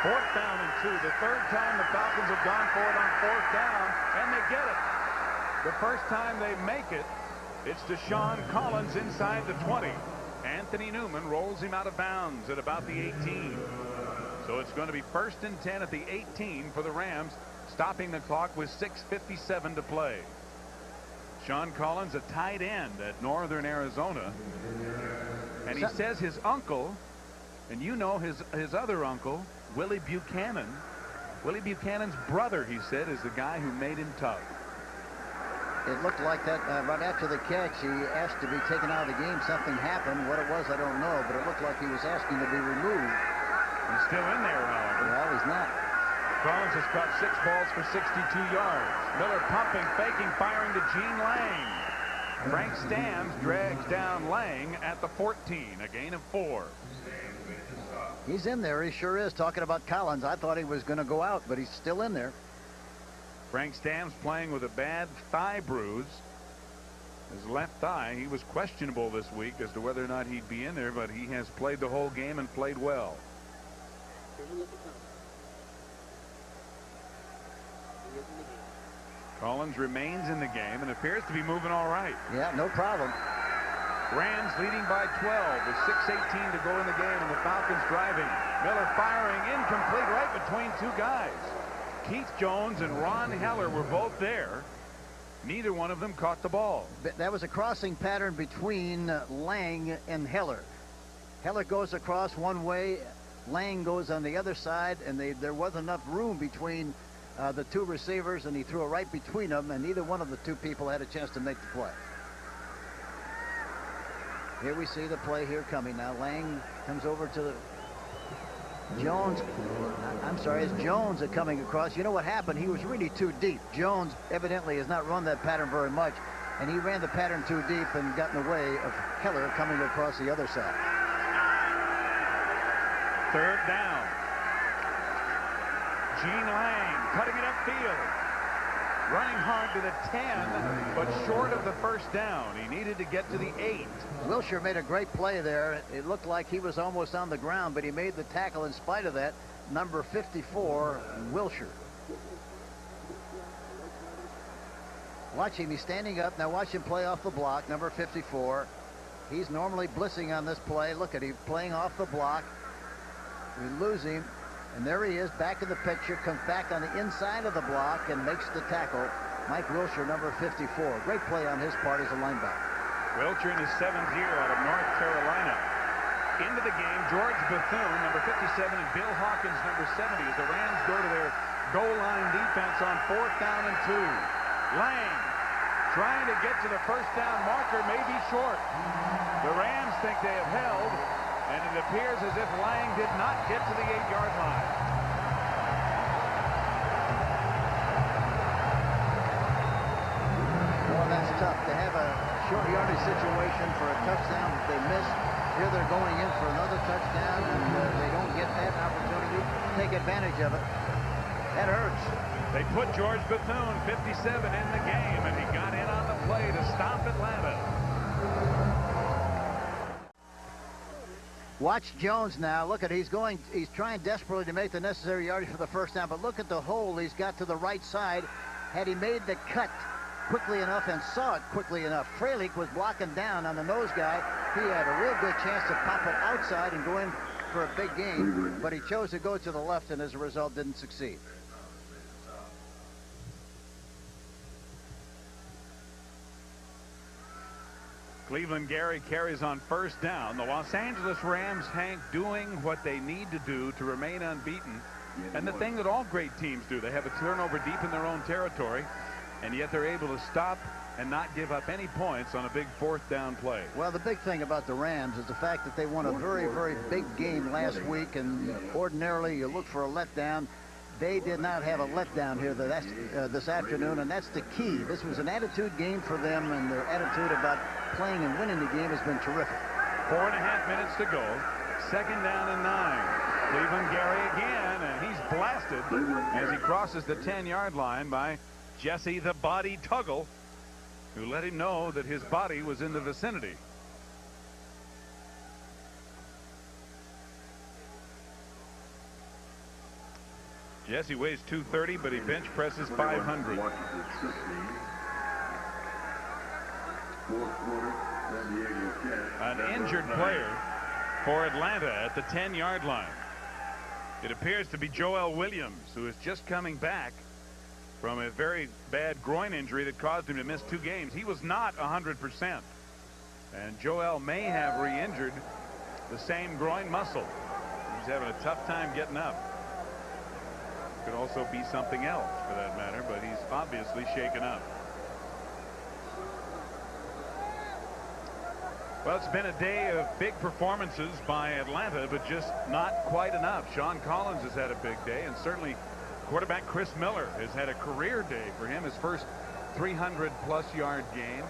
4th down and 2. The 3rd time the Falcons have gone for it on 4th down, and they get it. The first time they make it, it's Deshaun Collins inside the 20. Anthony Newman rolls him out of bounds at about the 18. So it's going to be 1st and 10 at the 18 for the Rams, stopping the clock with 6:57 to play. Sean Collins, a tight end at Northern Arizona. And he says his uncle, and you know his other uncle, Willie Buchanan. Willie Buchanan's brother, he said, is the guy who made him tough. It looked like that right after the catch. He asked to be taken out of the game. Something happened. What it was, I don't know. But it looked like he was asking to be removed. He's still in there, however. Well, he's not. Collins has caught 6 balls for 62 yards. Miller pumping, faking, firing to Gene Lang. Frank Stamms drags down Lang at the 14, a gain of 4. He's in there. He sure is. Talking about Collins, I thought he was going to go out, but he's still in there. Frank Stamms playing with a bad thigh bruise. His left thigh. He was questionable this week as to whether or not he'd be in there, but he has played the whole game and played well. Collins remains in the game and appears to be moving all right. Yeah, no problem. Rams leading by 12 with 6:18 to go in the game, and the Falcons driving. Miller firing, incomplete, right between 2 guys. Keith Jones and Ron Heller were both there. Neither one of them caught the ball. That was a crossing pattern between Lang and Heller. Heller goes across one way, Lang goes on the other side, and there wasn't enough room between the 2 receivers, and he threw it right between them, and neither one of the 2 people had a chance to make the play. Here we see the play here coming now. Lang comes over to the Jones. I'm sorry, it's Jones that coming across. You know what happened? He was really too deep. Jones evidently has not run that pattern very much, and he ran the pattern too deep and got in the way of Heller coming across the other side. 3rd down. Gene Lang cutting it upfield. Running hard to the 10, but short of the 1st down. He needed to get to the 8. Wilshire made a great play there. It looked like he was almost on the ground, but he made the tackle in spite of that. Number 54, Wilshire. Watch him. He's standing up. Now watch him play off the block. Number 54. He's normally blitzing on this play. Look at him playing off the block. We lose him. And there he is, back in the picture, comes back on the inside of the block and makes the tackle. Mike Wilshire, number 54. Great play on his part as a linebacker. Wilshire in his 7th year out of North Carolina. Into the game, George Bethune, number 57, and Bill Hawkins, number 70, as the Rams go to their goal line defense on 4th down and 2. Lang trying to get to the 1st down marker, may be short. The Rams think they have held, and it appears as if Lang did not get to the 8-yard line. Well, that's tough to have a short yardage situation for a touchdown that they missed. Here they're going in for another touchdown, and they don't get that opportunity to take advantage of it. That hurts. They put George Bethune, 57, in the game, and he got in on the play to stop Atlanta. Watch Jones now. Look at he's trying desperately to make the necessary yardage for the 1st down, but look at the hole he's got to the right side. Had he made the cut quickly enough and saw it quickly enough, Freilich was blocking down on the nose guy. He had a real good chance to pop it outside and go in for a big gain, but he chose to go to the left, and as a result didn't succeed. Cleveland Gary carries on 1st down. The Los Angeles Rams, Hank, doing what they need to do to remain unbeaten. And the thing that all great teams do, they have a turnover deep in their own territory, and yet they're able to stop and not give up any points on a big 4th down play. Well, the big thing about the Rams is the fact that they won a very, very big game last week, and ordinarily you look for a letdown. They did not have a letdown here this afternoon, and that's the key. This was an attitude game for them, and their attitude about playing and winning the game has been terrific. 4.5 minutes to go. 2nd down and 9. Cleveland Gary again, and he's blasted as he crosses the 10-yard line by Jesse the Body Tuggle, who let him know that his body was in the vicinity. Jesse weighs 230, but he bench presses 500. An injured player for Atlanta at the 10-yard line. It appears to be Joel Williams, who is just coming back from a very bad groin injury that caused him to miss 2 games. He was not 100%. And Joel may have re-injured the same groin muscle. He's having a tough time getting up. Could also be something else for that matter, but he's obviously shaken up. Well, it's been a day of big performances by Atlanta, but just not quite enough. Sean Collins has had a big day, and certainly quarterback Chris Miller has had a career day for him, his first 300-plus yard game.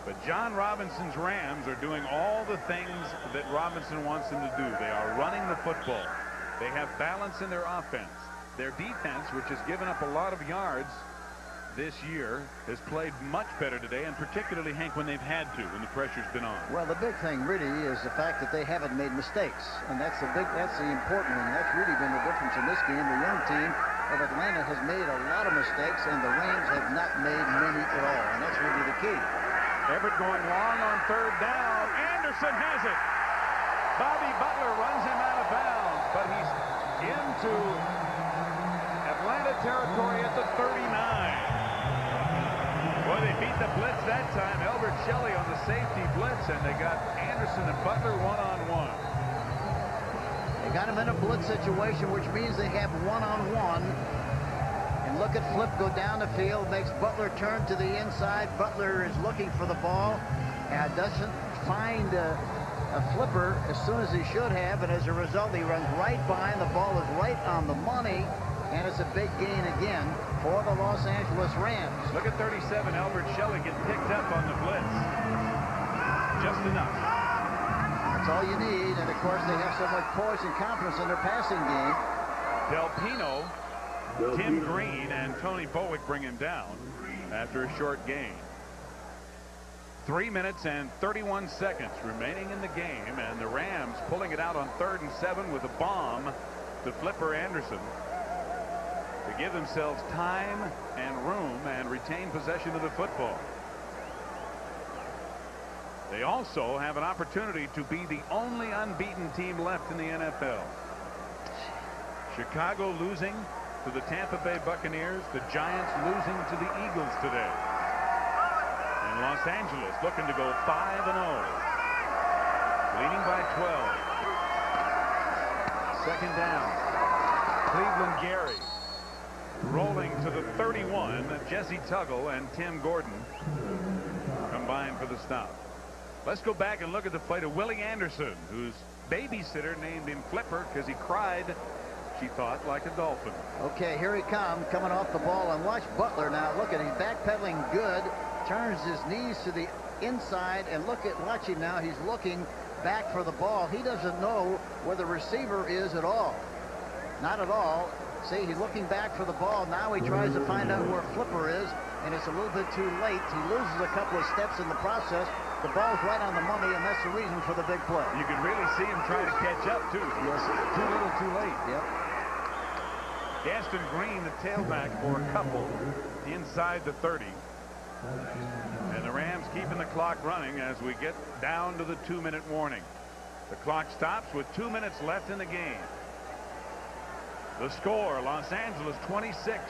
But John Robinson's Rams are doing all the things that Robinson wants them to do. They are running the football. They have balance in their offense. Their defense, which has given up a lot of yards this year, has played much better today, and particularly, Hank, when they've had to, when the pressure's been on. Well, the big thing really is the fact that they haven't made mistakes, and that's the important one. That's really been the difference in this game. The young team of Atlanta has made a lot of mistakes, and the Rams have not made many at all, and that's really the key. Everett going long on third down. Anderson has it. Bobby Butler runs him out of bounds, but he's into Atlanta territory at the 39. Boy, they beat the blitz that time. Elbert Shelley on the safety blitz, and they got Anderson and Butler one-on-one. They got him in a blitz situation, which means they have one-on-one. And look at Flip go down the field, makes Butler turn to the inside. Butler is looking for the ball and doesn't find a flipper as soon as he should have, and as a result, he runs right by, and the ball is right on the money. And it's a big gain again for the Los Angeles Rams. Look at 37. Albert Shelley get picked up on the blitz. Just enough. That's all you need. And, of course, they have so much poise and confidence in their passing game. Del Pino, Tim Green, and Tony Bowick bring him down after a short gain. 3 minutes and 31 seconds remaining in the game, and the Rams pulling it out on 3rd and 7 with a bomb to Flipper Anderson to give themselves time and room and retain possession of the football. They also have an opportunity to be the only unbeaten team left in the NFL. Chicago losing to the Tampa Bay Buccaneers, the Giants losing to the Eagles today, and Los Angeles looking to go 5-0, leading by 12. Second down. Cleveland Gary rolling to the 31. Jesse Tuggle and Tim Gordon combined for the stop. Let's go back and look at the play to Willie Anderson, whose babysitter named him Flipper because he cried, she thought, like a dolphin. Okay, here he comes, coming off the ball, and watch Butler now. Look at him backpedaling good, turns his knees to the inside, and watch him now. He's looking back for the ball. He doesn't know where the receiver is at all. Not at all. See, he's looking back for the ball. Now he tries to find out where Flipper is, and it's a little bit too late. He loses a couple of steps in the process. The ball's right on the money, and that's the reason for the big play. You can really see him trying to catch up, too. Yes. Too little, too late. Yep. Gaston Green, the tailback for a couple inside the 30. And the Rams keeping the clock running as we get down to the 2-minute warning. The clock stops with 2 minutes left in the game. The score, Los Angeles 26,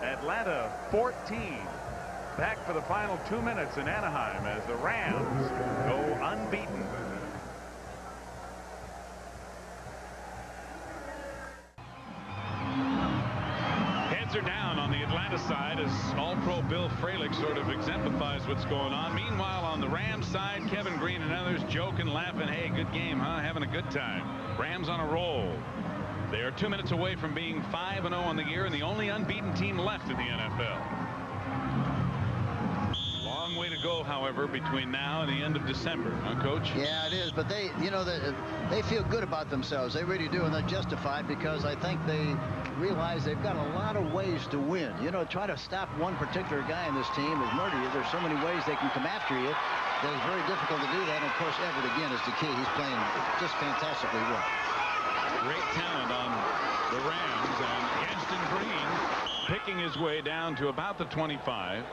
Atlanta 14. Back for the final 2 minutes in Anaheim as the Rams go unbeaten. Heads are down on the Atlanta side as All-Pro Bill Fralick sort of exemplifies what's going on. Meanwhile, on the Rams side, Kevin Green and others joking, laughing. Hey, good game, huh? Having a good time. Rams on a roll. They are 2 minutes away from being 5-0 on the year and the only unbeaten team left in the NFL. Long way to go, however, between now and the end of December, huh, Coach? Yeah, it is. But they, they feel good about themselves. They really do, and they're justified because I think they realize they've got a lot of ways to win. Try to stop one particular guy in this team is murder you. There's so many ways they can come after you that it's very difficult to do that. And of course, Everett again is the key. He's playing just fantastically well. Great talent on the Rams, and Gaston Green picking his way down to about the 25.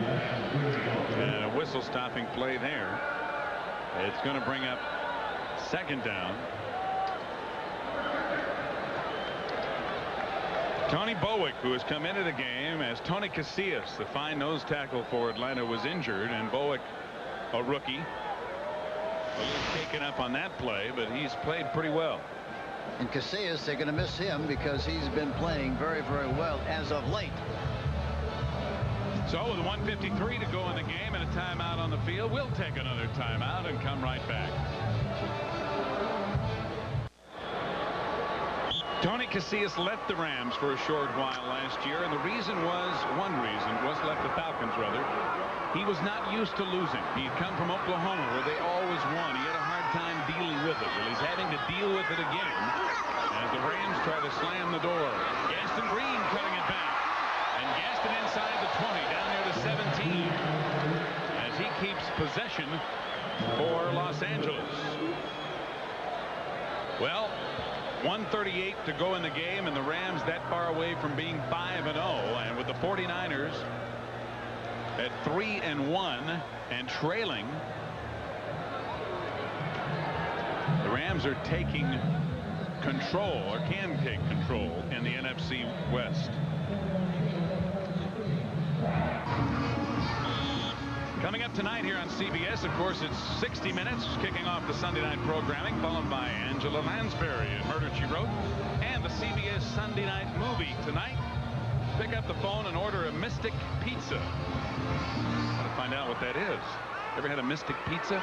And a whistle stopping play there. It's going to bring up second down. Tony Bowick, who has come into the game as Tony Casillas, the fine nose tackle for Atlanta, was injured, and Bowick, a rookie, a little taken up on that play, but he's played pretty well. And Casillas, they're going to miss him because he's been playing very, very well as of late. So with 1:53 to go in the game and a timeout on the field. We'll take another timeout and come right back. Tony Casillas left the Rams for a short while last year, and the reason was, left the Falcons rather. He was not used to losing. He had come from Oklahoma where they always won. He had a hard time dealing with it. Well, he's having to deal with it again as the Rams try to slam the door. Gaston Green cutting it back. And Gaston inside the 20, down there to 17 as he keeps possession for Los Angeles. Well, 1:38 to go in the game, and the Rams that far away from being 5-0, and with the 49ers at 3-1 and trailing, the Rams are taking control, or can take control, in the NFC West. Coming up tonight here on CBS, of course, it's 60 Minutes, kicking off the Sunday night programming, followed by Angela Lansbury and Murder, She Wrote, and the CBS Sunday night movie tonight. Pick up the phone and order a Mystic Pizza. Got to find out what that is. Ever had a Mystic Pizza?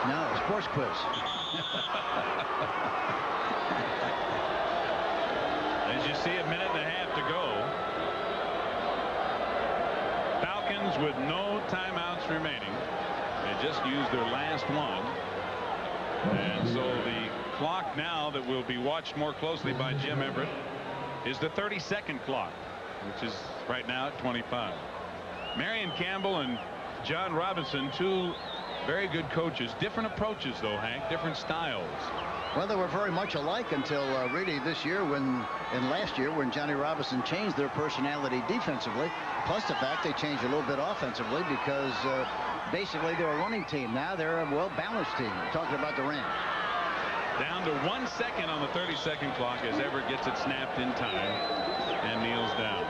No, sports quiz. As you see, a minute and a half to go. Falcons with no timeouts remaining. They just used their last one. And so the clock now that will be watched more closely by Jim Everett is the 30-second clock, which is right now at 25. Marion Campbell and John Robinson, two very good coaches. Different approaches, though, Hank, different styles. Well, they were very much alike until really this year and last year when Johnny Robinson changed their personality defensively, plus the fact they changed a little bit offensively because basically they're a running team. Now they're a well-balanced team. We're talking about the Rams. Down to 1 second on the 30-second clock as Everett gets it snapped in time and kneels down.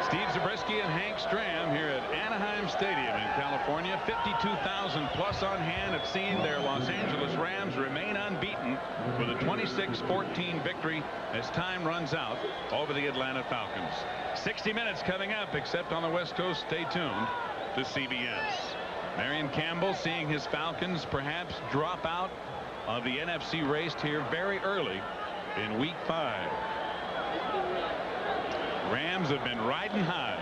Steve Zabriskie and Hank Stram here at Anaheim Stadium in California. 52,000 plus on hand have seen their Los Angeles Rams remain unbeaten with a 26-14 victory as time runs out over the Atlanta Falcons. 60 Minutes coming up, except on the West Coast. Stay tuned to CBS. Marion Campbell seeing his Falcons perhaps drop out of the NFC race here very early in Week 5. Rams have been riding high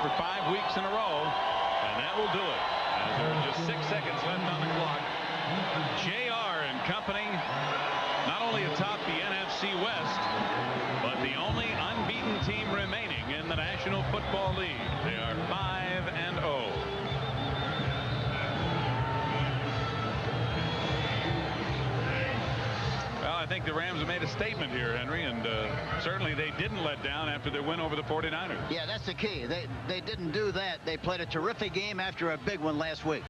for 5 weeks in a row, and that will do it as there are just 6 seconds left on the clock. JR and company not only atop the NFC West, but the only unbeaten team remaining in the National Football League. They are 5-0. I think the Rams have made a statement here, Henry, and certainly they didn't let down after their win over the 49ers. Yeah, that's the key. They didn't do that. They played a terrific game after a big one last week.